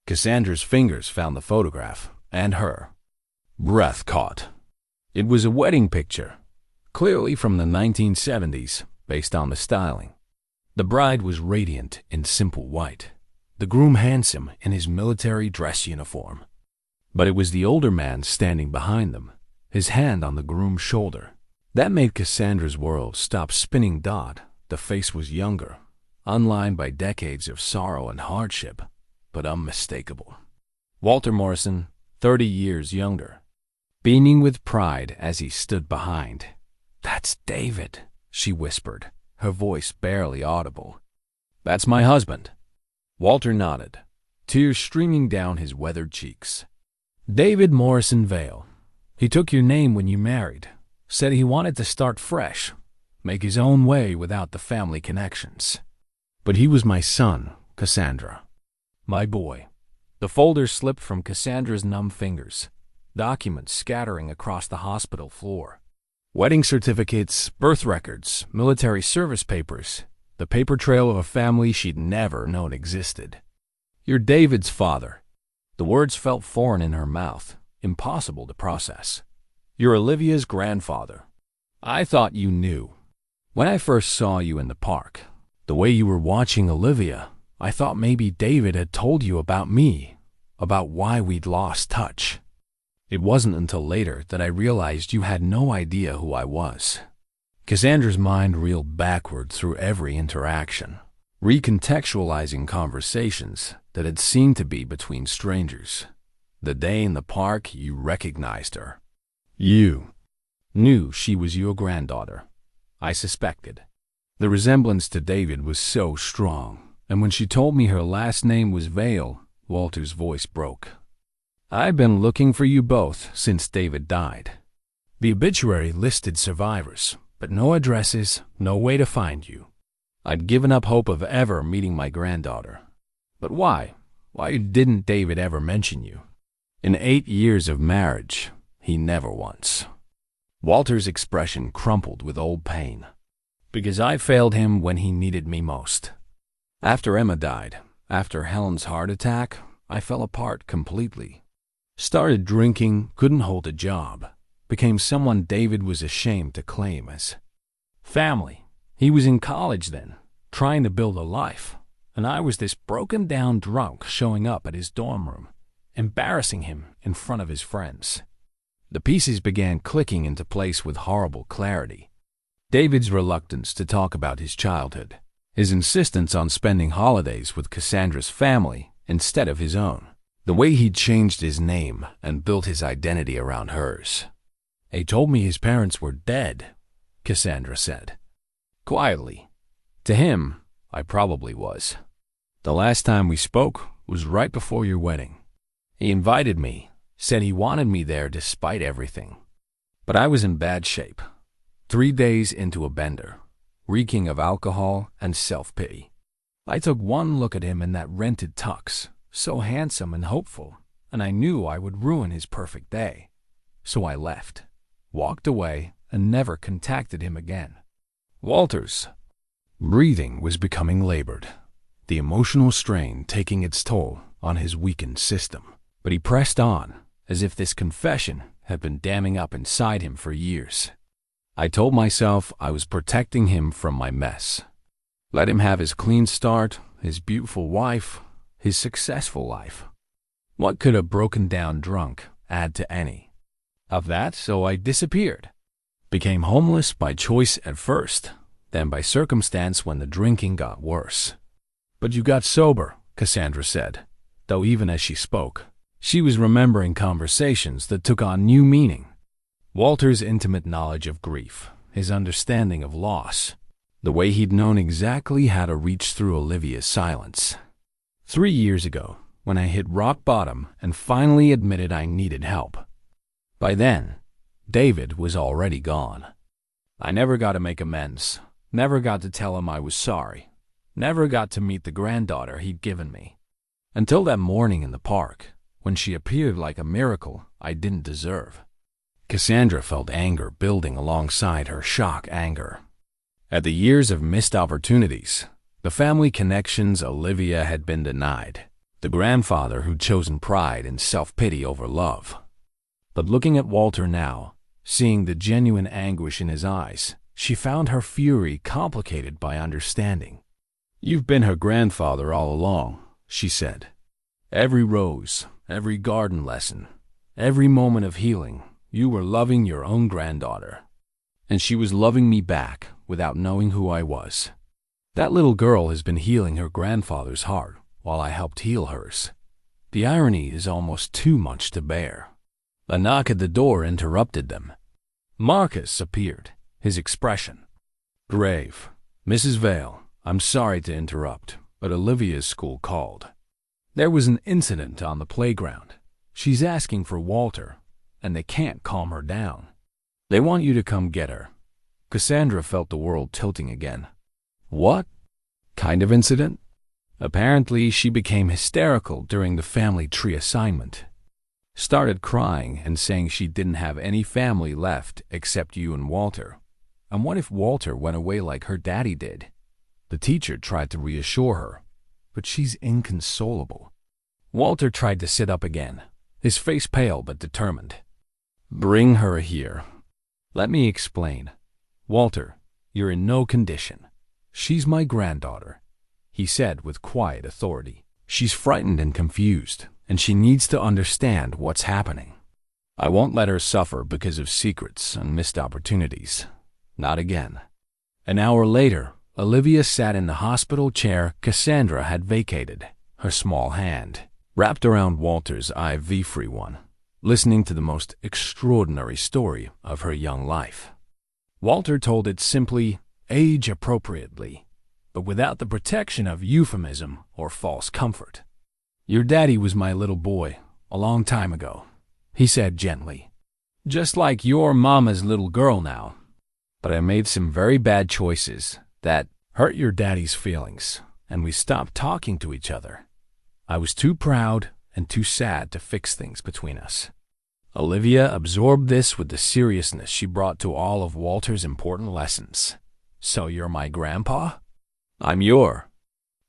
Cassandra's fingers found the photograph, and her breath caught. It was a wedding picture, clearly from the 1970s, based on the styling. The bride was radiant in simple white, the groom handsome in his military dress uniform. But it was the older man standing behind them, his hand on the groom's shoulder. That made Cassandra's world stop spinning. The face was younger, unlined by decades of sorrow and hardship, but unmistakable. Walter Morrison, 30 years younger, beaming with pride as he stood behind. "That's David," she whispered, her voice barely audible. "That's my husband." Walter nodded, tears streaming down his weathered cheeks. "David Morrison Vale. He took your name when you married, said he wanted to start fresh, make his own way without the family connections. But he was my son, Cassandra. My boy." The folder slipped from Cassandra's numb fingers, documents scattering across the hospital floor. Wedding certificates, birth records, military service papers, the paper trail of a family she'd never known existed. "You're David's father." The words felt foreign in her mouth, impossible to process. "You're Olivia's grandfather. I thought you knew. When I first saw you in the park, the way you were watching Olivia, I thought maybe David had told you about me, about why we'd lost touch. It wasn't until later that I realized you had no idea who I was." Cassandra's mind reeled backward through every interaction, recontextualizing conversations that had seemed to be between strangers. The day in the park you recognized her. You knew she was your granddaughter. I suspected. The resemblance to David was so strong, and when she told me her last name was Vale, Walter's voice broke. "I've been looking for you both since David died. The obituary listed survivors, but no addresses, no way to find you. I'd given up hope of ever meeting my granddaughter. But why? Why didn't David ever mention you? In 8 years of marriage, he never once." Walter's expression crumpled with old pain. "Because I failed him when he needed me most. After Emma died, after Helen's heart attack, I fell apart completely. Started drinking, couldn't hold a job, became someone David was ashamed to claim as family. He was in college then, trying to build a life, and I was this broken-down drunk showing up at his dorm room, embarrassing him in front of his friends." The pieces began clicking into place with horrible clarity. David's reluctance to talk about his childhood, his insistence on spending holidays with Cassandra's family instead of his own, the way he'd changed his name and built his identity around hers. "He told me his parents were dead," Cassandra said, quietly. "To him, I probably was. The last time we spoke was right before your wedding. He invited me, said he wanted me there despite everything. But I was in bad shape, 3 days into a bender, reeking of alcohol and self-pity. I took one look at him in that rented tux, so handsome and hopeful, and I knew I would ruin his perfect day. So I left, walked away, and never contacted him again." Walter's Breathing was becoming labored, the emotional strain taking its toll on his weakened system. But he pressed on, as if this confession had been damming up inside him for years. I told myself I was protecting him from my mess. Let him have his clean start, his beautiful wife, his successful life. What could a broken-down drunk add to any of that? So I disappeared. Became homeless by choice at first, then by circumstance when the drinking got worse. But you got sober, Cassandra said, though even as she spoke, she was remembering conversations that took on new meaning. Walter's intimate knowledge of grief, his understanding of loss, the way he'd known exactly how to reach through Olivia's silence. 3 years ago, when I hit rock bottom and finally admitted I needed help. By then, David was already gone. I never got to make amends, never got to tell him I was sorry, never got to meet the granddaughter he'd given me. Until that morning in the park, when she appeared like a miracle I didn't deserve. Cassandra felt anger building alongside her shock anger. At the years of missed opportunities, the family connections Olivia had been denied, the grandfather who'd chosen pride and self-pity over love. But looking at Walter now, seeing the genuine anguish in his eyes, she found her fury complicated by understanding. "You've been her grandfather all along," she said. "Every rose, every garden lesson, every moment of healing, you were loving your own granddaughter. And she was loving me back without knowing who I was. That little girl has been healing her grandfather's heart while I helped heal hers. The irony is almost too much to bear." A knock at the door interrupted them. Marcus appeared, his expression grave. "Mrs. Vale, I'm sorry to interrupt, but Olivia's school called. There was an incident on the playground. She's asking for Walter, and they can't calm her down. They want you to come get her." Cassandra felt the world tilting again. What kind of incident? Apparently, she became hysterical during the family tree assignment. Started crying and saying she didn't have any family left except you and Walter. And what if Walter went away like her daddy did? The teacher tried to reassure her, but she's inconsolable. Walter tried to sit up again, his face pale but determined. "Bring her here. Let me explain. Walter, you're in no condition. She's my granddaughter," he said with quiet authority. "She's frightened and confused, and she needs to understand what's happening. I won't let her suffer because of secrets and missed opportunities. Not again." An hour later, Olivia sat in the hospital chair Cassandra had vacated, her small hand wrapped around Walter's IV-free one, listening to the most extraordinary story of her young life. Walter told it simply, age-appropriately, but without the protection of euphemism or false comfort. "Your daddy was my little boy, a long time ago," he said gently. "Just like your mama's little girl now. But I made some very bad choices that hurt your daddy's feelings, and we stopped talking to each other. I was too proud and too sad to fix things between us." Olivia absorbed this with the seriousness she brought to all of Walter's important lessons. "So you're my grandpa? I'm your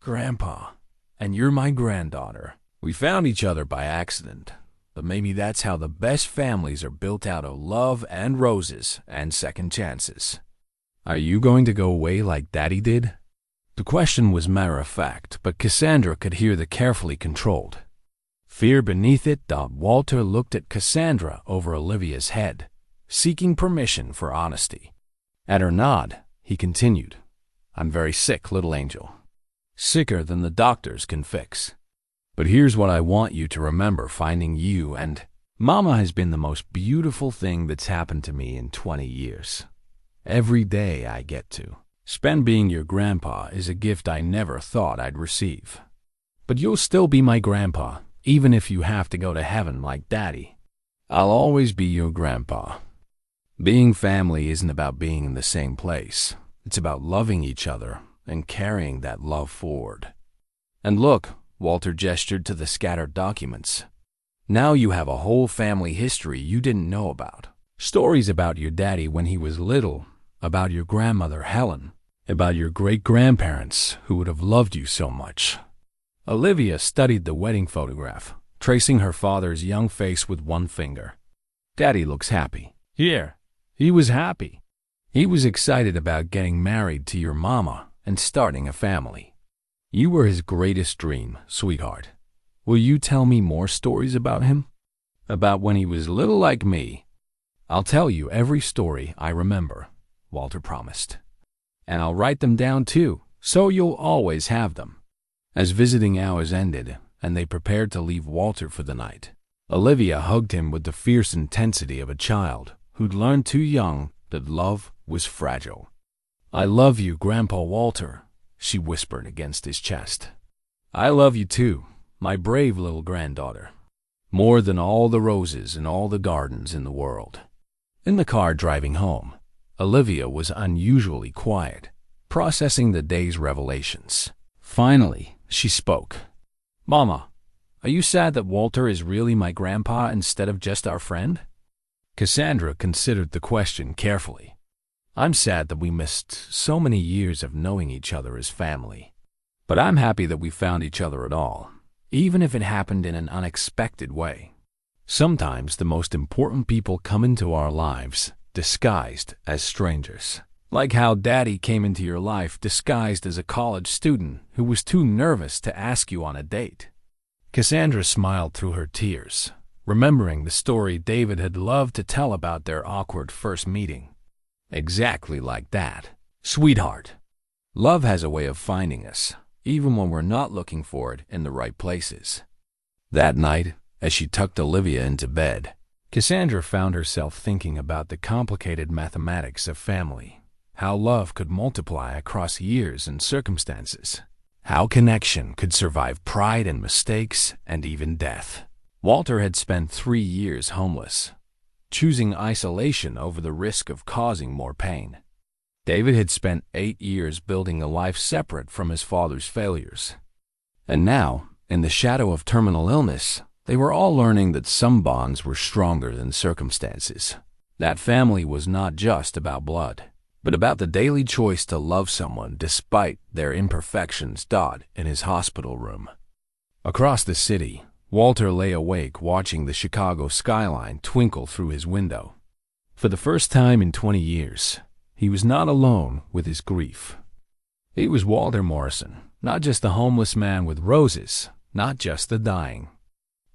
grandpa, and you're my granddaughter. We found each other by accident, but maybe that's how the best families are built, out of love and roses and second chances. Are you going to go away like Daddy did?" The question was matter-of-fact, but Cassandra could hear the carefully controlled fear beneath it. Walter looked at Cassandra over Olivia's head, seeking permission for honesty. At her nod, he continued, "I'm very sick, little angel. Sicker than the doctors can fix. But here's what I want you to remember finding you and Mama has been the most beautiful thing that's happened to me in 20 years. Every day I get to spend being your grandpa is a gift I never thought I'd receive. But you'll still be my grandpa, even if you have to go to heaven like Daddy. I'll always be your grandpa. Being family isn't about being in the same place. It's about loving each other and carrying that love forward." And look, Walter gestured to the scattered documents. "Now you have a whole family history you didn't know about. Stories about your daddy when he was little, about your grandmother Helen, about your great-grandparents who would have loved you so much. Olivia studied the wedding photograph, tracing her father's young face with one finger. Daddy looks happy. Here, he was happy. He was excited about getting married to your mama and starting a family. You were his greatest dream, sweetheart. Will you tell me more stories about him? About when he was little like me? I'll tell you every story I remember, Walter promised. And I'll write them down too, so you'll always have them. As visiting hours ended and they prepared to leave Walter for the night, Olivia hugged him with the fierce intensity of a child who'd learned too young that love was fragile. I love you, Grandpa Walter, she whispered against his chest. I love you too, my brave little granddaughter. More than all the roses in all the gardens in the world. In the car driving home, Olivia was unusually quiet, processing the day's revelations. Finally, she spoke. Mama, are you sad that Walter is really my grandpa instead of just our friend? Cassandra considered the question carefully. I'm sad that we missed so many years of knowing each other as family. But I'm happy that we found each other at all, even if it happened in an unexpected way. Sometimes the most important people come into our lives disguised as strangers. Like how Daddy came into your life disguised as a college student who was too nervous to ask you on a date. Cassandra smiled through her tears, remembering the story David had loved to tell about their awkward first meeting. Exactly like that. Sweetheart, love has a way of finding us, even when we're not looking for it in the right places. That night, as she tucked Olivia into bed, Cassandra found herself thinking about the complicated mathematics of family, how love could multiply across years and circumstances, how connection could survive pride and mistakes and even death. Walter had spent 3 years homeless, choosing isolation over the risk of causing more pain. David had spent 8 years building a life separate from his father's failures. And now, in the shadow of terminal illness, they were all learning that some bonds were stronger than circumstances. That family was not just about blood, but about the daily choice to love someone despite their imperfections. In his hospital room. Across the city, Walter lay awake watching the Chicago skyline twinkle through his window. For the first time in 20 years, he was not alone with his grief. He was Walter Morrison, not just the homeless man with roses, not just the dying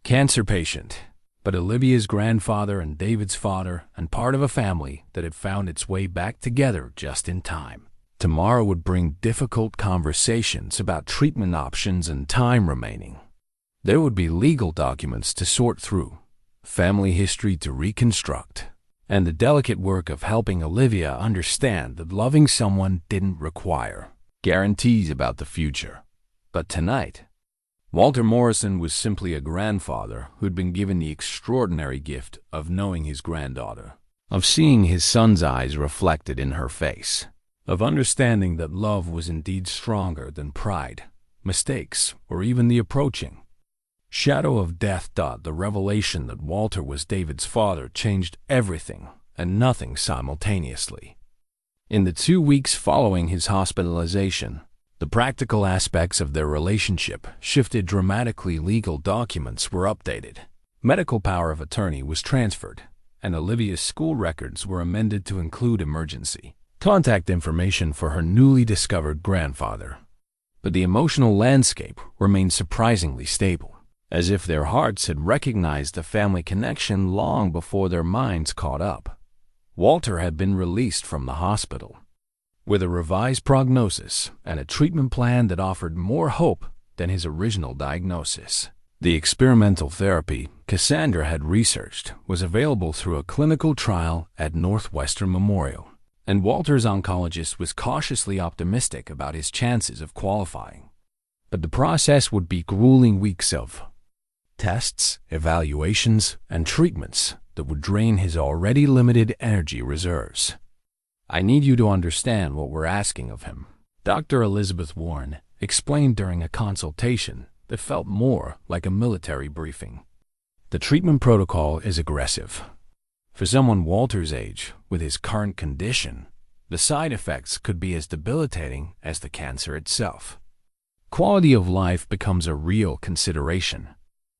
cancer patient, but Olivia's grandfather and David's father and part of a family that had found its way back together just in time. Tomorrow would bring difficult conversations about treatment options and time remaining. There would be legal documents to sort through, family history to reconstruct, and the delicate work of helping Olivia understand that loving someone didn't require guarantees about the future. But tonight, Walter Morrison was simply a grandfather who'd been given the extraordinary gift of knowing his granddaughter, of seeing his son's eyes reflected in her face, of understanding that love was indeed stronger than pride, mistakes, or even the approaching shadow of death. The revelation that Walter was David's father changed everything and nothing simultaneously. In the 2 weeks following his hospitalization, the practical aspects of their relationship shifted dramatically. Legal documents were updated, medical power of attorney was transferred, and Olivia's school records were amended to include emergency contact information for her newly discovered grandfather. But the emotional landscape remained surprisingly stable, as if their hearts had recognized the family connection long before their minds caught up. Walter had been released from the hospital with a revised prognosis and a treatment plan that offered more hope than his original diagnosis. The experimental therapy Cassandra had researched was available through a clinical trial at Northwestern Memorial, and Walter's oncologist was cautiously optimistic about his chances of qualifying. But the process would be grueling weeks of tests, evaluations, and treatments that would drain his already limited energy reserves. I need you to understand what we're asking of him, Dr. Elizabeth Warren explained during a consultation that felt more like a military briefing. The treatment protocol is aggressive. For someone Walter's age, with his current condition, The side effects could be as debilitating as the cancer itself. Quality of life becomes a real consideration.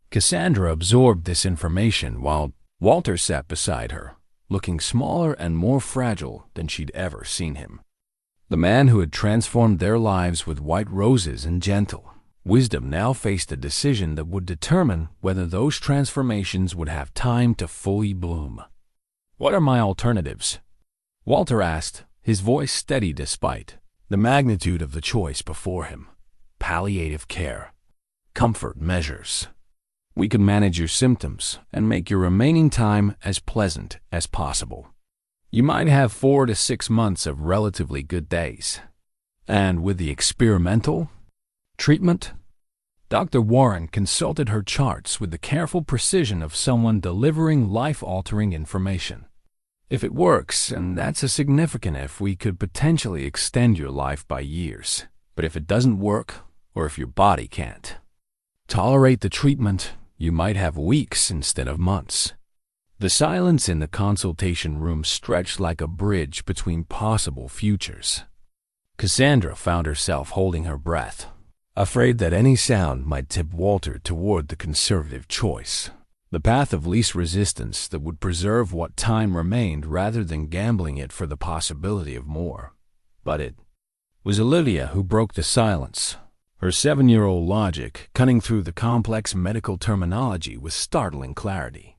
Cassandra absorbed this information while Walter sat beside her, looking smaller and more fragile than she'd ever seen him. The man who had transformed their lives with white roses and gentle wisdom now faced a decision that would determine whether those transformations would have time to fully bloom. "What are my alternatives?" Walter asked, his voice steady despite the magnitude of the choice before him. "Palliative care. Comfort measures. We can manage your symptoms and make your remaining time as pleasant as possible. You might have 4 to 6 months of relatively good days. And with the experimental treatment?" Dr. Warren consulted her charts with the careful precision of someone delivering life-altering information. "If it works, and that's a significant if, we could potentially extend your life by years. But if it doesn't work, or if your body can't tolerate the treatment, you might have weeks instead of months." The silence in the consultation room stretched like a bridge between possible futures. Cassandra found herself holding her breath, afraid that any sound might tip Walter toward the conservative choice, the path of least resistance that would preserve what time remained rather than gambling it for the possibility of more. But it was Olivia who broke the silence, her 7-year-old logic cutting through the complex medical terminology with startling clarity.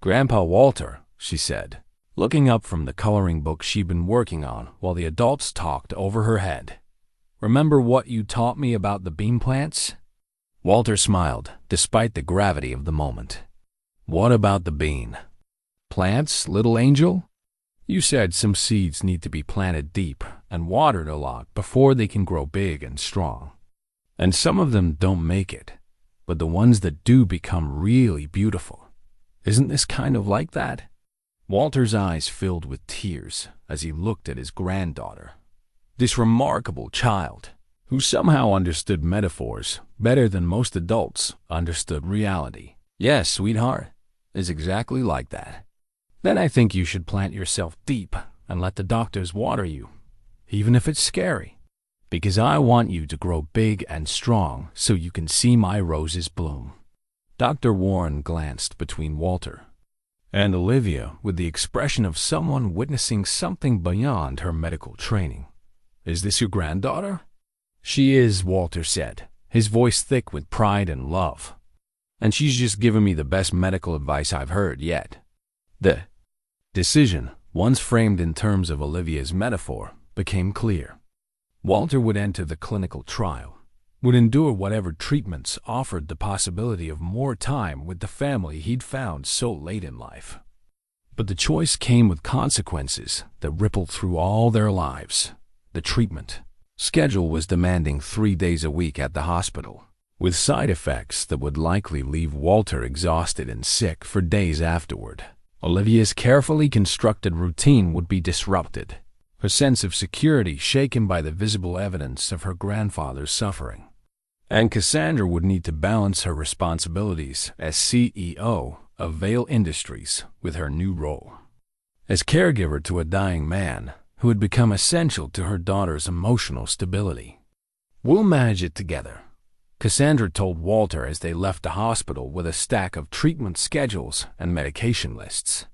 "Grandpa Walter," she said, looking up from the coloring book she'd been working on while the adults talked over her head. "Remember what you taught me about the bean plants?" Walter smiled, despite the gravity of the moment. "What about the bean plants, little angel?" "You said some seeds need to be planted deep and watered a lot before they can grow big and strong. And some of them don't make it, but the ones that do become really beautiful. Isn't this kind of like that?" Walter's eyes filled with tears as he looked at his granddaughter, this remarkable child who somehow understood metaphors better than most adults understood reality. "Yes, sweetheart, it's exactly like that." "Then I think you should plant yourself deep and let the doctors water you, even if it's scary. Because I want you to grow big and strong so you can see my roses bloom." Dr. Warren glanced between Walter and Olivia with the expression of someone witnessing something beyond her medical training. "Is this your granddaughter?" "She is," Walter said, his voice thick with pride and love. "And she's just given me the best medical advice I've heard yet." The decision, once framed in terms of Olivia's metaphor, became clear. Walter would enter the clinical trial, would endure whatever treatments offered the possibility of more time with the family he'd found so late in life. But the choice came with consequences that rippled through all their lives. The treatment schedule was demanding 3 days a week at the hospital, with side effects that would likely leave Walter exhausted and sick for days afterward. Olivia's carefully constructed routine would be disrupted, her sense of security shaken by the visible evidence of her grandfather's suffering. And Cassandra would need to balance her responsibilities as CEO of Vale Industries with her new role as caregiver to a dying man who had become essential to her daughter's emotional stability. "We'll manage it together," Cassandra told Walter as they left the hospital with a stack of treatment schedules and medication lists.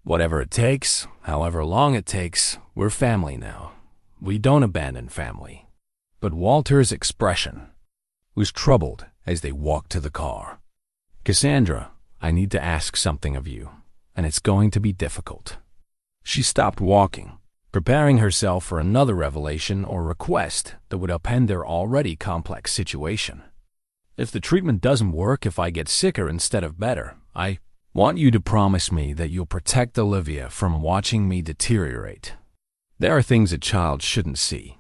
"Whatever it takes, however long it takes, we're family now. We don't abandon family." But Walter's expression was troubled as they walked to the car. "Cassandra, I need to ask something of you, and it's going to be difficult." She stopped walking, preparing herself for another revelation or request that would upend their already complex situation. "If the treatment doesn't work, if I get sicker instead of better, I want you to promise me that you'll protect Olivia from watching me deteriorate. There are things a child shouldn't see,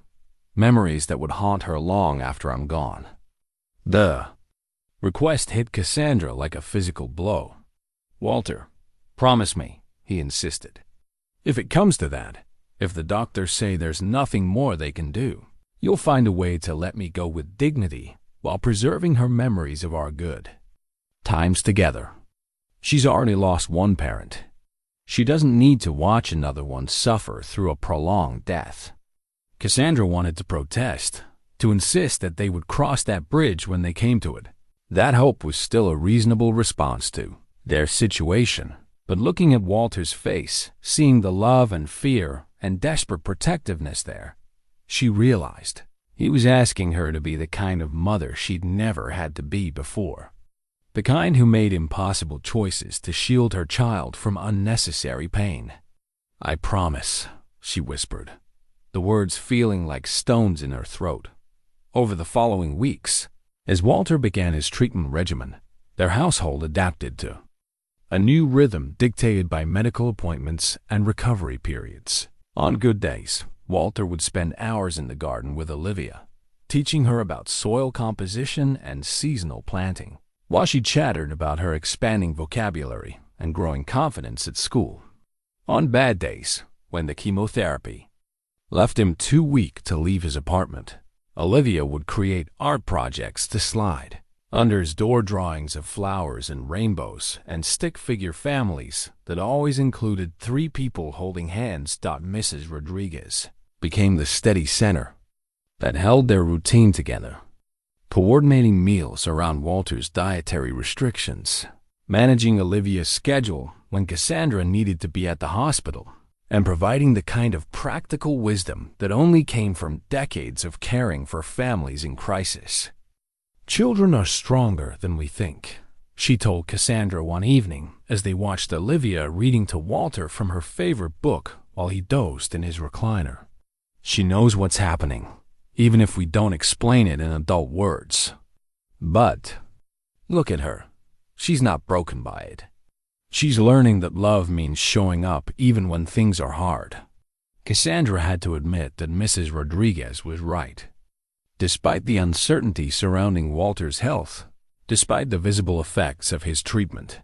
memories that would haunt her long after I'm gone." The request hit Cassandra like a physical blow. "Walter, promise me," he insisted. "If it comes to that, if the doctors say there's nothing more they can do, you'll find a way to let me go with dignity while preserving her memories of our good times together. She's already lost one parent. She doesn't need to watch another one suffer through a prolonged death. Cassandra wanted to protest, to insist that they would cross that bridge when they came to it. That hope was still a reasonable response to their situation. But looking at Walter's face, seeing the love and fear and desperate protectiveness there, she realized he was asking her to be the kind of mother she'd never had to be before. The kind who made impossible choices to shield her child from unnecessary pain. "I promise," she whispered, the words feeling like stones in her throat. Over the following weeks, as Walter began his treatment regimen, their household adapted to a new rhythm dictated by medical appointments and recovery periods. On good days, Walter would spend hours in the garden with Olivia, teaching her about soil composition and seasonal planting, while she chattered about her expanding vocabulary and growing confidence at school. On bad days, when the chemotherapy left him too weak to leave his apartment, Olivia would create art projects to slide under his door, drawings of flowers and rainbows and stick figure families that always included 3 people holding hands. Mrs. Rodriguez became the steady center that held their routine together, coordinating meals around Walter's dietary restrictions, managing Olivia's schedule when Cassandra needed to be at the hospital, and providing the kind of practical wisdom that only came from decades of caring for families in crisis. "Children are stronger than we think," she told Cassandra one evening as they watched Olivia reading to Walter from her favorite book while he dozed in his recliner. "She knows what's happening, even if we don't explain it in adult words. But look at her. She's not broken by it. She's learning that love means showing up even when things are hard." Cassandra had to admit that Mrs. Rodriguez was right. Despite the uncertainty surrounding Walter's health, despite the visible effects of his treatment,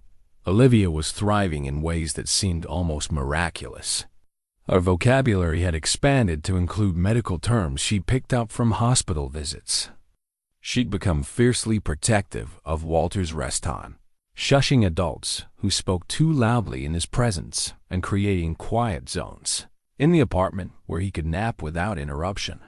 Olivia was thriving in ways that seemed almost miraculous. Her vocabulary had expanded to include medical terms she picked up from hospital visits. She'd become fiercely protective of Walter's rest time, shushing adults who spoke too loudly in his presence and creating quiet zones in the apartment where he could nap without interruption.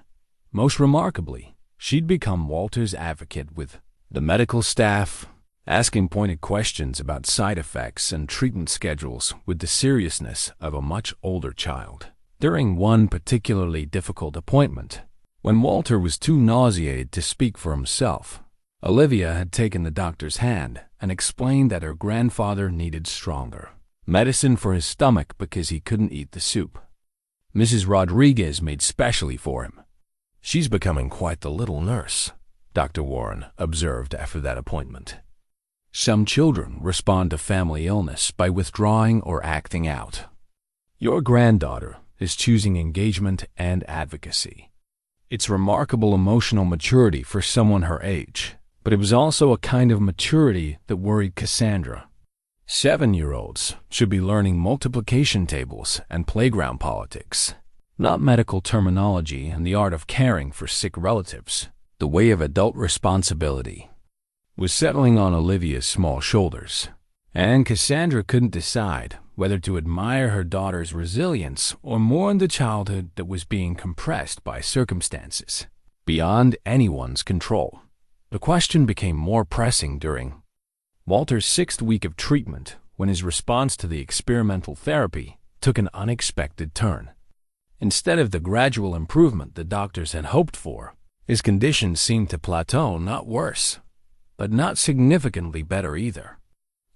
Most remarkably, she'd become Walter's advocate with the medical staff, asking pointed questions about side effects and treatment schedules with the seriousness of a much older child. During one particularly difficult appointment, when Walter was too nauseated to speak for himself, Olivia had taken the doctor's hand and explained that her grandfather needed stronger medicine for his stomach because he couldn't eat the soup Mrs. Rodriguez made specially for him. "She's becoming quite the little nurse," Dr. Warren observed after that appointment. "Some children respond to family illness by withdrawing or acting out. Your granddaughter is choosing engagement and advocacy. It's remarkable emotional maturity for someone her age, but it was also a kind of maturity that worried Cassandra. 7-year-olds should be learning multiplication tables and playground politics, not medical terminology and the art of caring for sick relatives." The weight of adult responsibility was settling on Olivia's small shoulders, and Cassandra couldn't decide whether to admire her daughter's resilience or mourn the childhood that was being compressed by circumstances beyond anyone's control. The question became more pressing during Walter's 6th week of treatment, when his response to the experimental therapy took an unexpected turn. Instead of the gradual improvement the doctors had hoped for, his condition seemed to plateau, not worse, but not significantly better either.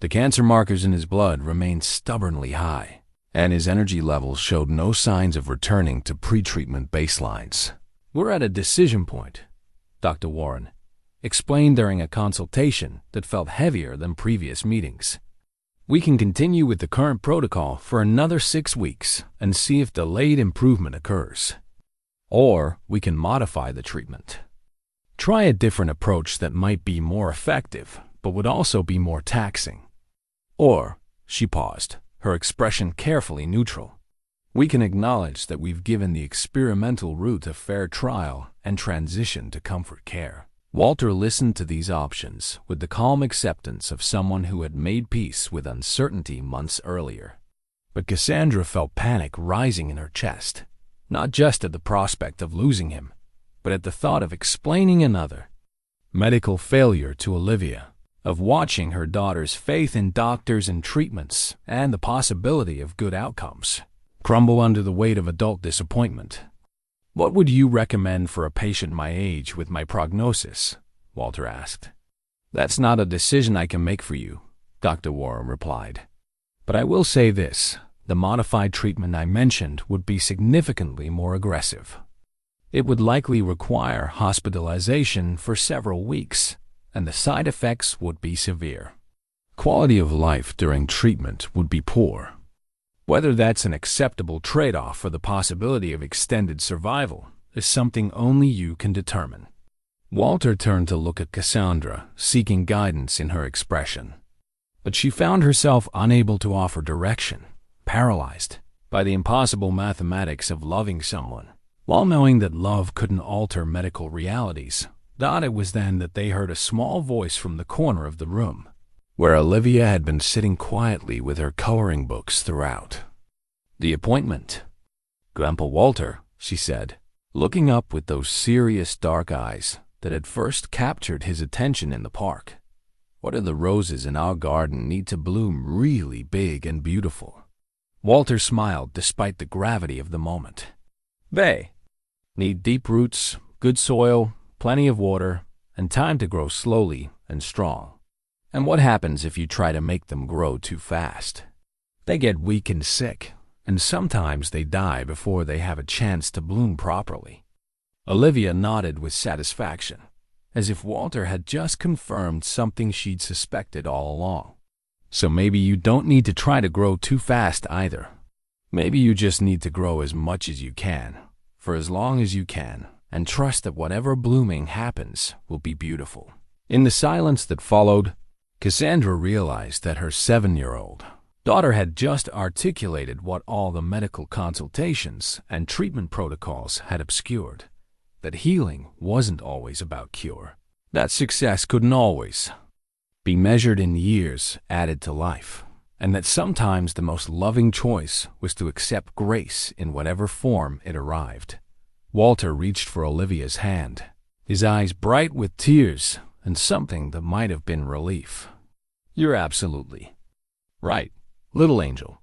The cancer markers in his blood remained stubbornly high, and his energy levels showed no signs of returning to pre-treatment baselines. "We're at a decision point," Dr. Warren explained during a consultation that felt heavier than previous meetings. "We can continue with the current protocol for another 6 weeks and see if delayed improvement occurs. Or we can modify the treatment. Try a different approach that might be more effective, but would also be more taxing. Or," she paused, her expression carefully neutral, "we can acknowledge that we've given the experimental route a fair trial and transition to comfort care." Walter listened to these options with the calm acceptance of someone who had made peace with uncertainty months earlier. But Cassandra felt panic rising in her chest, not just at the prospect of losing him, but at the thought of explaining another medical failure to Olivia, of watching her daughter's faith in doctors and treatments and the possibility of good outcomes crumble under the weight of adult disappointment. "What would you recommend for a patient my age with my prognosis?" Walter asked. "That's not a decision I can make for you," Dr. Warren replied. "But I will say this, the modified treatment I mentioned would be significantly more aggressive. It would likely require hospitalization for several weeks, and the side effects would be severe. Quality of life during treatment would be poor. Whether that's an acceptable trade-off for the possibility of extended survival is something only you can determine." Walter turned to look at Cassandra, seeking guidance in her expression. But she found herself unable to offer direction, paralyzed by the impossible mathematics of loving someone. While knowing that love couldn't alter medical realities, it was then that they heard a small voice from the corner of the room, where Olivia had been sitting quietly with her coloring books throughout. "The appointment." "Grandpa Walter," she said, looking up with those serious dark eyes that had first captured his attention in the park. "What do the roses in our garden need to bloom really big and beautiful?" Walter smiled despite the gravity of the moment. "They need deep roots, good soil, plenty of water, and time to grow slowly and strong. And what happens if you try to make them grow too fast? They get weak and sick, and sometimes they die before they have a chance to bloom properly." Olivia nodded with satisfaction, as if Walter had just confirmed something she'd suspected all along. "So maybe you don't need to try to grow too fast either. Maybe you just need to grow as much as you can, for as long as you can, and trust that whatever blooming happens will be beautiful." In the silence that followed, Cassandra realized that her 7-year-old daughter had just articulated what all the medical consultations and treatment protocols had obscured: that healing wasn't always about cure, that success couldn't always be measured in years added to life, and that sometimes the most loving choice was to accept grace in whatever form it arrived. Walter reached for Olivia's hand, his eyes bright with tears and something that might have been relief. "You're absolutely right, little angel.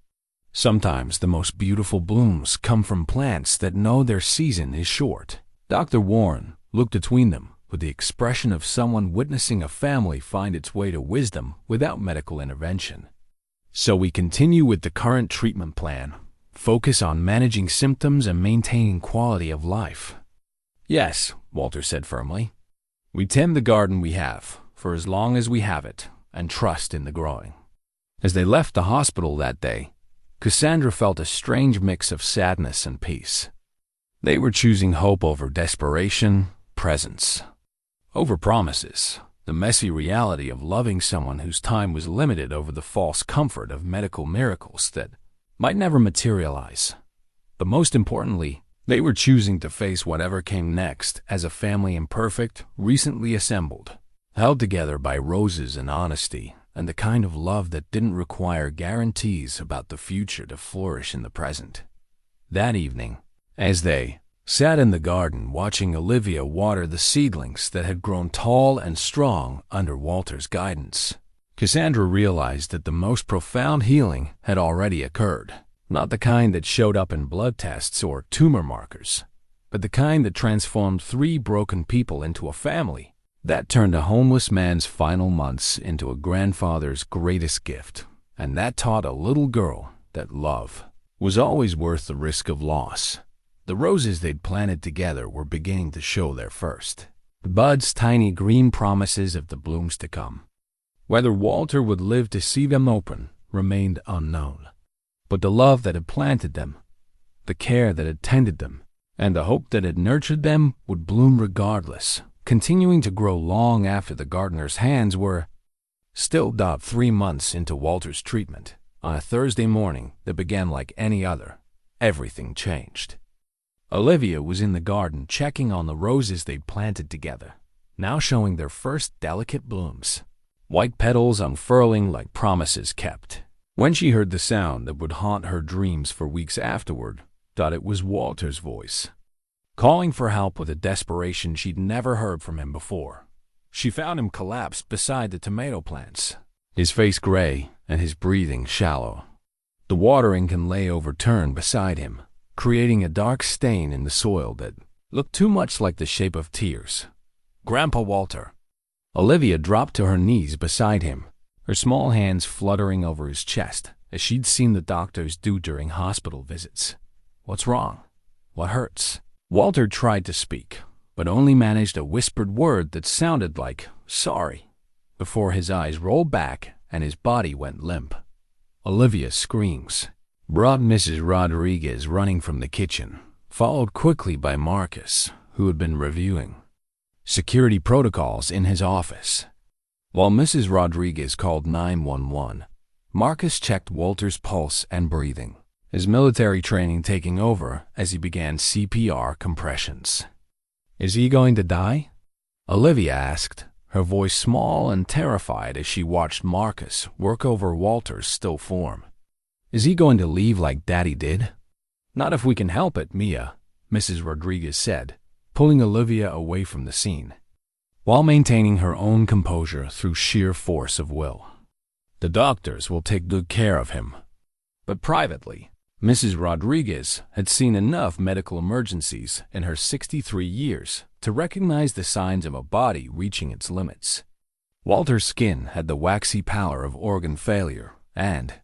Sometimes the most beautiful blooms come from plants that know their season is short." Dr. Warren looked between them with the expression of someone witnessing a family find its way to wisdom without medical intervention. "So we continue with the current treatment plan. Focus on managing symptoms and maintaining quality of life." "Yes," Walter said firmly. "We tend the garden we have for as long as we have it and trust in the growing." As they left the hospital that day, Cassandra felt a strange mix of sadness and peace. They were choosing hope over desperation, presence over promises, the messy reality of loving someone whose time was limited over the false comfort of medical miracles that might never materialize. But most importantly, they were choosing to face whatever came next as a family imperfect, recently assembled, held together by roses and honesty, and the kind of love that didn't require guarantees about the future to flourish in the present. That evening, as they sat in the garden watching Olivia water the seedlings that had grown tall and strong under Walter's guidance, Cassandra realized that the most profound healing had already occurred. Not the kind that showed up in blood tests or tumor markers, but the kind that transformed 3 broken people into a family, that turned a homeless man's final months into a grandfather's greatest gift, and that taught a little girl that love was always worth the risk of loss. The roses they'd planted together were beginning to show their first buds, tiny green promises of the blooms to come. Whether Walter would live to see them open remained unknown. But the love that had planted them, the care that had tended them, and the hope that had nurtured them would bloom regardless, continuing to grow long after the gardener's hands were still. 3 months into Walter's treatment, on a Thursday morning that began like any other, everything changed. Olivia was in the garden checking on the roses they'd planted together, now showing their first delicate blooms, white petals unfurling like promises kept. When she heard the sound that would haunt her dreams for weeks afterward, thought it was Walter's voice, calling for help with a desperation she'd never heard from him before. She found him collapsed beside the tomato plants, his face gray and his breathing shallow. The watering can lay overturned beside him, creating a dark stain in the soil that looked too much like the shape of tears. "Grandpa Walter." Olivia dropped to her knees beside him, her small hands fluttering over his chest, as she'd seen the doctors do during hospital visits. "What's wrong? What hurts?" Walter tried to speak, but only managed a whispered word that sounded like "sorry," before his eyes rolled back and his body went limp. Olivia's screams brought Mrs. Rodriguez running from the kitchen, followed quickly by Marcus, who had been reviewing security protocols in his office. While Mrs. Rodriguez called 911, Marcus checked Walter's pulse and breathing, his military training taking over as he began CPR compressions. "Is he going to die?" Olivia asked, her voice small and terrified as she watched Marcus work over Walter's still form. "Is he going to leave like Daddy did?" "Not if we can help it, Mia," Mrs. Rodriguez said, pulling Olivia away from the scene, while maintaining her own composure through sheer force of will. "The doctors will take good care of him." But privately, Mrs. Rodriguez had seen enough medical emergencies in her 63 years to recognize the signs of a body reaching its limits. Walter's skin had the waxy pallor of organ failure, and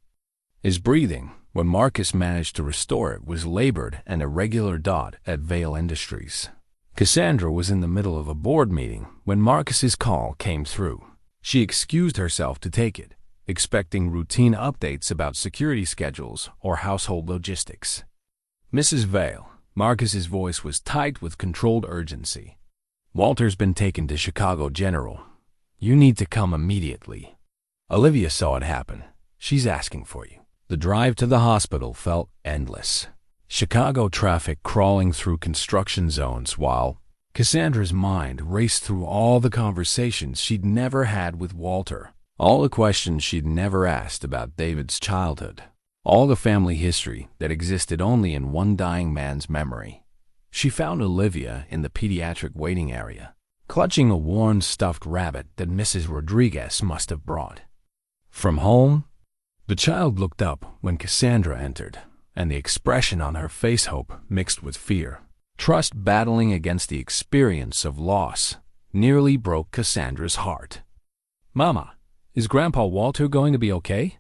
his breathing, when Marcus managed to restore it, was labored and irregular. At Vale Industries, Cassandra was in the middle of a board meeting when Marcus's call came through. She excused herself to take it, expecting routine updates about security schedules or household logistics. "Mrs. Vale," Marcus's voice was tight with controlled urgency. "Walter's been taken to Chicago General. You need to come immediately." Olivia saw it happen. "She's asking for you." The drive to the hospital felt endless. Chicago traffic crawling through construction zones while Cassandra's mind raced through all the conversations she'd never had with Walter, all the questions she'd never asked about David's childhood, all the family history that existed only in one dying man's memory. She found Olivia in the pediatric waiting area, clutching a worn stuffed rabbit that Mrs. Rodriguez must have brought from home. The child looked up when Cassandra entered, and the expression on her face, hope mixed with fear, trust battling against the experience of loss, nearly broke Cassandra's heart. "Mama, is Grandpa Walter going to be okay?"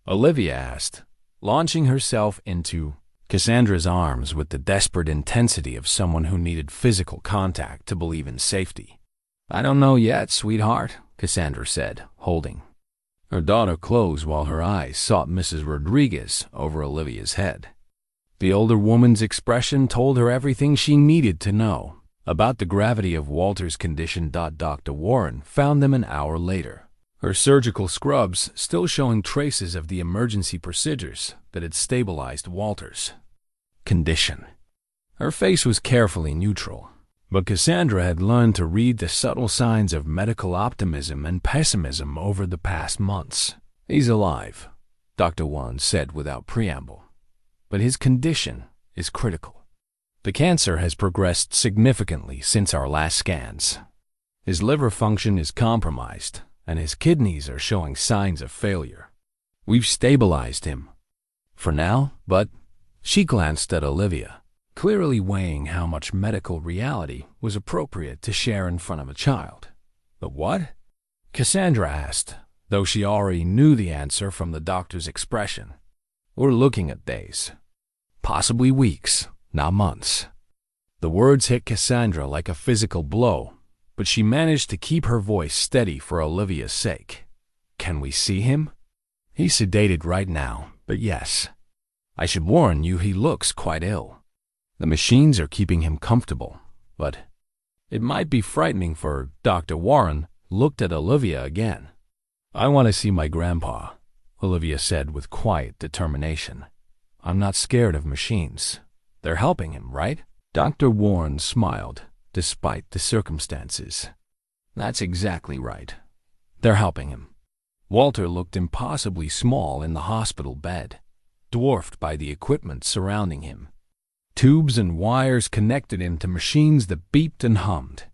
Olivia asked, launching herself into Cassandra's arms with the desperate intensity of someone who needed physical contact to believe in safety. "I don't know yet, sweetheart," Cassandra said, holding her daughter close while her eyes sought Mrs. Rodriguez over Olivia's head. The older woman's expression told her everything she needed to know about the gravity of Walter's condition. Dr. Warren found them an hour later, her surgical scrubs still showing traces of the emergency procedures that had stabilized Walter's condition. Her face was carefully neutral, but Cassandra had learned to read the subtle signs of medical optimism and pessimism over the past months. "He's alive," Dr. Warren said without preamble, "but his condition is critical. The cancer has progressed significantly since our last scans. His liver function is compromised, and his kidneys are showing signs of failure. We've stabilized him for now, but—" She glanced at Olivia, clearly weighing how much medical reality was appropriate to share in front of a child. "But what?" Cassandra asked, though she already knew the answer from the doctor's expression. "We're looking at days, possibly weeks, not months." The words hit Cassandra like a physical blow, but she managed to keep her voice steady for Olivia's sake. "Can we see him?" "He's sedated right now, but yes. I should warn you, he looks quite ill. The machines are keeping him comfortable, but it might be frightening for—" Dr. Warren looked at Olivia again. "I want to see my grandpa," Olivia said with quiet determination. "I'm not scared of machines. They're helping him, right?" Dr. Warren smiled, despite the circumstances. "That's exactly right. They're helping him. Walter looked impossibly small in the hospital bed, dwarfed by the equipment surrounding him. Tubes and wires connected him to machines that beeped and hummed,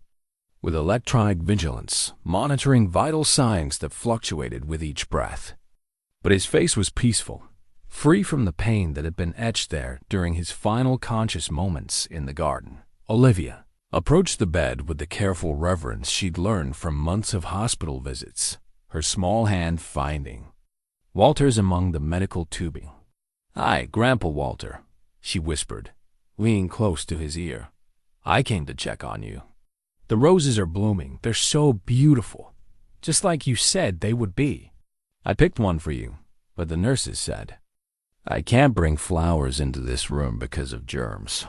with electronic vigilance monitoring vital signs that fluctuated with each breath. But his face was peaceful, free from the pain that had been etched there during his final conscious moments in the garden. Olivia approached the bed with the careful reverence she'd learned from months of hospital visits, her small hand finding Walter's among the medical tubing. "Hi, Grandpa Walter," she whispered, leaning close to his ear. "I came to check on you. The roses are blooming. They're so beautiful, just like you said they would be. I picked one for you, but the nurses said I can't bring flowers into this room because of germs.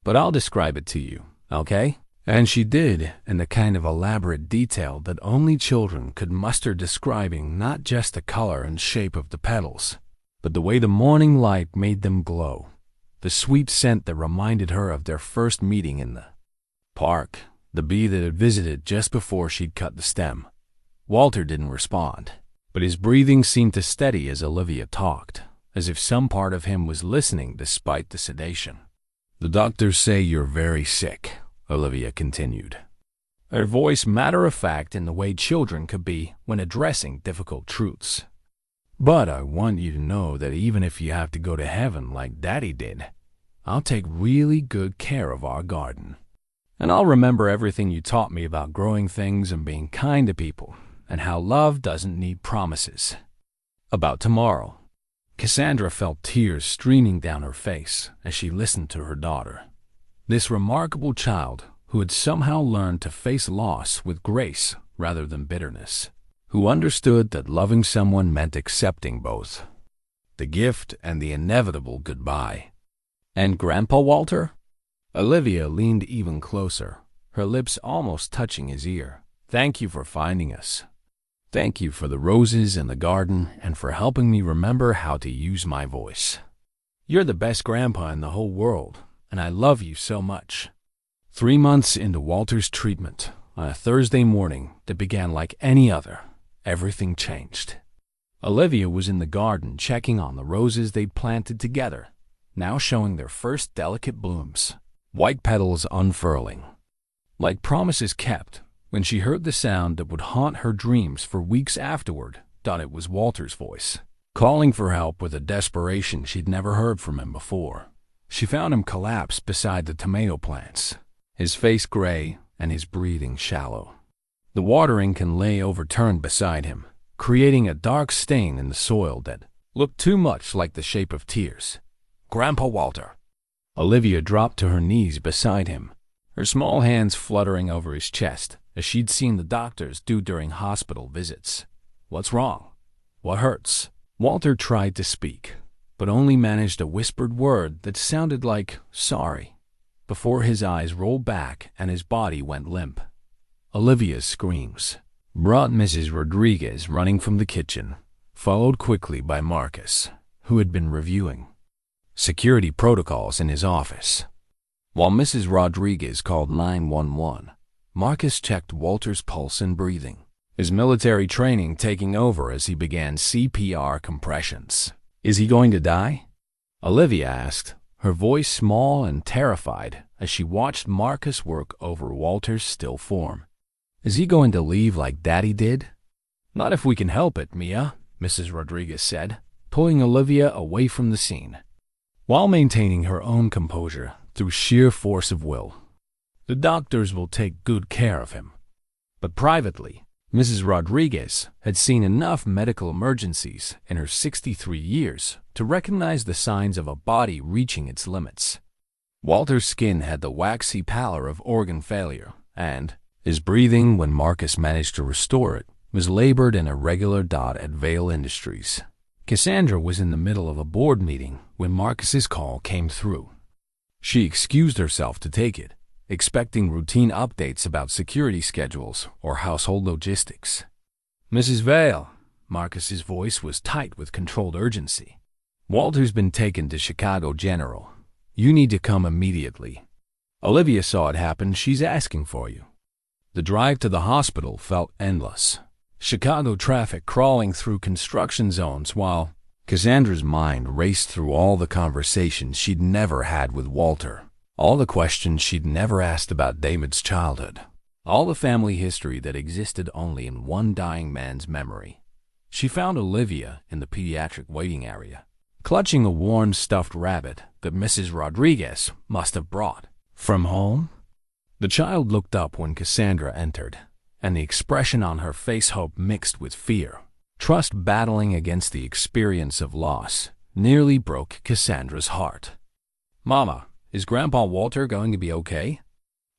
But I'll describe it to you, okay?" And she did, in the kind of elaborate detail that only children could muster, describing not just the color and shape of the petals, but the way the morning light made them glow, the sweet scent that reminded her of their first meeting in the park, the bee that had visited just before she'd cut the stem. Walter didn't respond, but his breathing seemed to steady as Olivia talked, as if some part of him was listening despite the sedation. "The doctors say you're very sick," Olivia continued, her voice matter-of-fact in the way children could be when addressing difficult truths. "But I want you to know that even if you have to go to heaven like Daddy did, I'll take really good care of our garden. And I'll remember everything you taught me about growing things and being kind to people, and how love doesn't need promises." About tomorrow, Cassandra felt tears streaming down her face as she listened to her daughter. This remarkable child who had somehow learned to face loss with grace rather than bitterness, who understood that loving someone meant accepting both the gift and the inevitable goodbye. "And Grandpa Walter?" Olivia leaned even closer, her lips almost touching his ear. "Thank you for finding us. Thank you for the roses and the garden, and for helping me remember how to use my voice. You're the best grandpa in the whole world, and I love you so much." 3 months into Walter's treatment, on a Thursday morning that began like any other, everything changed. Olivia was in the garden checking on the roses they'd planted together, now showing their first delicate blooms, white petals unfurling. Like promises kept, when she heard the sound that would haunt her dreams for weeks afterward, thought it was Walter's voice, calling for help with a desperation she'd never heard from him before. She found him collapsed beside the tomato plants, his face gray and his breathing shallow. The watering can lay overturned beside him, creating a dark stain in the soil that looked too much like the shape of tears. "Grandpa Walter." Olivia dropped to her knees beside him, her small hands fluttering over his chest as she'd seen the doctors do during hospital visits. "What's wrong? What hurts?" Walter tried to speak, but only managed a whispered word that sounded like "sorry," before his eyes rolled back and his body went limp. Olivia's screams brought Mrs. Rodriguez running from the kitchen, followed quickly by Marcus, who had been reviewing security protocols in his office. While Mrs. Rodriguez called 911, Marcus checked Walter's pulse and breathing, his military training taking over as he began CPR compressions. "Is he going to die?" Olivia asked, her voice small and terrified as she watched Marcus work over Walter's still form. "Is he going to leave like Daddy did?" "Not if we can help it, Mia," Mrs. Rodriguez said, pulling Olivia away from the scene, while maintaining her own composure through sheer force of will. "The doctors will take good care of him." But privately, Mrs. Rodriguez had seen enough medical emergencies in her 63 years to recognize the signs of a body reaching its limits. Walter's skin had the waxy pallor of organ failure, and his breathing, when Marcus managed to restore it, was labored and irregular. At Vale Industries, Cassandra was in the middle of a board meeting when Marcus's call came through. She excused herself to take it, expecting routine updates about security schedules or household logistics. "Mrs. Vale," Marcus's voice was tight with controlled urgency. "Walter's been taken to Chicago General. You need to come immediately. Olivia saw it happen. She's asking for you." The drive to the hospital felt endless. Chicago traffic crawling through construction zones while Cassandra's mind raced through all the conversations she'd never had with Walter, all the questions she'd never asked about David's childhood, all the family history that existed only in one dying man's memory. She found Olivia in the pediatric waiting area, clutching a worn stuffed rabbit that Mrs. Rodriguez must have brought from home. The child looked up when Cassandra entered, and the expression on her face hope mixed with fear, trust battling against the experience of loss, nearly broke Cassandra's heart. "Mama, is Grandpa Walter going to be okay?"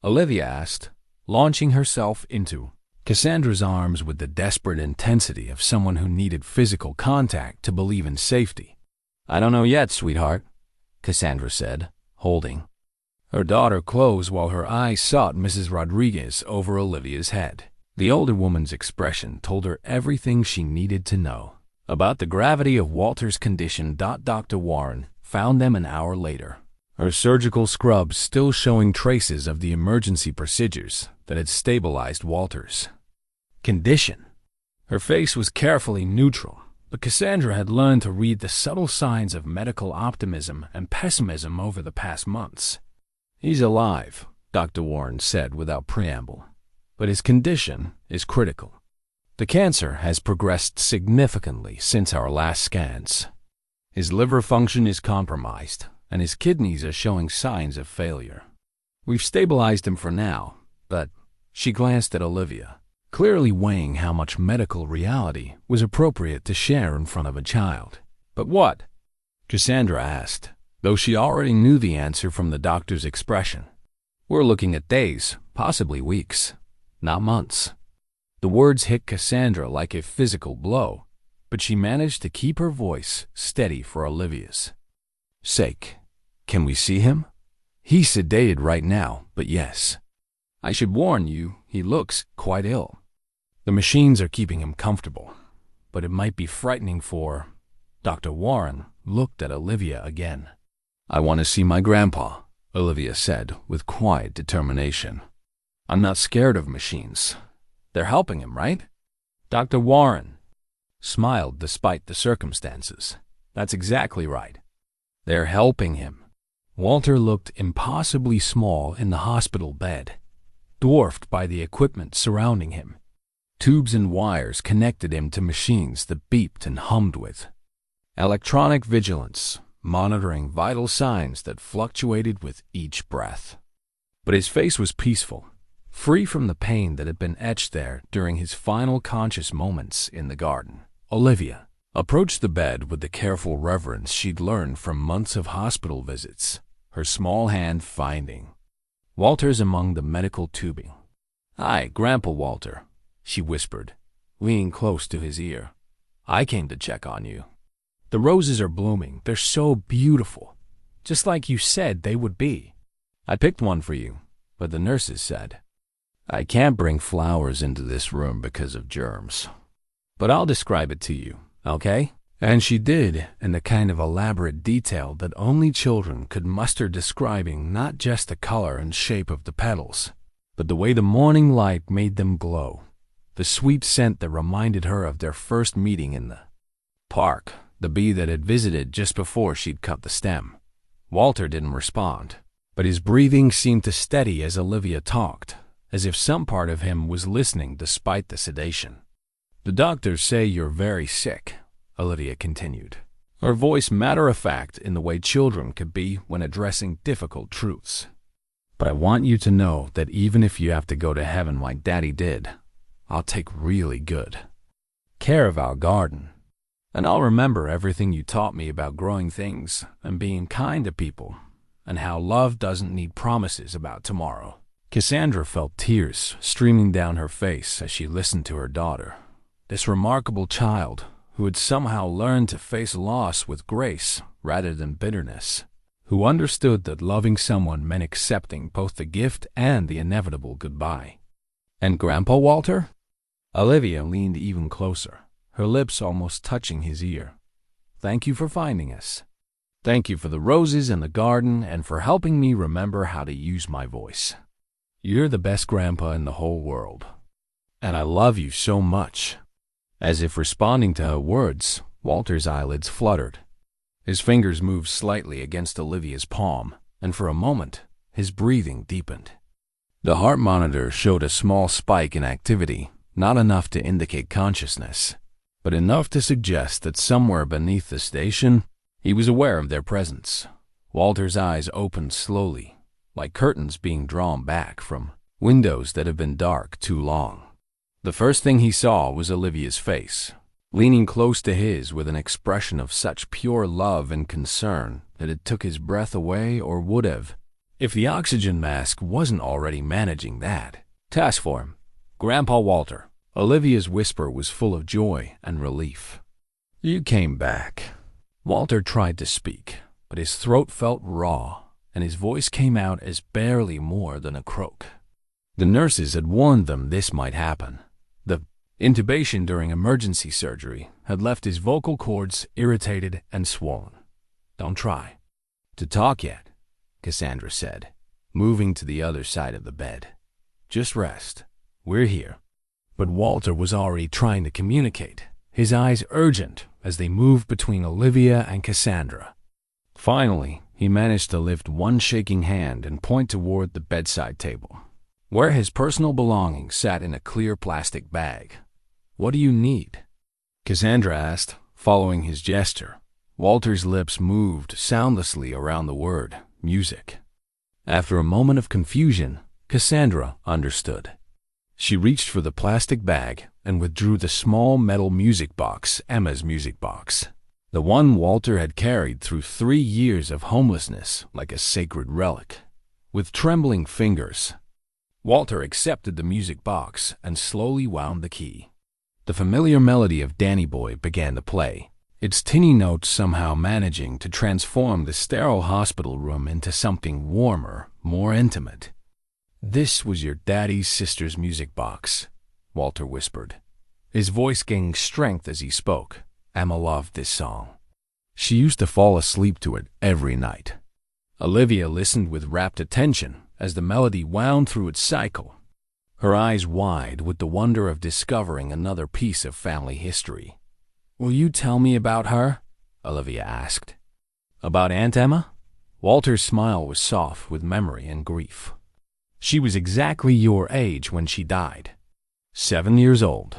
Olivia asked, launching herself into Cassandra's arms with the desperate intensity of someone who needed physical contact to believe in safety. "I don't know yet, sweetheart," Cassandra said, holding her daughter close while her eyes sought Mrs. Rodriguez over Olivia's head. The older woman's expression told her everything she needed to know about the gravity of Walter's condition. Dr. Warren found them an hour later, her surgical scrubs still showing traces of the emergency procedures that had stabilized Walter's condition. Her face was carefully neutral, but Cassandra had learned to read the subtle signs of medical optimism and pessimism over the past months. "He's alive," Dr. Warren said without preamble, "but his condition is critical. The cancer has progressed significantly since our last scans. His liver function is compromised, and his kidneys are showing signs of failure. We've stabilized him for now, but—" She glanced at Olivia, clearly weighing how much medical reality was appropriate to share in front of a child. "But what?" Cassandra asked, though she already knew the answer from the doctor's expression. "We're looking at days, possibly weeks, not months." The words hit Cassandra like a physical blow, but she managed to keep her voice steady for Olivia's sake. "Can we see him? He's sedated right now, but yes. I should warn you, he looks quite ill. The machines are keeping him comfortable, but it might be frightening for—" Dr. Warren looked at Olivia again. "I want to see my grandpa," Olivia said with quiet determination. "I'm not scared of machines. They're helping him, right?" Dr. Warren smiled despite the circumstances. "That's exactly right. They're helping him." Walter looked impossibly small in the hospital bed, dwarfed by the equipment surrounding him. Tubes and wires connected him to machines that beeped and hummed with electronic vigilance, monitoring vital signs that fluctuated with each breath. But his face was peaceful, free from the pain that had been etched there during his final conscious moments in the garden. Olivia approached the bed with the careful reverence she'd learned from months of hospital visits, her small hand finding Walter's among the medical tubing. "Hi, Grandpa Walter," she whispered, leaning close to his ear. "I came to check on you. The roses are blooming. They're so beautiful, just like you said they would be. I picked one for you, but the nurses said I can't bring flowers into this room because of germs. But I'll describe it to you, okay?" And she did, in the kind of elaborate detail that only children could muster, describing not just the color and shape of the petals, but the way the morning light made them glow, the sweet scent that reminded her of their first meeting in the park, the bee that had visited just before she'd cut the stem. Walter didn't respond, but his breathing seemed to steady as Olivia talked, as if some part of him was listening despite the sedation. "The doctors say you're very sick," Olivia continued, her voice matter-of-fact in the way children could be when addressing difficult truths. "But I want you to know that even if you have to go to heaven like Daddy did, I'll take really good care of our garden. And I'll remember everything you taught me about growing things and being kind to people, and how love doesn't need promises about tomorrow." Cassandra felt tears streaming down her face as she listened to her daughter, this remarkable child who had somehow learned to face loss with grace rather than bitterness, who understood that loving someone meant accepting both the gift and the inevitable goodbye. "And Grandpa Walter?" Olivia leaned even closer, her lips almost touching his ear. "Thank you for finding us. Thank you for the roses and the garden and for helping me remember how to use my voice. You're the best grandpa in the whole world. And I love you so much." As if responding to her words, Walter's eyelids fluttered. His fingers moved slightly against Olivia's palm, and for a moment, his breathing deepened. The heart monitor showed a small spike in activity, not enough to indicate consciousness, but enough to suggest that somewhere beneath the station, he was aware of their presence. Walter's eyes opened slowly, like curtains being drawn back from windows that have been dark too long. The first thing he saw was Olivia's face, leaning close to his with an expression of such pure love and concern that it took his breath away, or would have, if the oxygen mask wasn't already managing that. Task for him, Grandpa Walter. Olivia's whisper was full of joy and relief. You came back. Walter tried to speak, but his throat felt raw, and his voice came out as barely more than a croak. The nurses had warned them this might happen. The intubation during emergency surgery had left his vocal cords irritated and swollen. Don't try to talk yet, Cassandra said, moving to the other side of the bed. Just rest. We're here. But Walter was already trying to communicate, his eyes urgent as they moved between Olivia and Cassandra. Finally, he managed to lift one shaking hand and point toward the bedside table, where his personal belongings sat in a clear plastic bag. What do you need? Cassandra asked, following his gesture. Walter's lips moved soundlessly around the word, music. After a moment of confusion, Cassandra understood. She reached for the plastic bag and withdrew the small metal music box, Emma's music box, the one Walter had carried through 3 years of homelessness like a sacred relic. With trembling fingers, Walter accepted the music box and slowly wound the key. The familiar melody of Danny Boy began to play, its tinny notes somehow managing to transform the sterile hospital room into something warmer, more intimate. This was your daddy's sister's music box, Walter whispered, his voice gaining strength as he spoke. Emma loved this song. She used to fall asleep to it every night. Olivia listened with rapt attention as the melody wound through its cycle, her eyes wide with the wonder of discovering another piece of family history. Will you tell me about her? Olivia asked. About Aunt Emma? Walter's smile was soft with memory and grief. She was exactly your age when she died. 7 years old.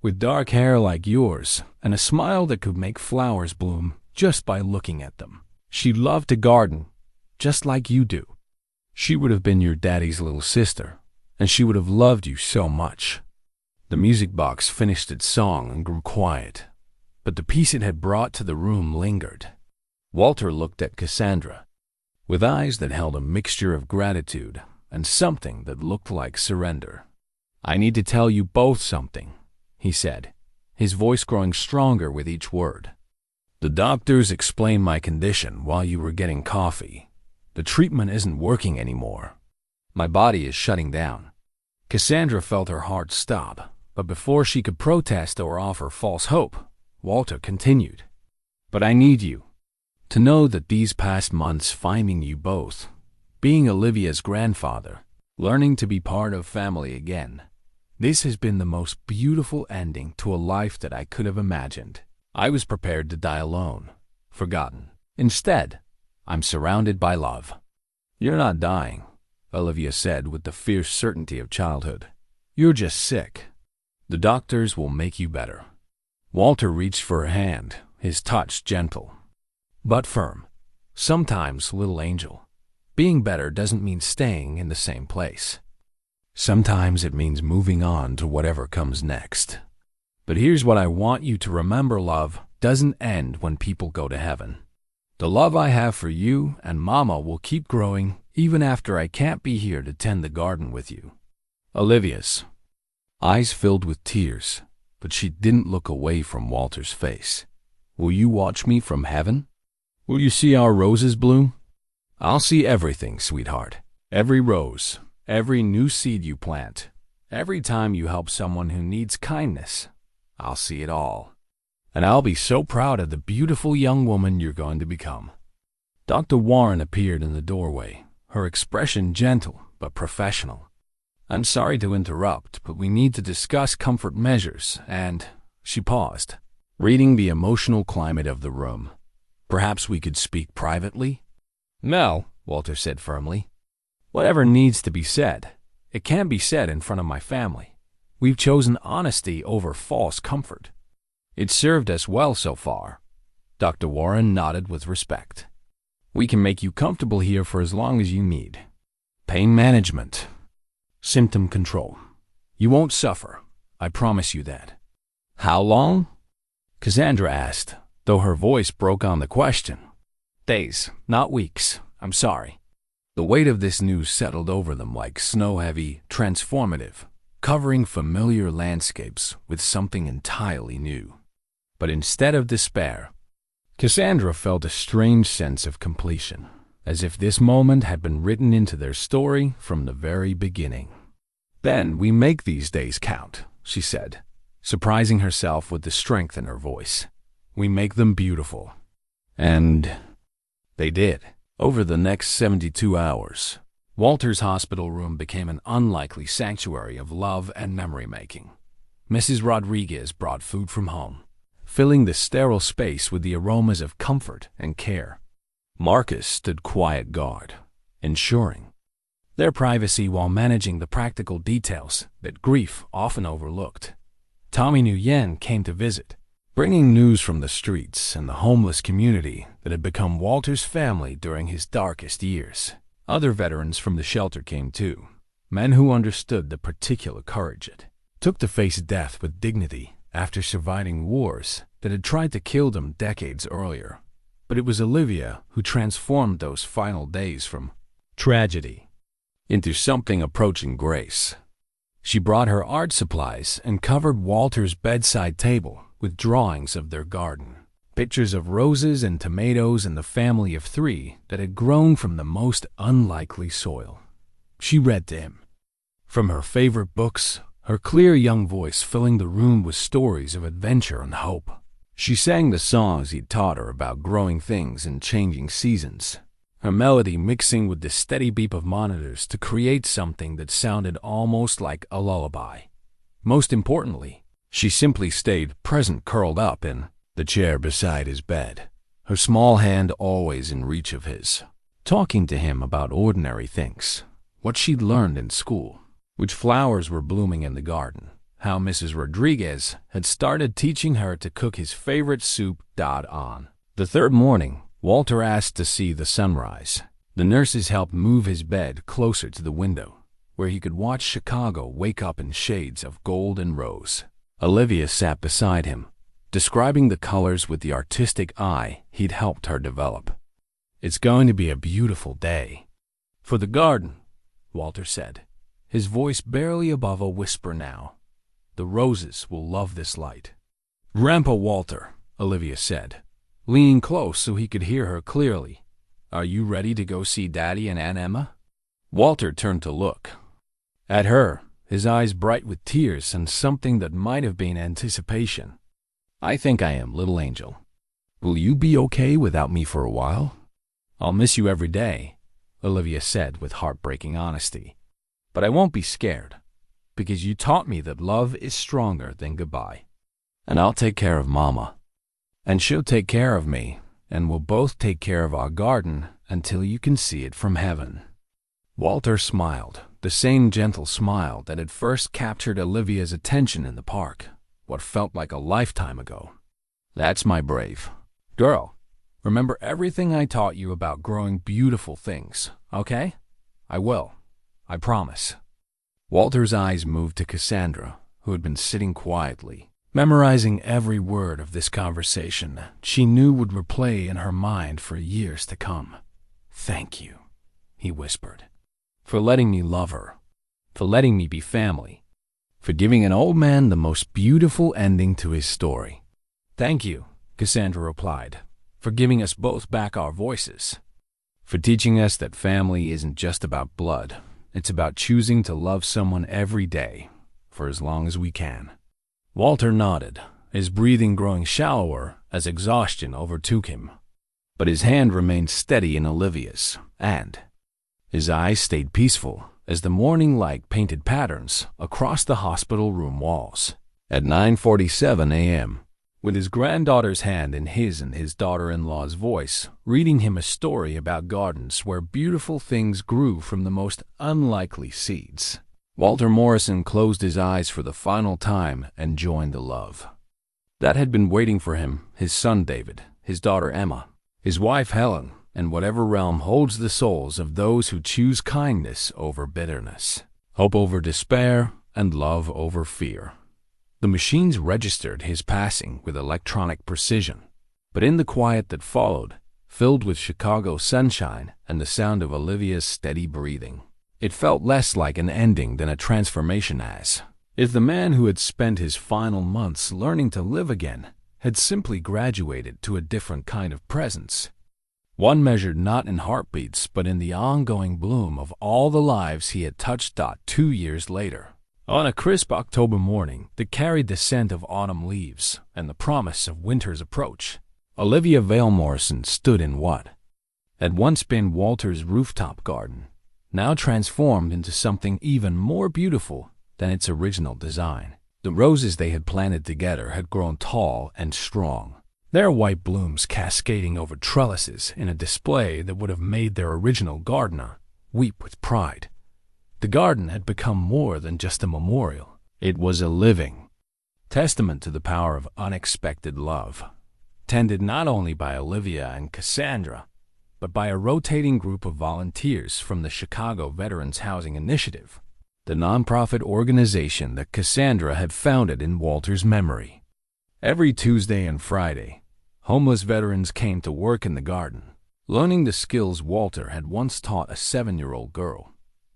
With dark hair like yours and a smile that could make flowers bloom just by looking at them. She loved to garden, just like you do. She would have been your daddy's little sister, and she would have loved you so much. The music box finished its song and grew quiet, but the peace it had brought to the room lingered. Walter looked at Cassandra, with eyes that held a mixture of gratitude and something that looked like surrender. I need to tell you both something, he said, his voice growing stronger with each word. The doctors explained my condition while you were getting coffee. The treatment isn't working anymore. My body is shutting down. Cassandra felt her heart stop, but before she could protest or offer false hope, Walter continued. But I need you to know that these past months finding you both, being Olivia's grandfather, learning to be part of family again, this has been the most beautiful ending to a life that I could have imagined. I was prepared to die alone, forgotten. Instead, I'm surrounded by love. You're not dying, Olivia said with the fierce certainty of childhood. You're just sick. The doctors will make you better. Walter reached for her hand, his touch gentle, but firm. Sometimes, little angel, being better doesn't mean staying in the same place. Sometimes it means moving on to whatever comes next. But here's what I want you to remember, love doesn't end when people go to heaven. The love I have for you and Mama will keep growing even after I can't be here to tend the garden with you. Olivia's eyes filled with tears, but she didn't look away from Walter's face. Will you watch me from heaven? Will you see our roses bloom? I'll see everything, sweetheart. Every rose, every new seed you plant, every time you help someone who needs kindness. I'll see it all. And I'll be so proud of the beautiful young woman you're going to become. Dr. Warren appeared in the doorway, her expression gentle but professional. I'm sorry to interrupt, but we need to discuss comfort measures and She paused, reading the emotional climate of the room. Perhaps we could speak privately? No, Walter said firmly. Whatever needs to be said, it can be said in front of my family. We've chosen honesty over false comfort. It's served us well so far. Dr. Warren nodded with respect. We can make you comfortable here for as long as you need. Pain management. Symptom control. You won't suffer. I promise you that. How long? Cassandra asked, though her voice broke on the question. Days, not weeks. I'm sorry. The weight of this news settled over them like snow-heavy, transformative, covering familiar landscapes with something entirely new. But instead of despair, Cassandra felt a strange sense of completion, as if this moment had been written into their story from the very beginning. Then we make these days count, she said, surprising herself with the strength in her voice. We make them beautiful. And they did. Over the next 72 hours, Walter's hospital room became an unlikely sanctuary of love and memory-making. Mrs. Rodriguez brought food from home, filling the sterile space with the aromas of comfort and care. Marcus stood quiet guard, ensuring their privacy while managing the practical details that grief often overlooked. Tommy Nguyen came to visit, bringing news from the streets and the homeless community that had become Walter's family during his darkest years. Other veterans from the shelter came too, men who understood the particular courage it took to face death with dignity after surviving wars that had tried to kill them decades earlier. But it was Olivia who transformed those final days from tragedy into something approaching grace. She brought her art supplies and covered Walter's bedside table with drawings of their garden, pictures of roses and tomatoes and the family of 3 that had grown from the most unlikely soil. She read to him from her favorite books, her clear young voice filling the room with stories of adventure and hope. She sang the songs he'd taught her about growing things and changing seasons, her melody mixing with the steady beep of monitors to create something that sounded almost like a lullaby. Most importantly, she simply stayed present, curled up in the chair beside his bed, her small hand always in reach of his, talking to him about ordinary things, what she'd learned in school, which flowers were blooming in the garden, how Mrs. Rodriguez had started teaching her to cook his favorite soup. On the 3rd morning, Walter asked to see the sunrise. The nurses helped move his bed closer to the window, where he could watch Chicago wake up in shades of gold and rose. Olivia sat beside him, describing the colors with the artistic eye he'd helped her develop. It's going to be a beautiful day. For the garden, Walter said, his voice barely above a whisper now. The roses will love this light. Grandpa Walter, Olivia said, leaning close so he could hear her clearly. Are you ready to go see Daddy and Aunt Emma? Walter turned to look at her, his eyes bright with tears and something that might have been anticipation. I think I am, little angel. Will you be okay without me for a while? I'll miss you every day, Olivia said with heartbreaking honesty. But I won't be scared, because you taught me that love is stronger than goodbye. And I'll take care of Mama. And she'll take care of me, and we'll both take care of our garden until you can see it from heaven. Walter smiled, the same gentle smile that had first captured Olivia's attention in the park, what felt like a lifetime ago. That's my brave girl. Remember everything I taught you about growing beautiful things, okay? I will. I promise. Walter's eyes moved to Cassandra, who had been sitting quietly, memorizing every word of this conversation she knew would replay in her mind for years to come. Thank you, he whispered, for letting me love her, for letting me be family, for giving an old man the most beautiful ending to his story. Thank you, Cassandra replied, for giving us both back our voices, for teaching us that family isn't just about blood. It's about choosing to love someone every day, for as long as we can. Walter nodded, his breathing growing shallower as exhaustion overtook him. But his hand remained steady in Olivia's, and his eyes stayed peaceful as the morning light painted patterns across the hospital room walls. At 9:47 a.m., with his granddaughter's hand in his and his daughter-in-law's voice, reading him a story about gardens where beautiful things grew from the most unlikely seeds, Walter Morrison closed his eyes for the final time and joined the love that had been waiting for him, his son David, his daughter Emma, his wife Helen, and whatever realm holds the souls of those who choose kindness over bitterness, hope over despair, and love over fear. The machines registered his passing with electronic precision, but in the quiet that followed, filled with Chicago sunshine and the sound of Olivia's steady breathing, it felt less like an ending than a transformation, as if the man who had spent his final months learning to live again had simply graduated to a different kind of presence. One measured not in heartbeats but in the ongoing bloom of all the lives he had touched. 2 years later, on a crisp October morning that carried the scent of autumn leaves and the promise of winter's approach, Olivia Vale Morrison stood in what had once been Walter's rooftop garden, now transformed into something even more beautiful than its original design. The roses they had planted together had grown tall and strong, their white blooms cascading over trellises in a display that would have made their original gardener weep with pride. The garden had become more than just a memorial. It was a living testament to the power of unexpected love, tended not only by Olivia and Cassandra, but by a rotating group of volunteers from the Chicago Veterans Housing Initiative, the nonprofit organization that Cassandra had founded in Walter's memory. Every Tuesday and Friday, homeless veterans came to work in the garden, learning the skills Walter had once taught a 7-year-old girl.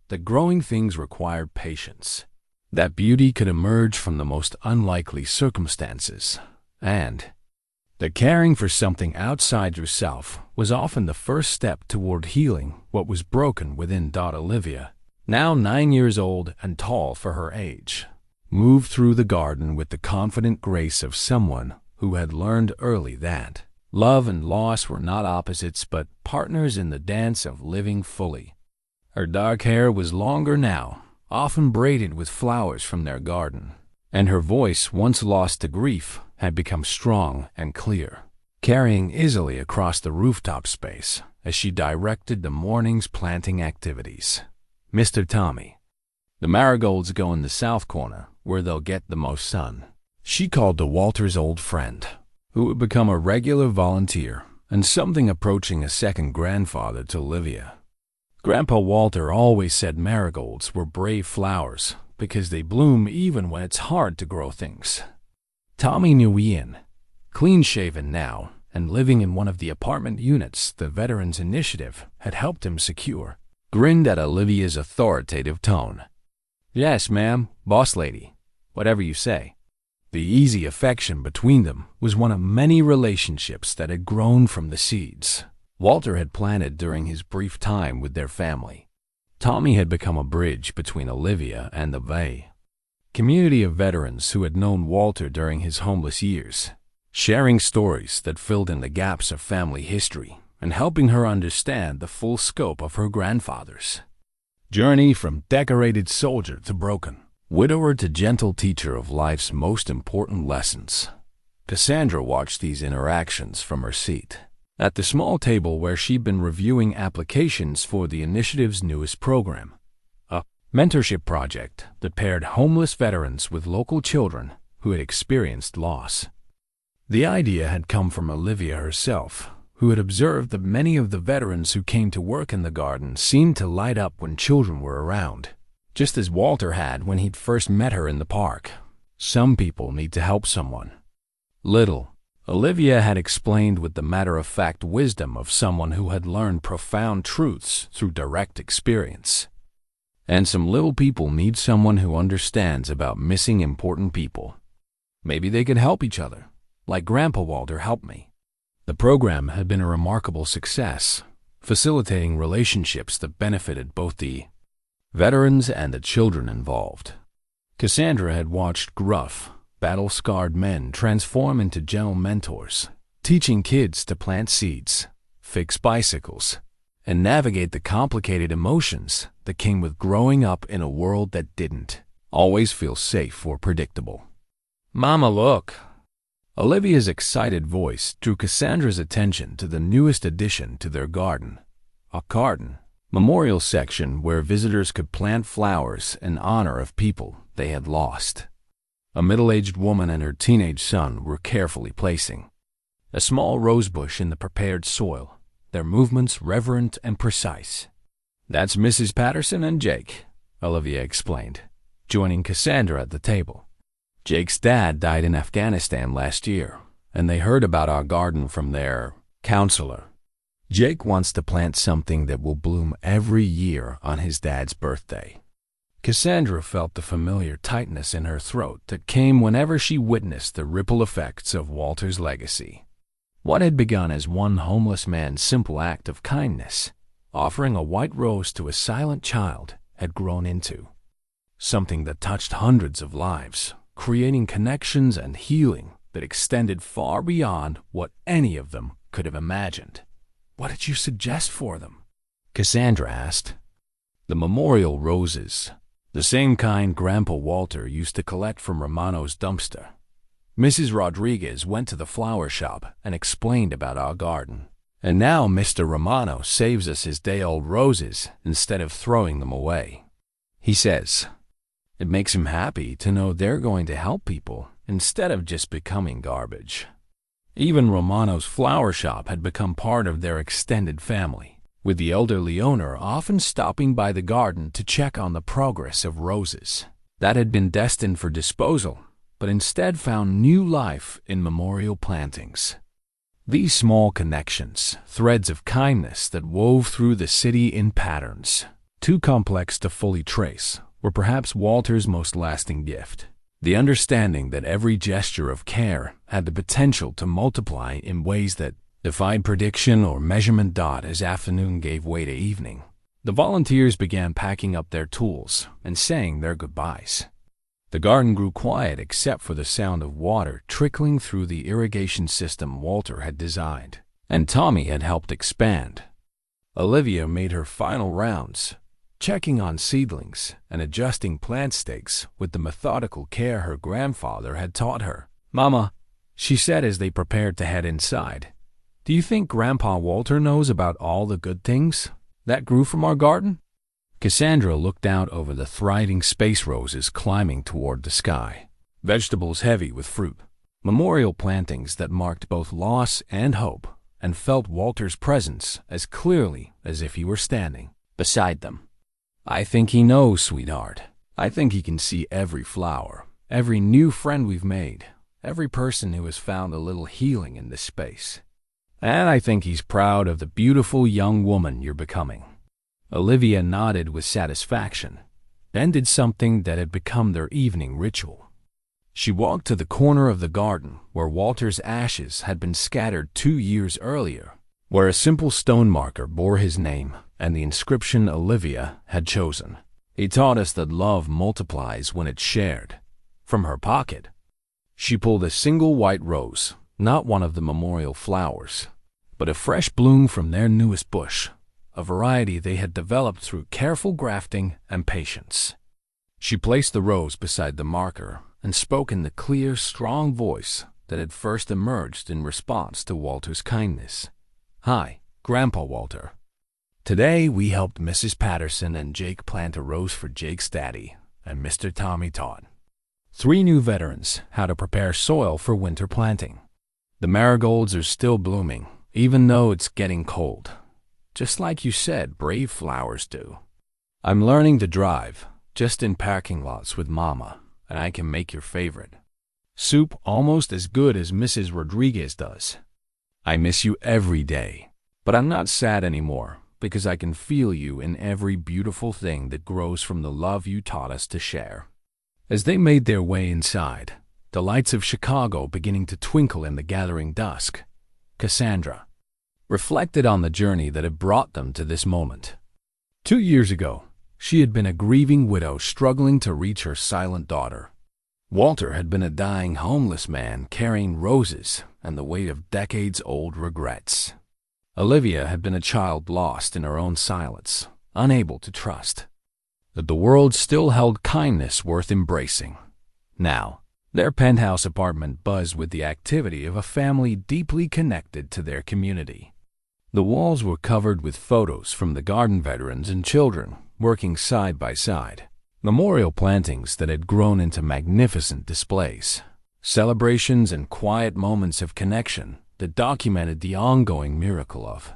That growing things required patience, that beauty could emerge from the most unlikely circumstances, and that caring for something outside yourself was often the first step toward healing what was broken within. Olivia, now 9 years old and tall for her age, moved through the garden with the confident grace of someone who had learned early that love and loss were not opposites but partners in the dance of living fully. Her dark hair was longer now, often braided with flowers from their garden, and her voice, once lost to grief, had become strong and clear, carrying easily across the rooftop space as she directed the morning's planting activities. Mr. Tommy, the marigolds go in the south corner, where they'll get the most sun, she called to Walter's old friend, who had become a regular volunteer and something approaching a second grandfather to Olivia. Grandpa Walter always said marigolds were brave flowers because they bloom even when it's hard to grow things. Tommy knew Ian, clean-shaven now and living in one of the apartment units the Veterans Initiative had helped him secure, grinned at Olivia's authoritative tone. "Yes, ma'am, boss lady, whatever you say." The easy affection between them was one of many relationships that had grown from the seeds Walter had planted during his brief time with their family. Tommy had become a bridge between Olivia and the Vale community of veterans who had known Walter during his homeless years, sharing stories that filled in the gaps of family history and helping her understand the full scope of her grandfather's journey from decorated soldier to broken widower to gentle teacher of life's most important lessons. Cassandra watched these interactions from her seat at the small table where she'd been reviewing applications for the initiative's newest program, a mentorship project that paired homeless veterans with local children who had experienced loss. The idea had come from Olivia herself, who had observed that many of the veterans who came to work in the garden seemed to light up when children were around, just as Walter had when he'd first met her in the park. Some people need to help someone. Little Olivia had explained with the matter-of-fact wisdom of someone who had learned profound truths through direct experience. And some little people need someone who understands about missing important people. Maybe they could help each other, like Grandpa Walter helped me. The program had been a remarkable success, facilitating relationships that benefited both the veterans and the children involved. Cassandra had watched gruff, battle-scarred men transform into gentle mentors, teaching kids to plant seeds, fix bicycles, and navigate the complicated emotions that came with growing up in a world that didn't always feel safe or predictable. Mama, look! Olivia's excited voice drew Cassandra's attention to the newest addition to their garden, a garden memorial section where visitors could plant flowers in honor of people they had lost. A middle-aged woman and her teenage son were carefully placing a small rosebush in the prepared soil, their movements reverent and precise. "That's Mrs. Patterson and Jake," Olivia explained, joining Cassandra at the table. "Jake's dad died in Afghanistan last year, and they heard about our garden from their counselor. Jake wants to plant something that will bloom every year on his dad's birthday." Cassandra felt the familiar tightness in her throat that came whenever she witnessed the ripple effects of Walter's legacy. What had begun as one homeless man's simple act of kindness, offering a white rose to a silent child, had grown into something that touched hundreds of lives, creating connections and healing that extended far beyond what any of them could have imagined. "What did you suggest for them?" Cassandra asked. "The memorial roses, the same kind Grandpa Walter used to collect from Romano's dumpster." Mrs. Rodriguez went to the flower shop and explained about our garden. "And now Mr. Romano saves us his day-old roses instead of throwing them away. He says it makes him happy to know they're going to help people instead of just becoming garbage." Even Romano's flower shop had become part of their extended family, with the elderly owner often stopping by the garden to check on the progress of roses that had been destined for disposal, but instead found new life in memorial plantings. These small connections, threads of kindness that wove through the city in patterns, too complex to fully trace, were perhaps Walter's most lasting gift. The understanding that every gesture of care had the potential to multiply in ways that defied prediction or measurement. As afternoon gave way to evening, the volunteers began packing up their tools and saying their goodbyes. The garden grew quiet except for the sound of water trickling through the irrigation system Walter had designed and Tommy had helped expand. Olivia made her final rounds, checking on seedlings and adjusting plant stakes with the methodical care her grandfather had taught her. "Mama," she said as they prepared to head inside, "do you think Grandpa Walter knows about all the good things that grew from our garden?" Cassandra looked out over the thriving space roses climbing toward the sky, vegetables heavy with fruit, memorial plantings that marked both loss and hope, and felt Walter's presence as clearly as if he were standing beside them. "I think he knows, sweetheart. I think he can see every flower, every new friend we've made, every person who has found a little healing in this space. And I think he's proud of the beautiful young woman you're becoming." Olivia nodded with satisfaction, then did something that had become their evening ritual. She walked to the corner of the garden where Walter's ashes had been scattered 2 years earlier, where a simple stone marker bore his name and the inscription Olivia had chosen. "He taught us that love multiplies when it's shared." From her pocket, she pulled a single white rose, not one of the memorial flowers, but a fresh bloom from their newest bush, a variety they had developed through careful grafting and patience. She placed the rose beside the marker and spoke in the clear, strong voice that had first emerged in response to Walter's kindness. "Hi, Grandpa Walter. Today we helped Mrs. Patterson and Jake plant a rose for Jake's daddy, and Mr. Tommy taught 3 new veterans how to prepare soil for winter planting. The marigolds are still blooming, even though it's getting cold. Just like you said, brave flowers do. I'm learning to drive, just in parking lots with Mama, and I can make your favorite soup almost as good as Mrs. Rodriguez does. I miss you every day, but I'm not sad anymore because I can feel you in every beautiful thing that grows from the love you taught us to share." As they made their way inside, the lights of Chicago beginning to twinkle in the gathering dusk, Cassandra reflected on the journey that had brought them to this moment. 2 years ago, she had been a grieving widow struggling to reach her silent daughter. Walter had been a dying homeless man carrying roses and the weight of decades-old regrets. Olivia had been a child lost in her own silence, unable to trust that the world still held kindness worth embracing. Now, Their penthouse apartment buzzed with the activity of a family deeply connected to their community. The walls were covered with photos from the garden veterans and children working side by side, memorial plantings that had grown into magnificent displays, celebrations and quiet moments of connection that documented the ongoing miracle of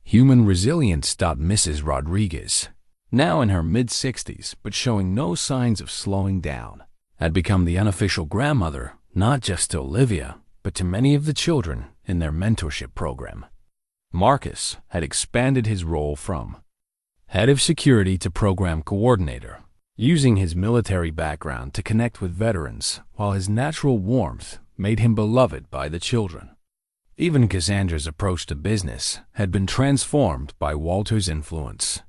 human resilience. Mrs. Rodriguez, now in her mid-60s but showing no signs of slowing down, had become the unofficial grandmother not just to Olivia, but to many of the children in their mentorship program. Marcus had expanded his role from head of security to program coordinator, using his military background to connect with veterans, while his natural warmth made him beloved by the children. Even Cassandra's approach to business had been transformed by Walter's influence.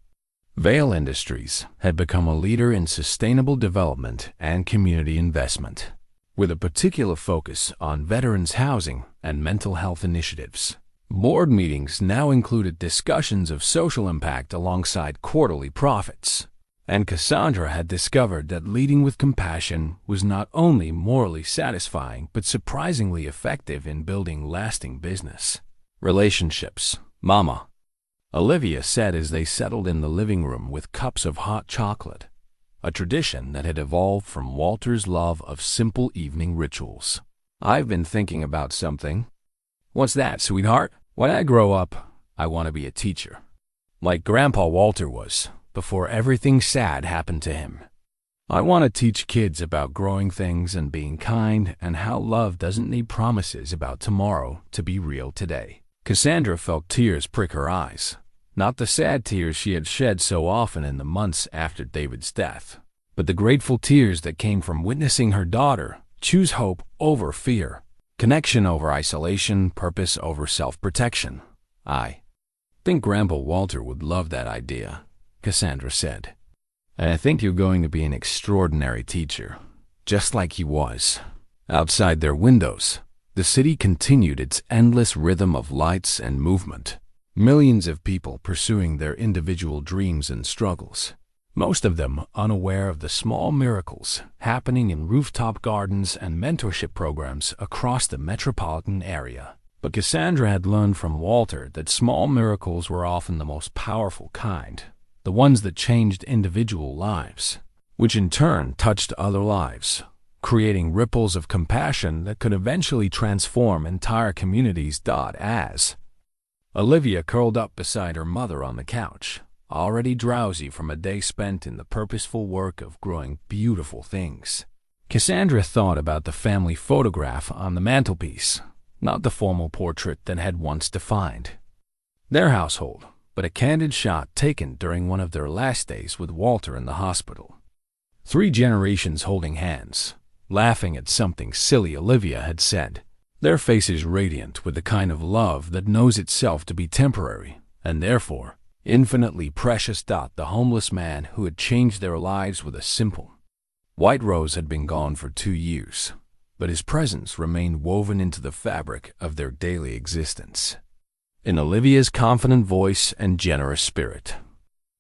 Vale Industries had become a leader in sustainable development and community investment, with a particular focus on veterans' housing and mental health initiatives. Board meetings now included discussions of social impact alongside quarterly profits, and Cassandra had discovered that leading with compassion was not only morally satisfying but surprisingly effective in building lasting business relationships. "Mama," Olivia said as they settled in the living room with cups of hot chocolate, a tradition that had evolved from Walter's love of simple evening rituals. "I've been thinking about something." "What's that, sweetheart?" "When I grow up, I want to be a teacher, like Grandpa Walter was, before everything sad happened to him. I want to teach kids about growing things and being kind and how love doesn't need promises about tomorrow to be real today." Cassandra felt tears prick her eyes, not the sad tears she had shed so often in the months after David's death, but the grateful tears that came from witnessing her daughter choose hope over fear, connection over isolation, purpose over self-protection. "I think Grandpa Walter would love that idea," Cassandra said. "And I think you're going to be an extraordinary teacher, just like he was." Outside their windows, the city continued its endless rhythm of lights and movement, millions of people pursuing their individual dreams and struggles, most of them unaware of the small miracles happening in rooftop gardens and mentorship programs across the metropolitan area. But Cassandra had learned from Walter that small miracles were often the most powerful kind, the ones that changed individual lives, which in turn touched other lives, creating ripples of compassion that could eventually transform entire communities. As Olivia curled up beside her mother on the couch, already drowsy from a day spent in the purposeful work of growing beautiful things, Cassandra thought about the family photograph on the mantelpiece, not the formal portrait that had once defined their household, but a candid shot taken during one of their last days with Walter in the hospital. 3 generations holding hands, laughing at something silly Olivia had said, their faces radiant with the kind of love that knows itself to be temporary and therefore infinitely precious. The homeless man who had changed their lives with a simple white rose had been gone for 2 years, but his presence remained woven into the fabric of their daily existence. In Olivia's confident voice and generous spirit,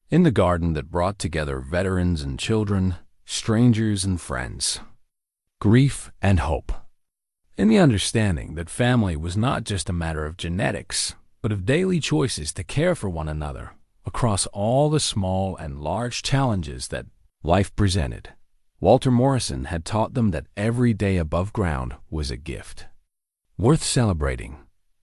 in the garden that brought together veterans and children, strangers and friends, grief and hope, in the understanding that family was not just a matter of genetics, but of daily choices to care for one another across all the small and large challenges that life presented. Walter Morrison had taught them that every day above ground was a gift, worth celebrating,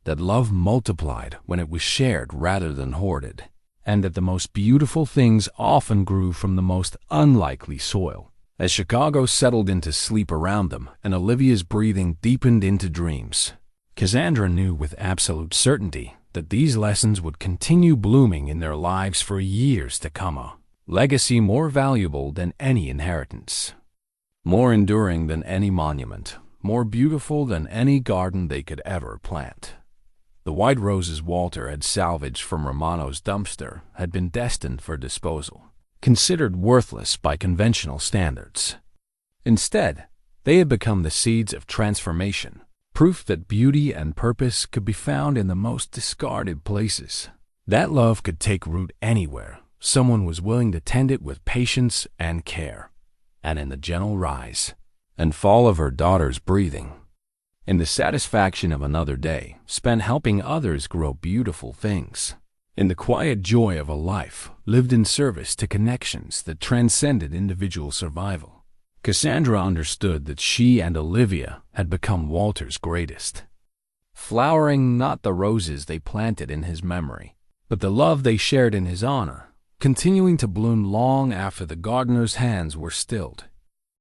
that love multiplied when it was shared rather than hoarded, and that the most beautiful things often grew from the most unlikely soil. As Chicago settled into sleep around them and Olivia's breathing deepened into dreams, Cassandra knew with absolute certainty that these lessons would continue blooming in their lives for years to come, a legacy more valuable than any inheritance, more enduring than any monument, more beautiful than any garden they could ever plant. The white roses Walter had salvaged from Romano's dumpster had been destined for disposal, considered worthless by conventional standards. Instead, they had become the seeds of transformation, proof that beauty and purpose could be found in the most discarded places. That love could take root anywhere someone was willing to tend it with patience and care. And in the gentle rise and fall of her daughter's breathing. In the satisfaction of another day spent helping others grow beautiful things. In the quiet joy of a life lived in service to connections that transcended individual survival. Cassandra understood that she and Olivia had become Walter's greatest. Flowering not the roses they planted in his memory, but the love they shared in his honor, continuing to bloom long after the gardener's hands were stilled.